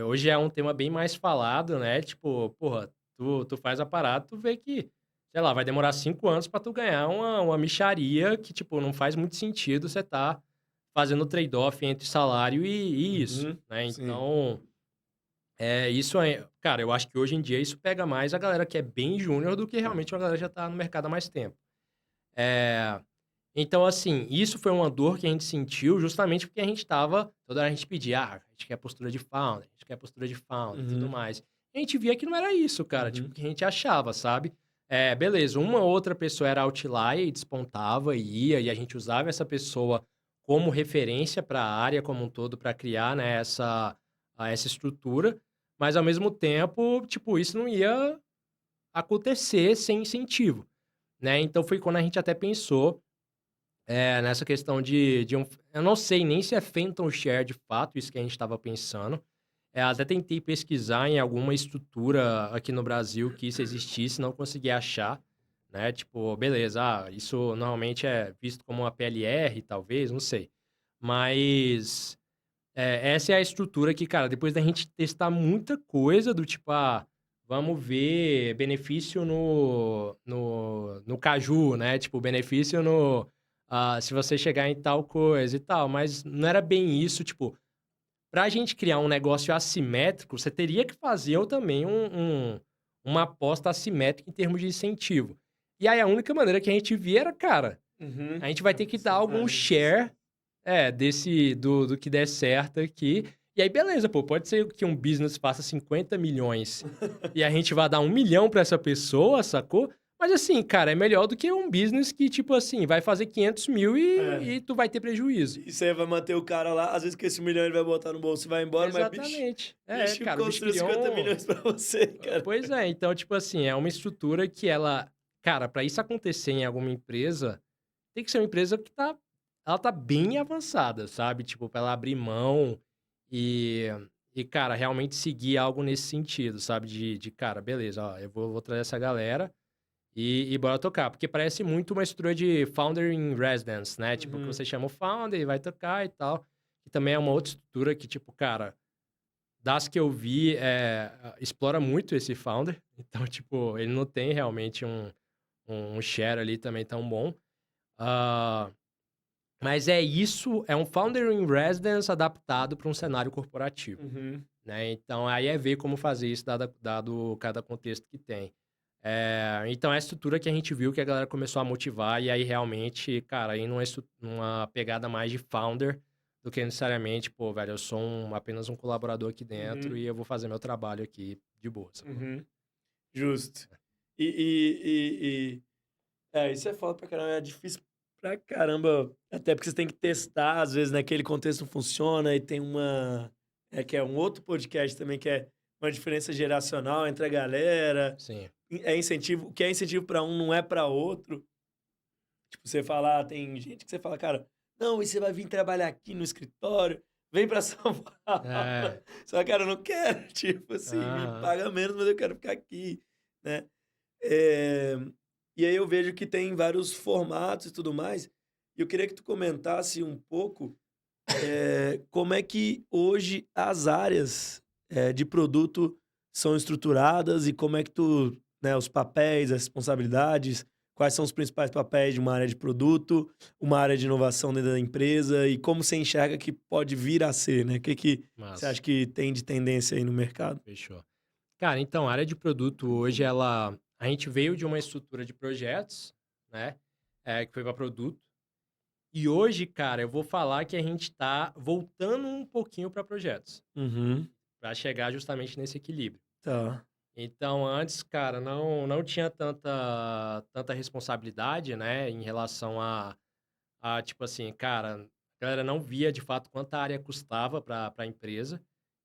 Hoje é um tema bem mais falado, né? Tipo, porra, tu faz a parada, tu vê que, sei lá, vai demorar 5 anos pra tu ganhar uma mixaria que, tipo, não faz muito sentido você tá fazendo trade-off entre salário e isso, Uhum. né? Sim. Então, isso é. Cara, eu acho que hoje em dia isso pega mais a galera que é bem júnior do que realmente a galera que já tá no mercado há mais tempo. É, então, assim, isso foi uma dor que a gente sentiu justamente porque a gente tava. Toda hora a gente pedia, a gente quer postura de founder, a gente quer postura de founder e tudo Uhum. mais. A gente via que não era isso, cara, tipo, Uhum. o que a gente achava, sabe? Beleza, uma outra pessoa era outlier e despontava e ia, e a gente usava essa pessoa como referência para a área como um todo, para criar, né, essa estrutura, mas ao mesmo tempo, tipo, isso não ia acontecer sem incentivo, né? Então foi quando a gente até pensou nessa questão de um. Eu não sei nem se é Phantom Share de fato, isso que a gente estava pensando. Até tentei pesquisar em alguma estrutura aqui no Brasil que isso existisse, não consegui achar, né? Tipo, beleza, isso normalmente é visto como uma PLR, talvez, não sei. Mas essa é a estrutura que, cara, depois da gente testar muita coisa do tipo, vamos ver benefício no caju, né? Tipo, benefício se você chegar em tal coisa e tal. Mas não era bem isso, tipo, pra gente criar um negócio assimétrico, você teria que fazer também uma aposta assimétrica em termos de incentivo. E aí a única maneira que a gente via era, cara, Uhum. a gente vai ter que dar algum share do que der certo aqui. E aí, beleza, pô, pode ser que um business faça 50 milhões e a gente vai dar 1 milhão pra essa pessoa, sacou? Mas assim, cara, é melhor do que um business que, tipo assim, vai fazer 500 mil É. e tu vai ter prejuízo. Isso aí vai manter o cara lá. Às vezes que esse milhão ele vai botar no bolso e vai embora, mas Exatamente. bicho Cara, o bicho construiu criou 50 milhões pra você, cara. Pois é, então, tipo assim, é uma estrutura que ela. Cara, pra isso acontecer em alguma empresa, tem que ser uma empresa que ela tá bem avançada, sabe? Tipo, pra ela abrir mão e, cara, realmente seguir algo nesse sentido, sabe? Cara, beleza, ó, eu vou trazer essa galera e bora tocar. Porque parece muito uma estrutura de Founder in Residence, né? Tipo, que Uhum. você chama o Founder e vai tocar e tal. E também é uma outra estrutura que, tipo, cara, das que eu vi, explora muito esse Founder. Então, tipo, ele não tem realmente um share ali também tão bom. Ah, mas é um Founder in Residence adaptado para um cenário corporativo, Uhum. né? Então, aí é ver como fazer isso, dado cada contexto que tem. Então, é a estrutura que a gente viu que a galera começou a motivar, e aí realmente, cara, aí numa pegada mais de founder do que necessariamente, pô, velho, eu sou apenas um colaborador aqui dentro Uhum. e eu vou fazer meu trabalho aqui de boa, sacou? Uhum. Justo. Isso é foda pra caramba, é difícil pra caramba, até porque você tem que testar, às vezes naquele contexto não funciona e tem que é um outro podcast também, que é uma diferença geracional entre a galera, Sim. o que é incentivo pra um não é pra outro. Tipo, você falar, tem gente que você fala, cara, não, e você vai vir trabalhar aqui no escritório, vem pra São Paulo. É. Só, cara, eu não quero, tipo assim, me Aham. paga menos, mas eu quero ficar aqui, né? Eh, E aí eu vejo que tem vários formatos e tudo mais. E eu queria que tu comentasse um pouco como é que hoje as áreas de produto são estruturadas e como é que tu, né, os papéis, as responsabilidades, quais são os principais papéis de uma área de produto, uma área de inovação dentro da empresa e como você enxerga que pode vir a ser, né? O que que você Mas, acha que tem de tendência aí no mercado? fechou. Cara, então, a área de produto hoje, a gente veio de uma estrutura de projetos, né? Que foi para produto. E hoje, cara, eu vou falar que a gente tá voltando um pouquinho para projetos, Uhum, para chegar justamente nesse equilíbrio. tá. Então, antes, cara, não tinha tanta responsabilidade, né, em relação tipo assim, cara, a galera não via de fato quanta área custava para a empresa.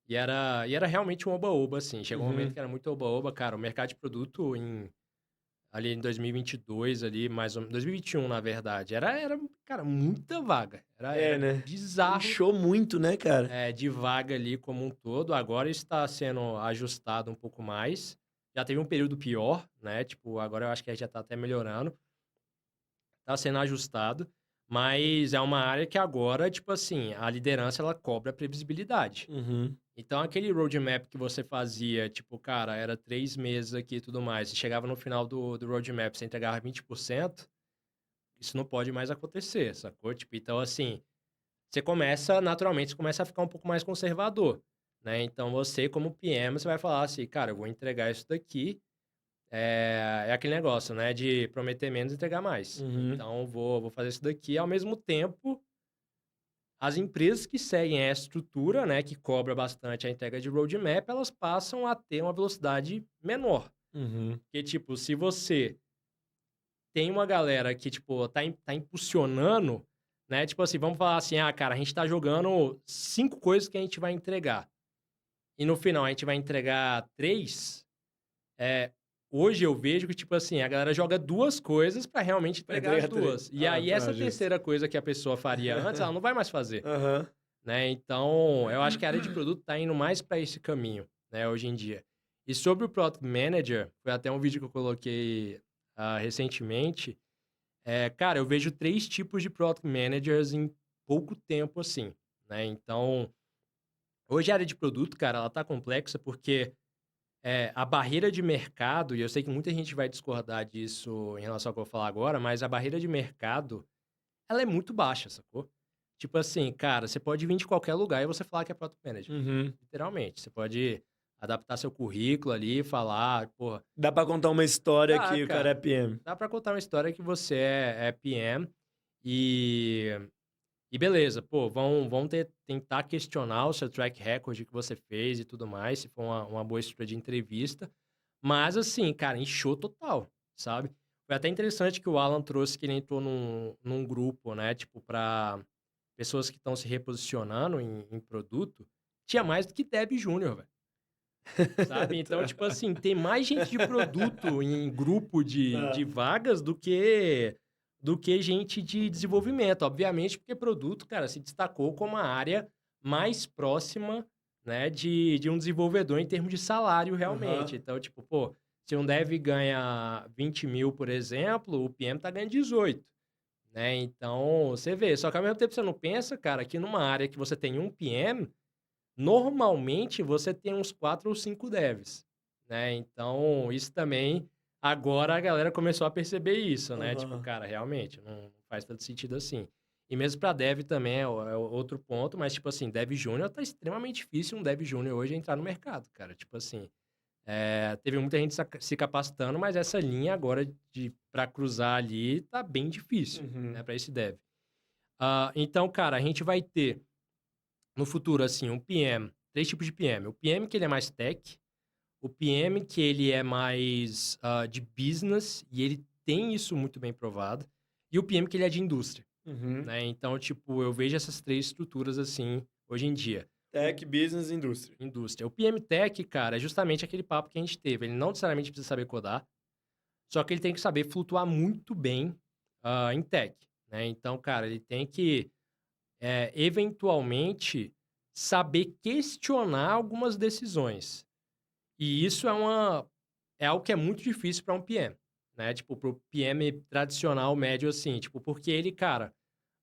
E era realmente um oba-oba, assim. Chegou um momento Uhum. que era muito oba-oba, cara. O mercado de produto ali em 2022, ali, mais ou menos, 2021, na verdade, era, cara, muita vaga. Era É, né? bizarro, Inchou muito, né, cara? de vaga ali como um todo. Agora está sendo ajustado um pouco mais. Já teve um período pior, né? Tipo, agora eu acho que já tá até melhorando. Tá sendo ajustado, mas é uma área que agora, tipo assim, a liderança ela cobra previsibilidade. Uhum. Então, aquele roadmap que você fazia, tipo, cara, era 3 meses aqui e tudo mais, e chegava no final do roadmap, você entregava 20%, isso não pode mais acontecer, sacou? Tipo, então, assim, naturalmente, você começa a ficar um pouco mais conservador, né? Então, você, como PM, você vai falar assim, cara, eu vou entregar isso daqui, é aquele negócio, né, de prometer menos e entregar mais. Uhum. Então, vou fazer isso daqui, ao mesmo tempo, as empresas que seguem essa estrutura, né, que cobra bastante a entrega de roadmap, elas passam a ter uma velocidade menor. Uhum. Porque, tipo, se você tem uma galera que, tipo, tá impulsionando, né, tipo assim, vamos falar assim, ah, cara, a gente tá jogando 5 coisas que a gente vai entregar. E no final a gente vai entregar 3. É, hoje eu vejo que, tipo assim, a galera joga 2 coisas pra realmente Pra entregar as entregar 3. 2. E Ah, aí tá, essa justo. terceira coisa que a pessoa faria antes, ela não vai mais fazer. Aham. Né? Então, eu acho que a área de produto está indo mais para esse caminho, né, hoje em dia. E sobre o Product Manager, foi até um vídeo que eu coloquei recentemente. Cara, eu vejo 3 tipos de Product Managers em pouco tempo, assim, né? Então, hoje a área de produto, cara, ela tá complexa porque a barreira de mercado, e eu sei que muita gente vai discordar disso em relação ao que eu vou falar agora, mas a barreira de mercado ela é muito baixa, sacou? Tipo assim, cara, você pode vir de qualquer lugar e você falar que é Product Manager. Uhum. Literalmente. Você pode adaptar seu currículo ali, falar, pô, Dá pra contar uma história dá, que o cara é cara. PM. Dá pra contar uma história que você é PM e, e beleza, pô, vão tentar questionar o seu track record que você fez e tudo mais, se for uma boa estrutura de entrevista. Mas assim, cara, inchou total, sabe? Foi até interessante que o Alan trouxe que ele entrou num grupo, né? Tipo, pra pessoas que estão se reposicionando em produto. Tinha mais do que Deb Júnior, velho. Sabe? Então, tipo Tá. assim, tem mais gente de produto em grupo de Tá. vagas do que gente de desenvolvimento. Obviamente, porque produto, cara, se destacou como a área mais próxima, né, de um desenvolvedor em termos de salário, realmente. Aham. Então, tipo, pô, se um dev ganha 20 mil, por exemplo, o PM tá ganhando 18, né? Então, você vê. Só que ao mesmo tempo você não pensa, cara, que numa área que você tem um PM, normalmente, você tem uns 4 ou 5 devs, né, então isso também agora a galera começou a perceber isso, né, tipo, Aham. cara, realmente não faz tanto sentido assim. E mesmo para dev também é outro ponto, mas, tipo assim, dev júnior tá extremamente difícil um dev júnior hoje entrar no mercado, cara, tipo assim, teve muita gente se capacitando, mas essa linha agora para cruzar ali tá bem difícil, né, Uhum. para esse dev. Então, cara, a gente vai ter no futuro, assim, um PM, 3 tipos de PM. O PM que ele é mais tech, o PM que ele é mais de business, e ele tem isso muito bem provado, e o PM que ele é de indústria, Uhum. né? Então, tipo, eu vejo essas 3 estruturas, assim, hoje em dia. Tech, business e indústria. Indústria. O PM Tech, cara, é justamente aquele papo que a gente teve. Ele não necessariamente precisa saber codar, só que ele tem que saber flutuar muito bem em tech, né? Então, cara, ele tem que eventualmente, saber questionar algumas decisões. E isso é algo que é muito difícil para um PM. né? Tipo, pro PM tradicional, médio, assim. Tipo, porque ele, cara,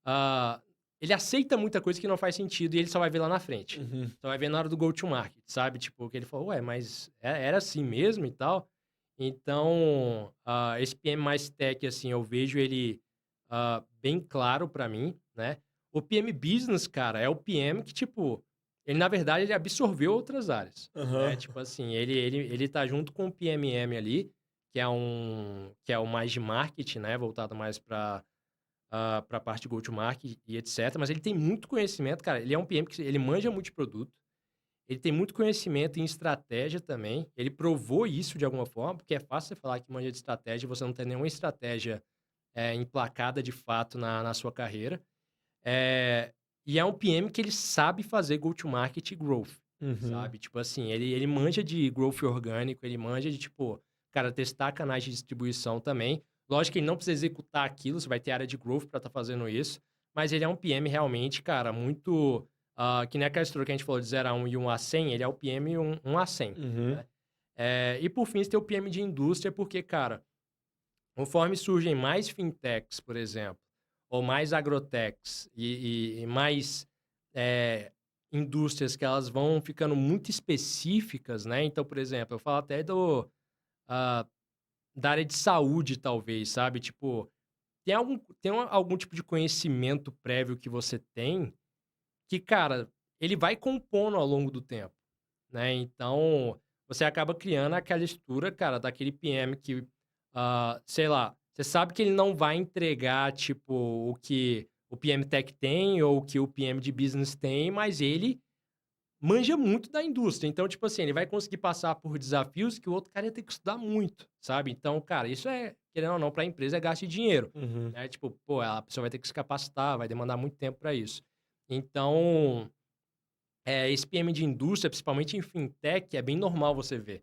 ah, ele aceita muita coisa que não faz sentido e ele só vai ver lá na frente. Uhum. Só vai ver na hora do go-to-market, sabe? Tipo, que ele falou, ué, mas era assim mesmo e tal? Então, esse PM mais tech, assim, eu vejo ele bem claro pra mim, né? O PM Business, cara, é o PM que, tipo, ele, na verdade, ele absorveu outras áreas, né? Aham. Tipo assim, ele tá junto com o PMM ali, que é o mais de marketing, né? Voltado mais para a parte de go-to-market e etc. Mas ele tem muito conhecimento, cara. Ele é um PM que ele manja muito de produto. Ele tem muito conhecimento em estratégia também. Ele provou isso de alguma forma, porque é fácil você falar que manja de estratégia e você não tem nenhuma estratégia emplacada de fato na sua carreira. E é um PM que ele sabe fazer go-to-market e growth, Uhum. sabe? Tipo assim, ele manja de growth orgânico, ele manja de, tipo, cara, testar canais de distribuição também. Lógico que ele não precisa executar aquilo, você vai ter área de growth para estar fazendo isso, mas ele é um PM realmente, cara, muito... que nem aquela história que a gente falou de 0 a 1 e 1 a 100, ele é o PM 1 a 100, Uhum. né? E por fim, você tem o PM de indústria, porque, cara, conforme surgem mais fintechs, por exemplo, ou mais agrotechs e mais eh, indústrias que elas vão ficando muito específicas, né? Então, por exemplo, eu falo até ah, da área de saúde, talvez, sabe? Tipo, algum tipo de conhecimento prévio que você tem que, cara, ele vai compondo ao longo do tempo, né? Então, você acaba criando aquela estrutura, cara, daquele PM que, sei lá, você sabe que ele não vai entregar, tipo, o que o PM Tech tem ou o que o PM de business tem, mas ele manja muito da indústria. Então, tipo assim, ele vai conseguir passar por desafios que o outro cara ia ter que estudar muito, sabe? Então, cara, isso é, querendo ou não, para a empresa é gasto de dinheiro, Uhum. né? Tipo, pô, a pessoa vai ter que se capacitar, vai demandar muito tempo para isso. Então, esse PM de indústria, principalmente em fintech, é bem normal você ver,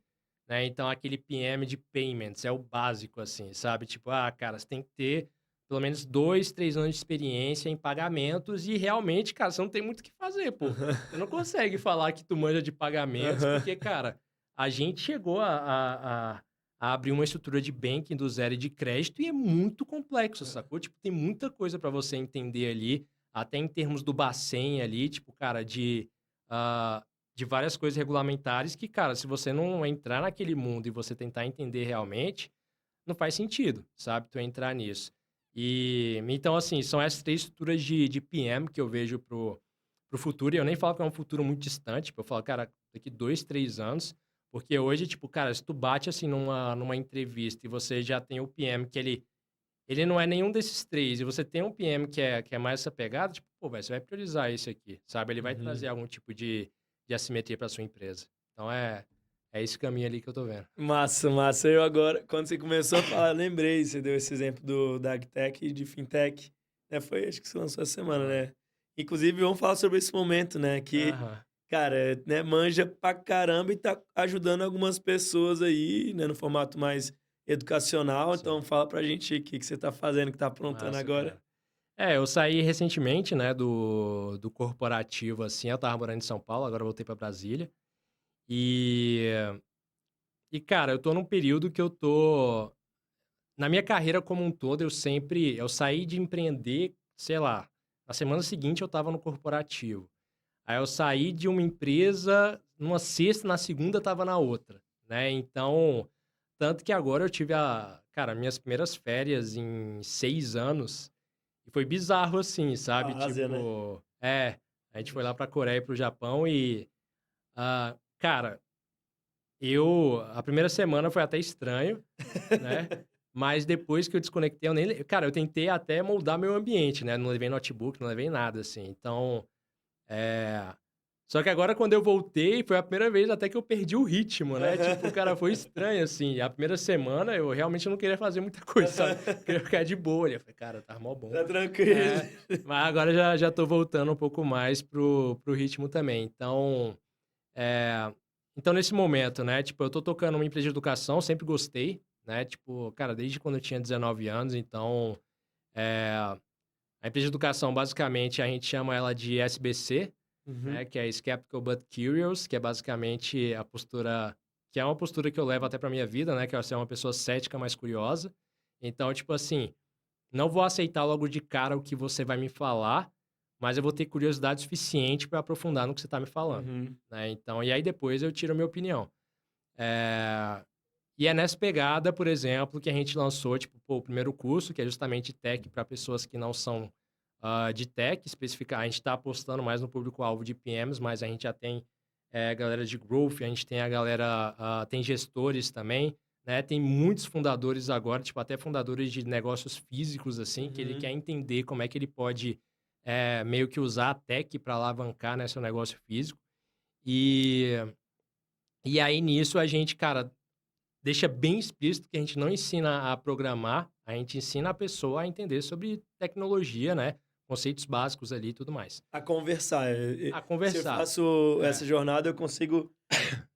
né? Então, aquele PM de payments é o básico, assim, sabe? Tipo, cara, você tem que ter pelo menos 2, 3 anos de experiência em pagamentos e realmente, cara, você não tem muito o que fazer, pô. Você não consegue falar que tu manja de pagamentos, Aham. porque, cara, a gente chegou a abrir uma estrutura de banking do zero e de crédito e é muito complexo, sacou? Tipo, tem muita coisa para você entender ali, até em termos do Bacen ali, tipo, cara, ah, de várias coisas regulamentares que, cara, se você não entrar naquele mundo e você tentar entender realmente, não faz sentido, sabe? Tu entrar nisso. E, então, assim, são essas 3 estruturas de PM que eu vejo pro futuro. E eu nem falo que é um futuro muito distante. Tipo, eu falo, cara, daqui 2, 3 anos. Porque hoje, tipo, cara, se tu bate, assim, numa entrevista e você já tem o PM que ele não é nenhum desses 3 e você tem um PM que é mais essa pegada, tipo, pô, velho, você vai priorizar esse aqui, sabe? Ele vai Uhum. trazer algum tipo de assimetria para sua empresa. Então, é esse caminho ali que eu tô vendo. Massa, massa. Eu agora, quando você começou a falar, eu lembrei, você deu esse exemplo da AgTech e de Fintech, né? Foi, acho que você lançou essa semana, Foi. né? Inclusive, vamos falar sobre esse momento, né? Que, Aham. cara, né, manja pra caramba e tá ajudando algumas pessoas aí, né, no formato mais educacional. Então, Sim. fala pra gente aí o que você tá fazendo, o que tá aprontando Massa, agora. cara. Eu saí recentemente, né, do corporativo, assim, eu tava morando em São Paulo, agora eu voltei pra Brasília. E, cara, eu tô num período que eu tô na minha carreira como um todo, eu saí de empreender, sei lá, na semana seguinte eu estava no corporativo. Aí eu saí de uma empresa numa sexta, na segunda estava na outra, né? Então, tanto que agora eu tive cara, minhas primeiras férias em 6 anos, e foi bizarro assim, A sabe? Ásia, né? Tipo, a gente foi lá pra Coreia e pro Japão e, cara, a primeira semana foi até estranho, né? Mas depois que eu desconectei, eu nem cara, eu tentei até moldar meu ambiente, né, não levei notebook, não levei nada, assim. Então, só que agora quando eu voltei, foi a primeira vez até que eu perdi o ritmo, né, tipo, cara, foi estranho, assim. A primeira semana eu realmente não queria fazer muita coisa, sabe. Queria ficar de boa ali. Eu falei: "Cara, tá mó bom". Tá tranquilo. Mas agora já tô voltando um pouco mais pro ritmo também. Eh, então nesse momento, né, tipo, eu tô tocando uma empresa de educação, sempre gostei, né, tipo, cara, desde quando eu tinha 19 anos, então, a empresa de educação, basicamente, a gente chama ela de SBC, né, Uhum. que é Skeptical But Curious, que é basicamente a postura que é uma postura que eu levo até pra minha vida, né? Que é ser uma pessoa cética, mas curiosa. Então, tipo assim, não vou aceitar logo de cara o que você vai me falar, mas eu vou ter curiosidade suficiente para aprofundar no que você tá me falando, Uhum. né? Então, e aí depois eu tiro a minha opinião. Eh, e é nessa pegada, por exemplo, que a gente lançou, tipo, pô, o primeiro curso, que é justamente tech para pessoas que não são de tech específica. A gente está apostando mais no público-alvo de PMs, mas a gente já tem galera de growth, a gente tem a galera, tem gestores também, né? Tem muitos fundadores agora, tipo, até fundadores de negócios físicos, assim, que ele Uhum. quer entender como é que ele pode meio que usar a tech para alavancar, né, seu negócio físico. E, e aí, nisso, a gente, cara, deixa bem explícito que a gente não ensina a programar, a gente ensina a pessoa a entender sobre tecnologia, né? Conceitos básicos ali e tudo mais. A conversar. A Se eu conversar. faço É, essa jornada, eu consigo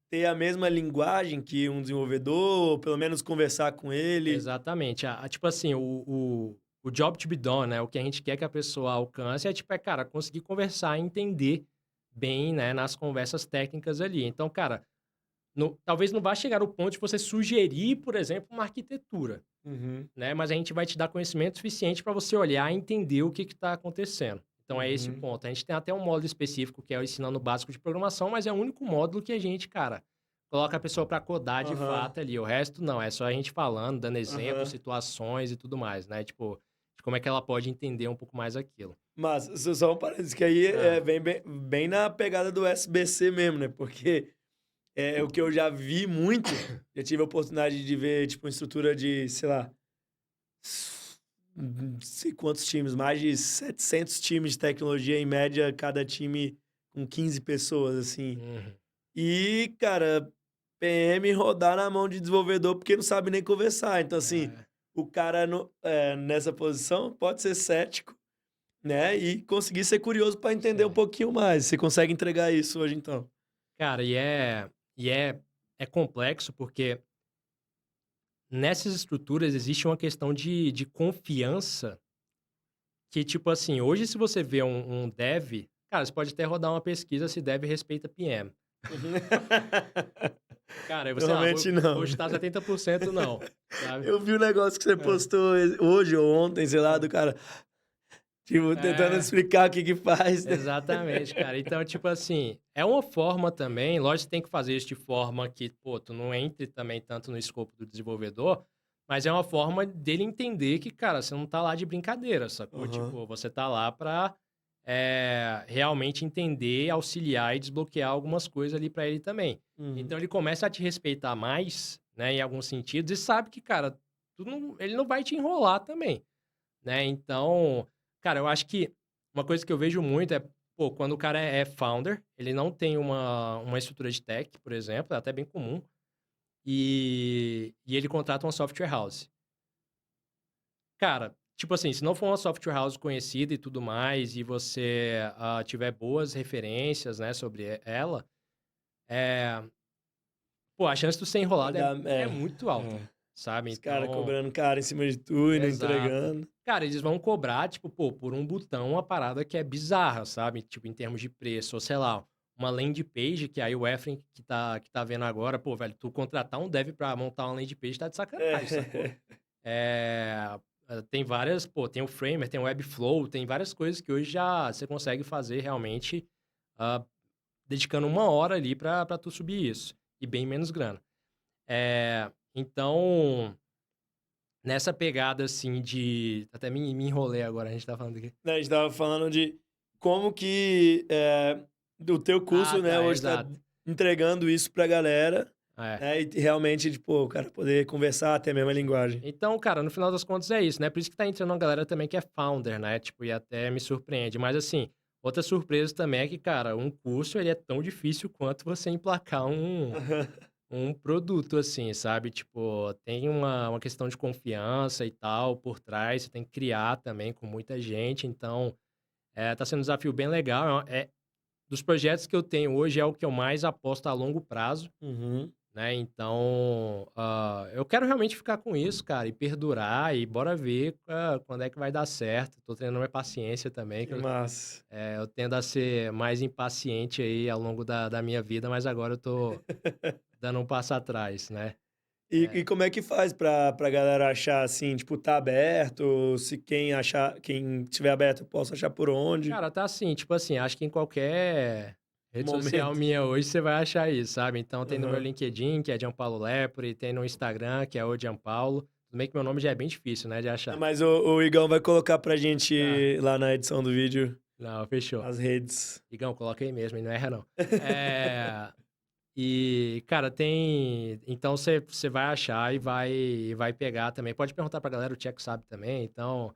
ter a mesma linguagem que um desenvolvedor, ou pelo menos conversar com ele. exatamente. Tipo assim, o job to be done, né? O que a gente quer que a pessoa alcance é, tipo, cara, conseguir conversar e entender bem, né, nas conversas técnicas ali. Então, cara, talvez não vá chegar ao ponto de você sugerir, por exemplo, uma arquitetura. Uhum. Né? Mas a gente vai te dar conhecimento suficiente para você olhar e entender o que está acontecendo. Então, é esse o Uhum. ponto. A gente tem até um módulo específico que é o Ensinando o Básico de Programação, mas é o único módulo que a gente, cara, coloca a pessoa para codar de Aham. fato ali. O resto, não. É só a gente falando, dando exemplos, Aham. situações e tudo mais, né? Tipo, de como é que ela pode entender um pouco mais aquilo. Mas, só um parênteses, que aí Ah, vem bem na pegada do SBC mesmo, né? Porque o que eu já vi muito, já tive a oportunidade de ver, tipo, uma estrutura de, sei lá, não sei quantos times, mais de 700 times de tecnologia, em média, cada time com 15 pessoas, assim. uhum. E, cara, PM rodar na mão de desenvolvedor porque não sabe nem conversar. Então, assim, É, o cara nessa posição pode ser cético, né? E conseguir ser curioso para entender um sim. pouquinho mais. Você consegue entregar isso hoje, então? Cara, é complexo porque nessas estruturas existe uma questão de confiança. Que, tipo assim, hoje se você vê um dev, cara, você pode até rodar uma pesquisa se dev respeita PM. Cara, aí você, Normalmente vou não, né? chutar 70% não, sabe? Eu vi o negócio que você É, postou hoje ou ontem, sei lá, é. do cara, tipo, tentando É, explicar o que que faz, né? exatamente, cara. Então, tipo assim, é uma forma também, lógico que tem que fazer isso de forma que, pô, tu não entre também tanto no escopo do desenvolvedor, mas é uma forma dele entender que, cara, você não tá lá de brincadeira, sacou? Aham. Tipo, você tá lá pra realmente entender, auxiliar e desbloquear algumas coisas ali pra ele também. Uhum. Então ele começa a te respeitar mais, né, em alguns sentidos, e sabe que, cara, ele não vai te enrolar também, né? Então, cara, eu acho que uma coisa que eu vejo muito é, pô, quando o cara é founder, ele não tem uma estrutura de tech, por exemplo, é até bem comum, e ele contrata uma software house. Cara, tipo assim, se não for uma software house conhecida e tudo mais, e você tiver boas referências, né, sobre ela, é, pô, a chance de você ser Vai enrolado dar é muito alta, é. sabe? Os caras Então, cobrando caro em cima de tudo e não exato. entregando. Cara, eles vão cobrar, tipo, pô, por um botão, uma parada que é bizarra, sabe? Tipo, em termos de preço, ou sei lá, uma landing page, que aí o Efren que tá vendo agora, pô, velho, tu contratar um dev pra montar uma landing page tá de sacanagem, sacou? É. Tem várias, pô, tem o Framer, tem o Webflow, tem várias coisas que hoje já você consegue fazer realmente ah, dedicando uma hora ali pra tu subir isso, e bem menos grana. Então, nessa pegada, assim, de... Até me enrolei agora, a gente tá falando aqui. Né, a gente tava falando de como que o teu Ah, curso, né, tá, hoje tá exato. entregando isso pra galera, É. né, e realmente, tipo, o cara poder conversar, ter a mesma Sim. linguagem. Então, cara, no final das contas é isso, né? Por isso que tá entrando uma galera também que é founder, né? Tipo, e até me surpreende. Mas, assim, outra surpresa também é que, cara, um curso, ele é tão difícil quanto você emplacar um produto, assim, sabe? Tipo, tem uma questão de confiança e tal por trás, você tem que criar também com muita gente. Então, tá sendo um desafio bem legal. Dos projetos que eu tenho hoje, é o que eu mais aposto a longo prazo. Uhum. Né, então, eu quero realmente ficar com isso, cara, e perdurar, e bora ver, quando é que vai dar certo. Tô treinando minha paciência também, que Que massa. eu tendo a ser mais impaciente aí ao longo da minha vida, mas agora eu tô dando um passo atrás, né? E como é que faz pra galera achar, assim, tipo, tá aberto? Se quem achar, quem tiver aberto, eu posso achar por onde? Cara, tá assim, tipo assim, acho que em qualquer rede social Momento. minha hoje você vai achar isso, sabe? Então tem no meu Aham. LinkedIn, que é Gianpaolo Lepre, tem no Instagram, que é o Gianpaolo. Tudo bem que meu nome já é bem difícil, né, de Não, achar. mas o Igão vai colocar pra Tá. gente lá na edição do vídeo Não, fechou. as redes. Igão, coloca aí mesmo, e não erra não. É... E, cara, tem. Então você vai achar e vai pegar também. Pode perguntar pra galera, o Tcheco sabe também. Então,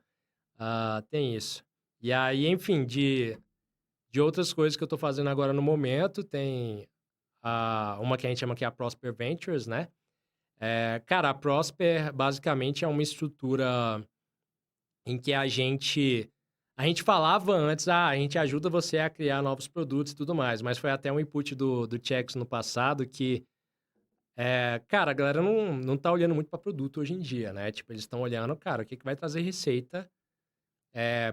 tem isso. E aí, enfim, de outras coisas que eu tô fazendo agora no momento, tem uma que a gente chama que é a Prosper Ventures, né? Cara, a Prosper basicamente é uma estrutura em que a gente falava antes, a gente ajuda você a criar novos produtos e tudo mais, mas foi até um input do Chex no passado que, cara, a galera não tá olhando muito para produto hoje em dia, né? Tipo, eles estão olhando, cara, o que que vai trazer receita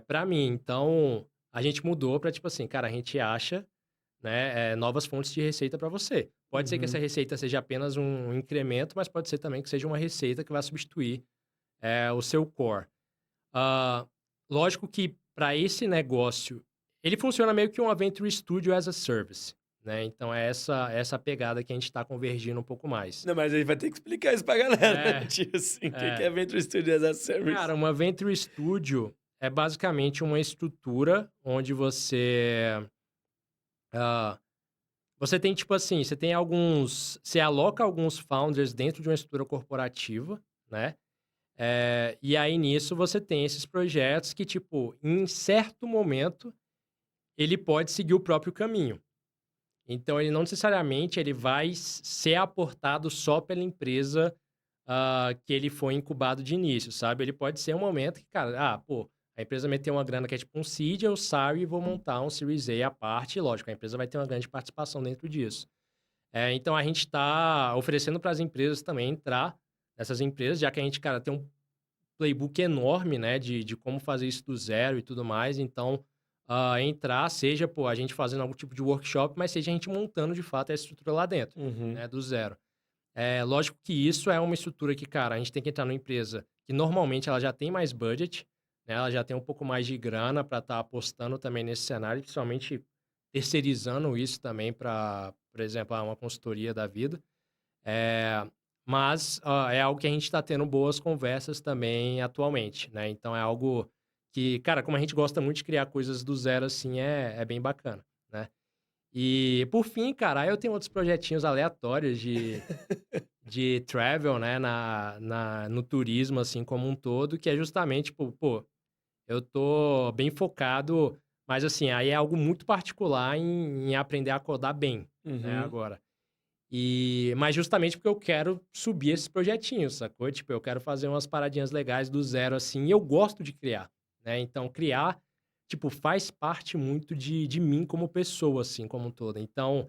para mim. Então, a gente mudou para tipo assim, cara, a gente acha, né, novas fontes de receita para você. Pode ser que essa Uhum. receita seja apenas um incremento, mas pode ser também que seja uma receita que vai substituir o seu core. Ah, lógico que para esse negócio, ele funciona meio que um Venture Studio as a Service, né? Então é essa pegada que a gente está convergindo um pouco mais. Não, mas aí vai ter que explicar isso pra galera, né? É, Tipo assim, o que que é. é Venture Studio as a Service? Cara, uma Venture Studio é basicamente uma estrutura onde ah, você tem tipo assim, você aloca alguns founders dentro de uma estrutura corporativa, né? E aí nisso você tem esses projetos que, tipo, em certo momento ele pode seguir o próprio caminho. Então, ele não necessariamente ele vai ser aportado só pela empresa que ele foi incubado de início, sabe? Ele pode ser um momento que, cara, pô, a empresa meteu uma grana que é tipo um seed, eu saio e vou montar um Series A à parte. Lógico, a empresa vai ter uma grande participação dentro disso. Então, a gente está oferecendo para as empresas também entrar nessas empresas, já que a gente, cara, tem um playbook enorme, né, de como fazer isso do zero e tudo mais. Então, entrar, seja, pô, a gente fazendo algum tipo de workshop, mas seja a gente montando de fato essa estrutura lá dentro, Uhum. né, do zero. Lógico que isso é uma estrutura que, cara, a gente tem que entrar numa empresa que normalmente ela já tem mais budget, né, ela já tem um pouco mais de grana para estar apostando também nesse cenário, principalmente terceirizando isso também para, por exemplo, uma consultoria da vida. É, mas é algo que a gente está tendo boas conversas também atualmente, né? Então é algo que, cara, como a gente gosta muito de criar coisas do zero, assim, é bem bacana, né? E por fim, cara, aí eu tenho outros projetinhos aleatórios de travel, né? No turismo, assim, como um todo, que é justamente, tipo, pô, eu tô bem focado, mas assim, aí é algo muito particular em aprender a codar bem, né, Uhum. agora. Mas justamente porque eu quero subir esses projetinhos, sacou? Tipo, eu quero fazer umas paradinhas legais do zero, assim, e eu gosto de criar, né? Então, criar, tipo, faz parte muito de mim como pessoa, assim, como um todo. Então,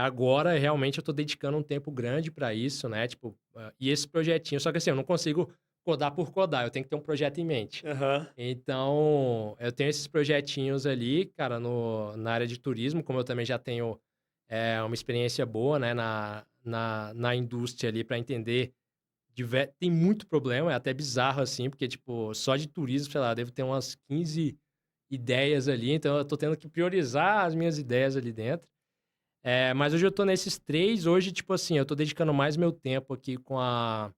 agora, realmente, eu tô dedicando um tempo grande pra isso, né? Tipo, e esse projetinho, só que assim, eu não consigo codar por codar, eu tenho que ter um projeto em mente. Aham. Então, eu tenho esses projetinhos ali, cara, na área de turismo, como eu também já tenho uma experiência boa, né, na indústria ali para entender. Tem muito problema, é até bizarro assim, porque, tipo, só de turismo, sei lá, devo ter umas 15 ideias ali, então eu tô tendo que priorizar as minhas ideias ali dentro. Mas hoje eu tô nesses três, hoje, tipo assim, eu tô dedicando mais meu tempo aqui com a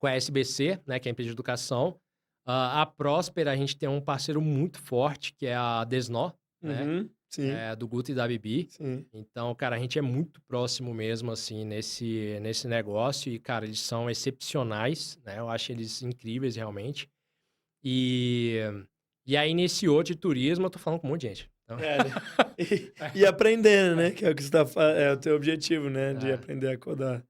SBC, né, que é a empresa de educação. A Próspera, a gente tem um parceiro muito forte, que é a Desnó, né? Uhum. Sim, Do Guto e da Bibi. sim. Então, cara, a gente é muito próximo mesmo, assim, nesse negócio. E, cara, eles são excepcionais, né? Eu acho eles incríveis, realmente. E, e aí, nesse outro de turismo, eu tô falando com um monte de gente. Então, É, né? E aprendendo, né? é, Que é o que você é o teu objetivo, né? De é. aprender a codar.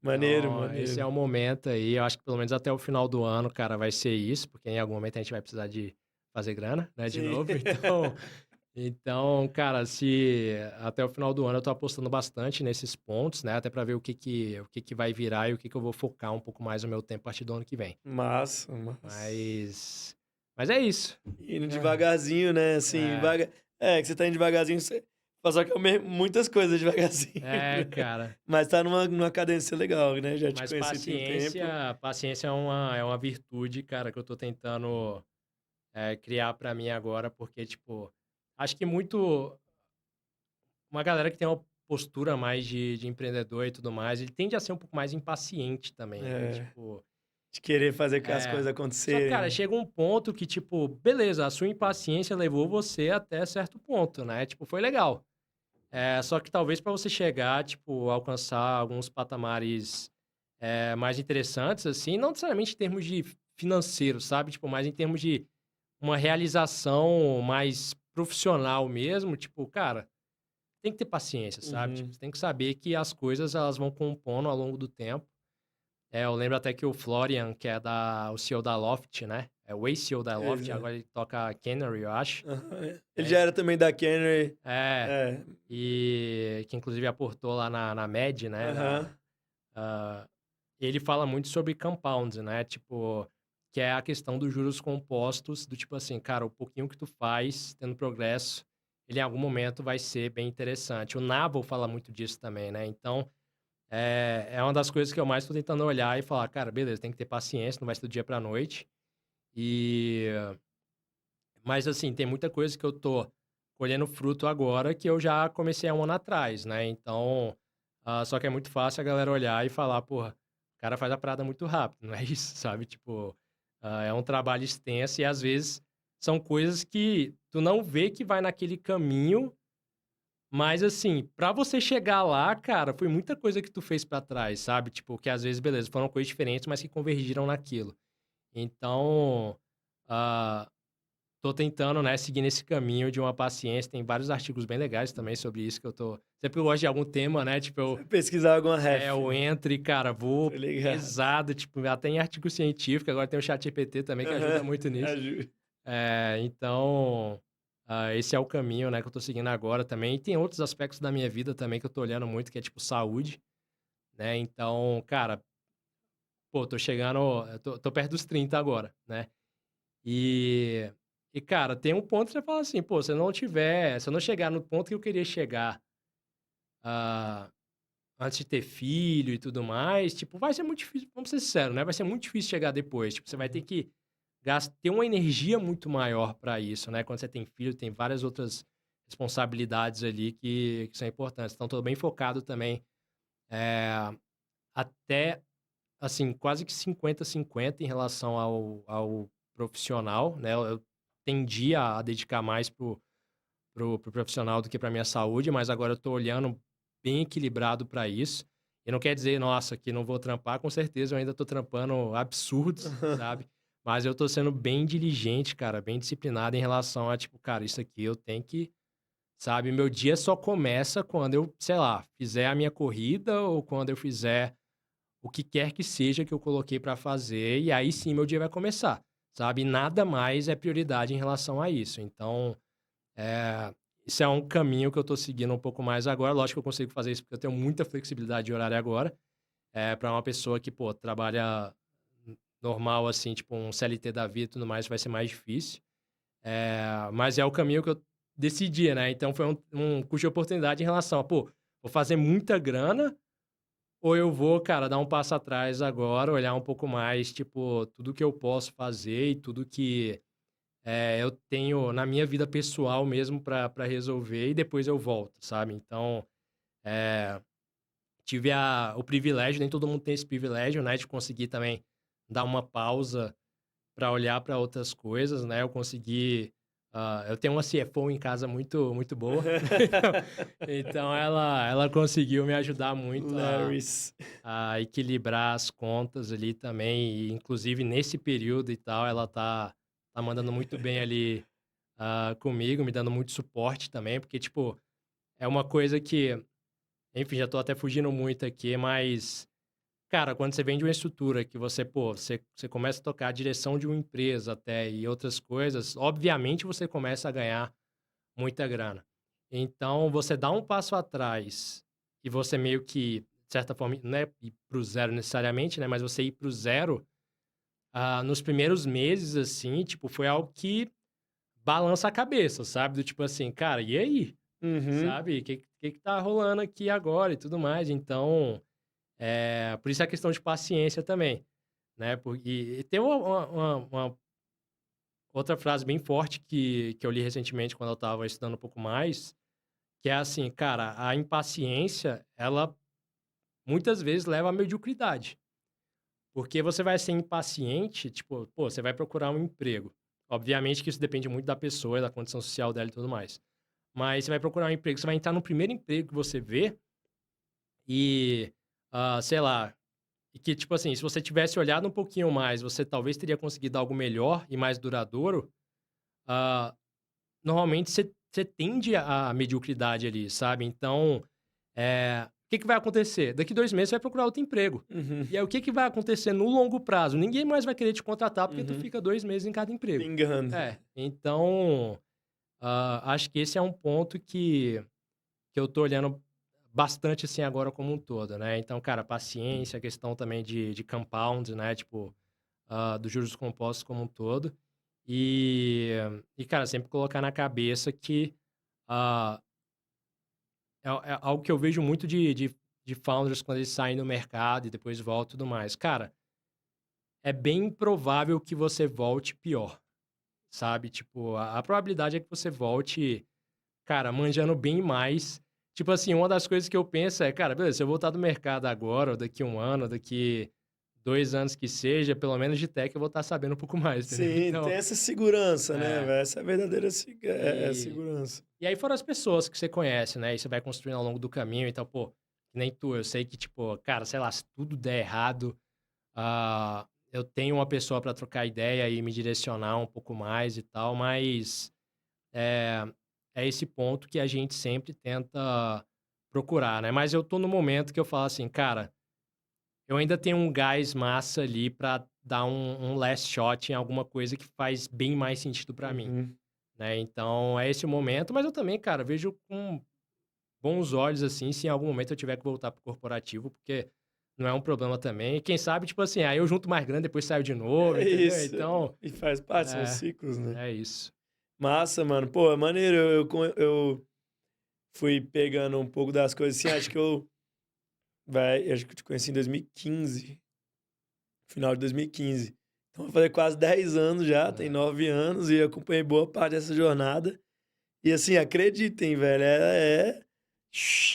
Maneiro, Então, esse é maneiro. o momento aí. Eu acho que pelo menos até o final do ano, cara, vai ser isso. Porque em algum momento a gente vai precisar de fazer grana, né? De Sim. novo. Então, cara, se até o final do ano eu tô apostando bastante nesses pontos, né? Até para ver o que que vai virar e o que que eu vou focar um pouco mais o meu tempo a partir do ano que vem. Massa, massa. Mas é isso. Indo Ah, devagarzinho, né? Assim, É, que você tá indo devagarzinho. Só que muitas coisas devagarzinho. Cara. Mas tá numa cadência legal, né? Já te Mas conheci tem um tempo. paciência é uma virtude, cara, que eu tô tentando criar pra mim agora, porque, tipo, acho que muito. Uma galera que tem uma postura mais de empreendedor e tudo mais, ele tende a ser um pouco mais impaciente também, né? É, Tipo, de querer fazer as é. coisas Só que, acontecerem, cara, né? chega um ponto que, tipo, beleza, a sua impaciência levou você até certo ponto, né? Tipo, foi legal. Só que talvez para você chegar, tipo, alcançar alguns patamares mais interessantes, assim, não necessariamente em termos de financeiro, sabe? Tipo, mas em termos de uma realização mais profissional mesmo, tipo, cara, tem que ter paciência, sabe? Tipo, Uhum. você tem que saber que as coisas elas vão compondo ao longo do tempo. Eu lembro até que o Florian, que é o CEO da Loft, né? É o ex-CEO da Loft, Exato. agora ele toca Canary, eu acho. Aham. Ele já Né? era também da Kenry. É, É. e que inclusive aportou lá na MED, né? Aham. Ah, ele fala muito sobre compounds, né? Tipo, que é a questão dos juros compostos, do tipo assim, cara, o pouquinho que tu faz, tendo progresso, ele em algum momento vai ser bem interessante. O Naval fala muito disso também, né? Então, é uma das coisas que eu mais tô tentando olhar e falar, cara, beleza, tem que ter paciência, não vai ser do dia pra noite. E... Mas, assim, tem muita coisa que eu tô colhendo fruto agora que eu já comecei há um ano atrás, né? Então, só que é muito fácil a galera olhar e falar, porra, o cara faz a parada muito rápido, não é isso, sabe? Tipo, é um trabalho extenso e às vezes são coisas que tu não vê que vai naquele caminho, mas assim, pra você chegar lá, cara, foi muita coisa que tu fez pra trás, sabe? Tipo, que às vezes, beleza, foram coisas diferentes, mas que convergiram naquilo. Então, ah, tô tentando, né, seguir nesse caminho de uma paciência. Tem vários artigos bem legais também sobre isso que eu tô. Sempre que eu gosto de algum tema, né? Tipo, Você pesquisar alguma ref, eu né? entro e, cara, Tô vou ligado. pesado, tipo, até em artigo científico. Agora tem o ChatGPT também que ajuda Aham. muito nisso. Ajuda. Então, esse é o caminho, né, que eu tô seguindo agora também. E tem outros aspectos da minha vida também que eu tô olhando muito, que é tipo saúde, né? Então, cara, pô, tô chegando, eu tô perto dos 30 agora, né? E, cara, tem um ponto que você fala assim, pô, se eu não chegar no ponto que eu queria chegar ah, antes de ter filho e tudo mais, tipo, vai ser muito difícil, vamos ser sinceros, né? Vai ser muito difícil chegar depois. Tipo, você vai ter Uhum. que ter uma energia muito maior para isso, né? Quando você tem filho, tem várias outras responsabilidades ali que são importantes. Então, tô bem focado também, é, até, assim, quase que 50-50 em relação ao profissional, né? Eu tendi a dedicar mais pro profissional do que pra minha saúde, mas agora eu tô olhando bem equilibrado pra isso. E não quer dizer, nossa, que não vou trampar, com certeza eu ainda tô trampando absurdos, sabe? Mas eu tô sendo bem diligente, cara, bem disciplinado em relação a, tipo, cara, isso aqui eu tenho que, sabe? Meu dia só começa quando eu, sei lá, fizer a minha corrida ou quando eu fizer o que quer que seja que eu coloquei pra fazer, e aí sim meu dia vai começar, sabe? Nada mais é prioridade em relação a isso. Então, isso é um caminho que eu tô seguindo um pouco mais agora. Lógico que eu consigo fazer isso porque eu tenho muita flexibilidade de horário agora. Para uma pessoa que, pô, trabalha normal, assim, tipo um CLT da vida e tudo mais, vai ser mais difícil. Mas é o caminho que eu decidi, né? Então foi um custo de oportunidade em relação a, pô, vou fazer muita grana ou eu vou, cara, dar um passo atrás agora, olhar um pouco mais, tipo, tudo que eu posso fazer e tudo que eu tenho na minha vida pessoal mesmo para resolver e depois eu volto, sabe? Então, eh, tive o privilégio, nem todo mundo tem esse privilégio, né, de conseguir também dar uma pausa para olhar para outras coisas, né? Eu consegui. Eu tenho uma CFO em casa muito, muito boa, então ela conseguiu me ajudar muito Larrys. a equilibrar as contas ali também, e inclusive nesse período e tal, ela tá mandando muito bem ali comigo, me dando muito suporte também, porque, tipo, é uma coisa que, enfim, já tô até fugindo muito aqui, mas, cara, quando você vem de uma estrutura que você, pô, você começa a tocar a direção de uma empresa até e outras coisas, obviamente você começa a ganhar muita grana. Então, você dá um passo atrás e você meio que, de certa forma, não é ir pro zero necessariamente, né, mas você ir pro zero, nos primeiros meses, assim, tipo, foi algo que balança a cabeça, sabe? Do tipo assim, cara, e aí? Uhum. sabe? O que tá rolando aqui agora e tudo mais. Então, por isso a questão de paciência também, né? E tem uma outra frase bem forte que eu li recentemente quando eu estava estudando um pouco mais, que é assim, cara, a impaciência, ela muitas vezes leva à mediocridade. Porque você vai ser impaciente, tipo, pô, você vai procurar um emprego. Obviamente que isso depende muito da pessoa, da condição social dela e tudo mais. Mas você vai procurar um emprego, você vai entrar no primeiro emprego que você vê e, sei lá, e que, tipo assim, se você tivesse olhado um pouquinho mais, você talvez teria conseguido algo melhor e mais duradouro. ah, Normalmente você tende à mediocridade ali, sabe. Então, o que que vai acontecer? Daqui 2 meses você vai procurar outro emprego. Uhum. E aí o que que vai acontecer no longo prazo? Ninguém mais vai querer te contratar, porque tu Uhum. fica 2 meses em cada emprego. Pingando. Então, acho que esse é um ponto que eu tô olhando bastante, assim, agora como um todo, né. Então, cara, paciência, a questão também de compound, né, tipo, dos juros compostos como um todo. E cara, sempre colocar na cabeça que, ah, é algo que eu vejo muito de founders quando eles saem do mercado e depois voltam e tudo mais. Cara, é bem provável que você volte pior, sabe? Tipo, a probabilidade é que você volte, cara, manjando bem mais. Tipo assim, uma das coisas que eu penso é, cara, beleza, se eu voltar do mercado agora, ou daqui 1 ano, daqui 2 anos que seja, pelo menos de tech eu vou estar sabendo um pouco mais, entendeu? Sim, tem Então, essa segurança, né, é. velho? Essa é a verdadeira E segurança. E aí foram as pessoas que você conhece, né, e você vai construindo ao longo do caminho, então, pô, que nem tu, eu sei que, tipo, cara, sei lá, se tudo der errado, eu tenho uma pessoa pra trocar ideia e me direcionar um pouco mais e tal, mas é é esse ponto que a gente sempre tenta procurar, né. Mas eu tô no momento que eu falo assim: "Cara, eu ainda tenho um gás massa ali pra dar um last shot em alguma coisa que faz bem mais sentido pra mim", Uhum. né. Então é esse o momento, mas eu também, cara, vejo com bons olhos, assim, se em algum momento eu tiver que voltar pro corporativo, porque não é um problema também. E quem sabe, tipo assim, aí eu junto mais grana, depois saio de novo, É entendeu? isso. Então, E faz parte, são é, ciclos, né? é isso. Massa, mano. Pô, é maneiro. Eu fui pegando um pouco das coisas assim. Acho que eu te conheci em 2015, final de 2015. Então vai fazer quase 10 anos já, tem É, 9 anos e acompanhei boa parte dessa jornada. E assim, acreditem, velho,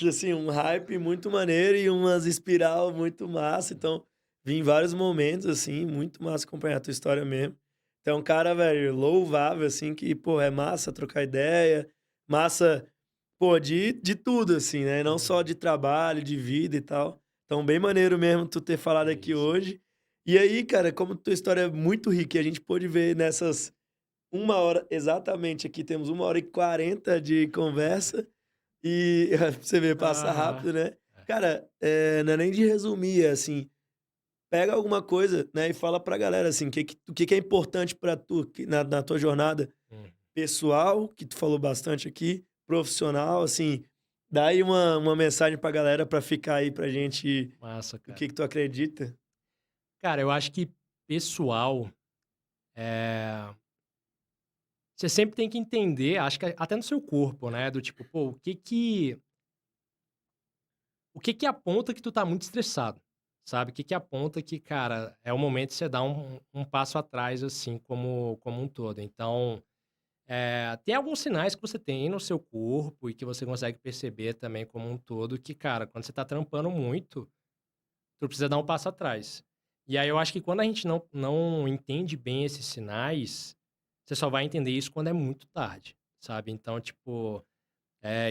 assim, um hype muito maneiro e umas espiral muito massa. Então, vi em vários momentos, assim, muito massa acompanhar a tua história mesmo. Então, cara, velho, louvável, assim, que, pô, é massa trocar ideia, massa, pô, de tudo, assim, né? Não só uhum, de trabalho, de vida e tal. Então, bem maneiro mesmo tu ter falado é aqui isso. hoje. E aí, cara, como tua história é muito rica e a gente pôde ver nessas 1 hora, exatamente, aqui temos 1 hora e 40 de conversa e pra você ver, passa Aham. rápido, né. É. Cara, não é nem de resumir, é assim, pega alguma coisa, né, e fala pra galera, assim, o que é importante pra tu que na tua jornada Hum, pessoal, que tu falou bastante aqui, profissional, assim, dá aí uma mensagem pra galera pra ficar aí pra gente massa, o cara. que que tu acredita. Cara, eu acho que pessoal, eh, você sempre tem que entender, acho que até no seu corpo, né, do tipo, pô, o que que aponta que tu tá muito estressado, sabe? O que que aponta que, cara, é o momento de você dar um passo atrás, assim, como um todo. Então, tem alguns sinais que você tem no seu corpo e que você consegue perceber também como um todo que, cara, quando você tá trampando muito, tu precisa dar um passo atrás. E aí eu acho que quando a gente não entende bem esses sinais, você só vai entender isso quando é muito tarde, sabe? Então, tipo,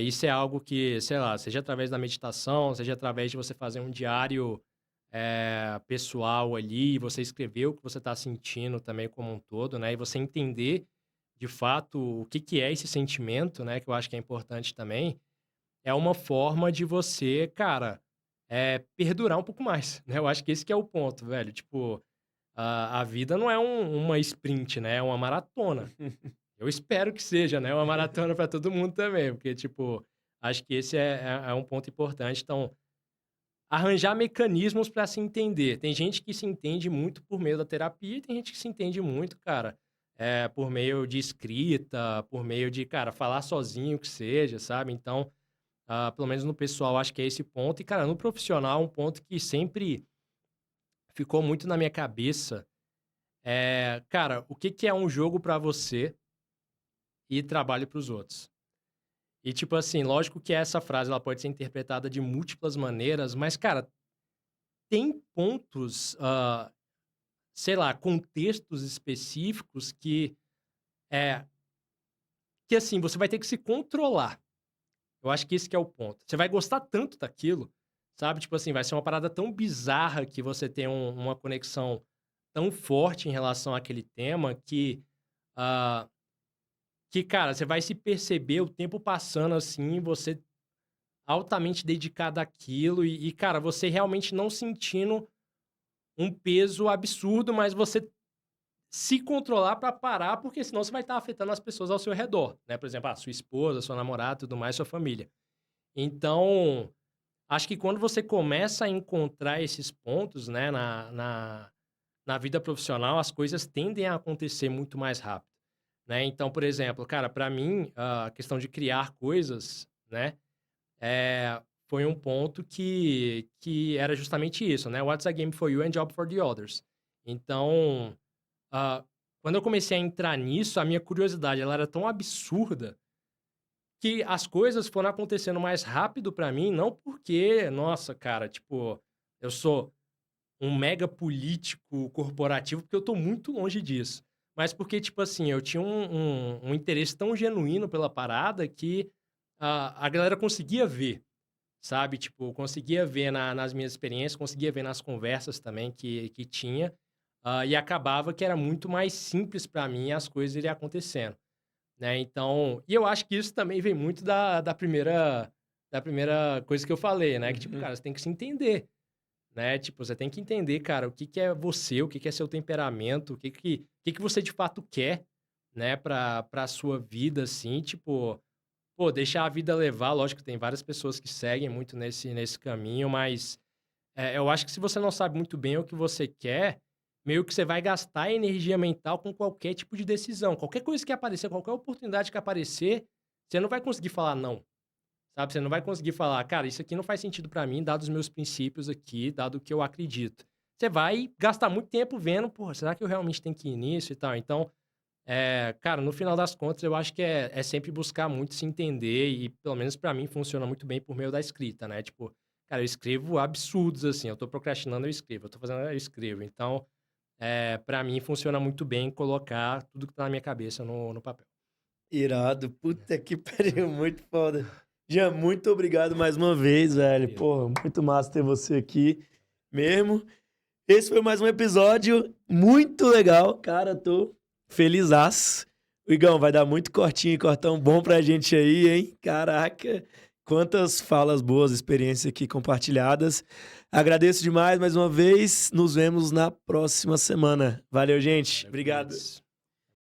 isso é algo que, sei lá, seja através da meditação, seja através de você fazer um diário, pessoal ali, você escrever o que você está sentindo também como um todo, né? E você entender, de fato, o que que é esse sentimento, né? Que eu acho que é importante também. É uma forma de você, cara, perdurar um pouco mais, né? Eu acho que esse que é o ponto, velho. Tipo, a vida não é uma sprint, né? É uma maratona. Eu espero que seja, né, uma maratona para todo mundo também, porque, tipo, acho que esse é um ponto importante. Então, arranjar mecanismos para se entender. Tem gente que se entende muito por meio da terapia e tem gente que se entende muito, cara, por meio de escrita, por meio de, cara, falar sozinho que seja, sabe? Então, pelo menos no pessoal, acho que é esse ponto. E, cara, no profissional, um ponto que sempre ficou muito na minha cabeça é, cara, o que que é um jogo pra você e trabalho pros outros? E, tipo assim, lógico que essa frase ela pode ser interpretada de múltiplas maneiras, mas, cara, tem pontos, sei lá, contextos específicos é, que assim, você vai ter que se controlar. Eu acho que esse que é o ponto. Você vai gostar tanto daquilo, sabe? Tipo assim, vai ser uma parada tão bizarra que você tem uma conexão tão forte em relação àquele tema ah, que, cara, você vai se perceber o tempo passando assim, você altamente dedicado àquilo cara, você realmente não sentindo um peso absurdo, mas você se controlar pra parar, porque senão você vai estar afetando as pessoas ao seu redor, né? Por exemplo, a sua esposa, sua namorada, tudo mais, sua família. Então, acho que quando você começa a encontrar esses pontos, né, na vida profissional, as coisas tendem a acontecer muito mais rápido, né? Então, por exemplo, cara, pra mim, a questão de criar coisas, né, foi um ponto que era justamente isso, né? What's a game for you and job for the others. Então, ah, quando eu comecei a entrar nisso, a minha curiosidade ela era tão absurda que as coisas foram acontecendo mais rápido pra mim, não porque, nossa, cara, tipo, eu sou um mega político corporativo, porque eu tô muito longe disso. Mas porque, tipo assim, eu tinha um interesse tão genuíno pela parada que a galera conseguia ver, sabe? Tipo, conseguia ver nas minhas experiências, conseguia ver nas conversas também que tinha. E acabava que era muito mais simples pra mim as coisas irem acontecendo, né? Então, e eu acho que isso também vem muito da primeira coisa que eu falei, né? Que, tipo, Uhum. cara, você tem que se entender, né? Tipo, você tem que entender, cara, o que que é você, o que que é seu temperamento, o que que você de fato quer, né, pra sua vida, assim, tipo, pô, deixar a vida levar. Lógico que tem várias pessoas que seguem muito nesse caminho, mas eu acho que se você não sabe muito bem o que você quer, meio que você vai gastar energia mental com qualquer tipo de decisão. Qualquer coisa que aparecer, qualquer oportunidade que aparecer, você não vai conseguir falar não, sabe? Você não vai conseguir falar, cara, isso aqui não faz sentido pra mim, dado os meus princípios aqui, dado o que eu acredito. Você vai gastar muito tempo vendo, pô, será que eu realmente tenho que ir nisso e tal? Então, cara, no final das contas, eu acho que é sempre buscar muito se entender e, pelo menos pra mim, funciona muito bem por meio da escrita, né? Tipo, cara, eu escrevo absurdos, assim, eu tô procrastinando, eu escrevo, eu tô fazendo, eu escrevo. Então, pra mim, funciona muito bem colocar tudo que tá na minha cabeça no papel. Irado. Puta que pariu, muito foda. Jean, muito obrigado mais uma vez, velho. Beleza. Pô, muito massa ter você aqui mesmo. Esse foi mais um episódio muito legal. Cara, tô felizaço. O Igão, vai dar muito cortinho e cortão bom pra gente aí, hein? Caraca, quantas falas boas, experiências aqui compartilhadas. Agradeço demais mais uma vez. Nos vemos na próxima semana. Valeu, gente. Valeu, Obrigado. Feliz.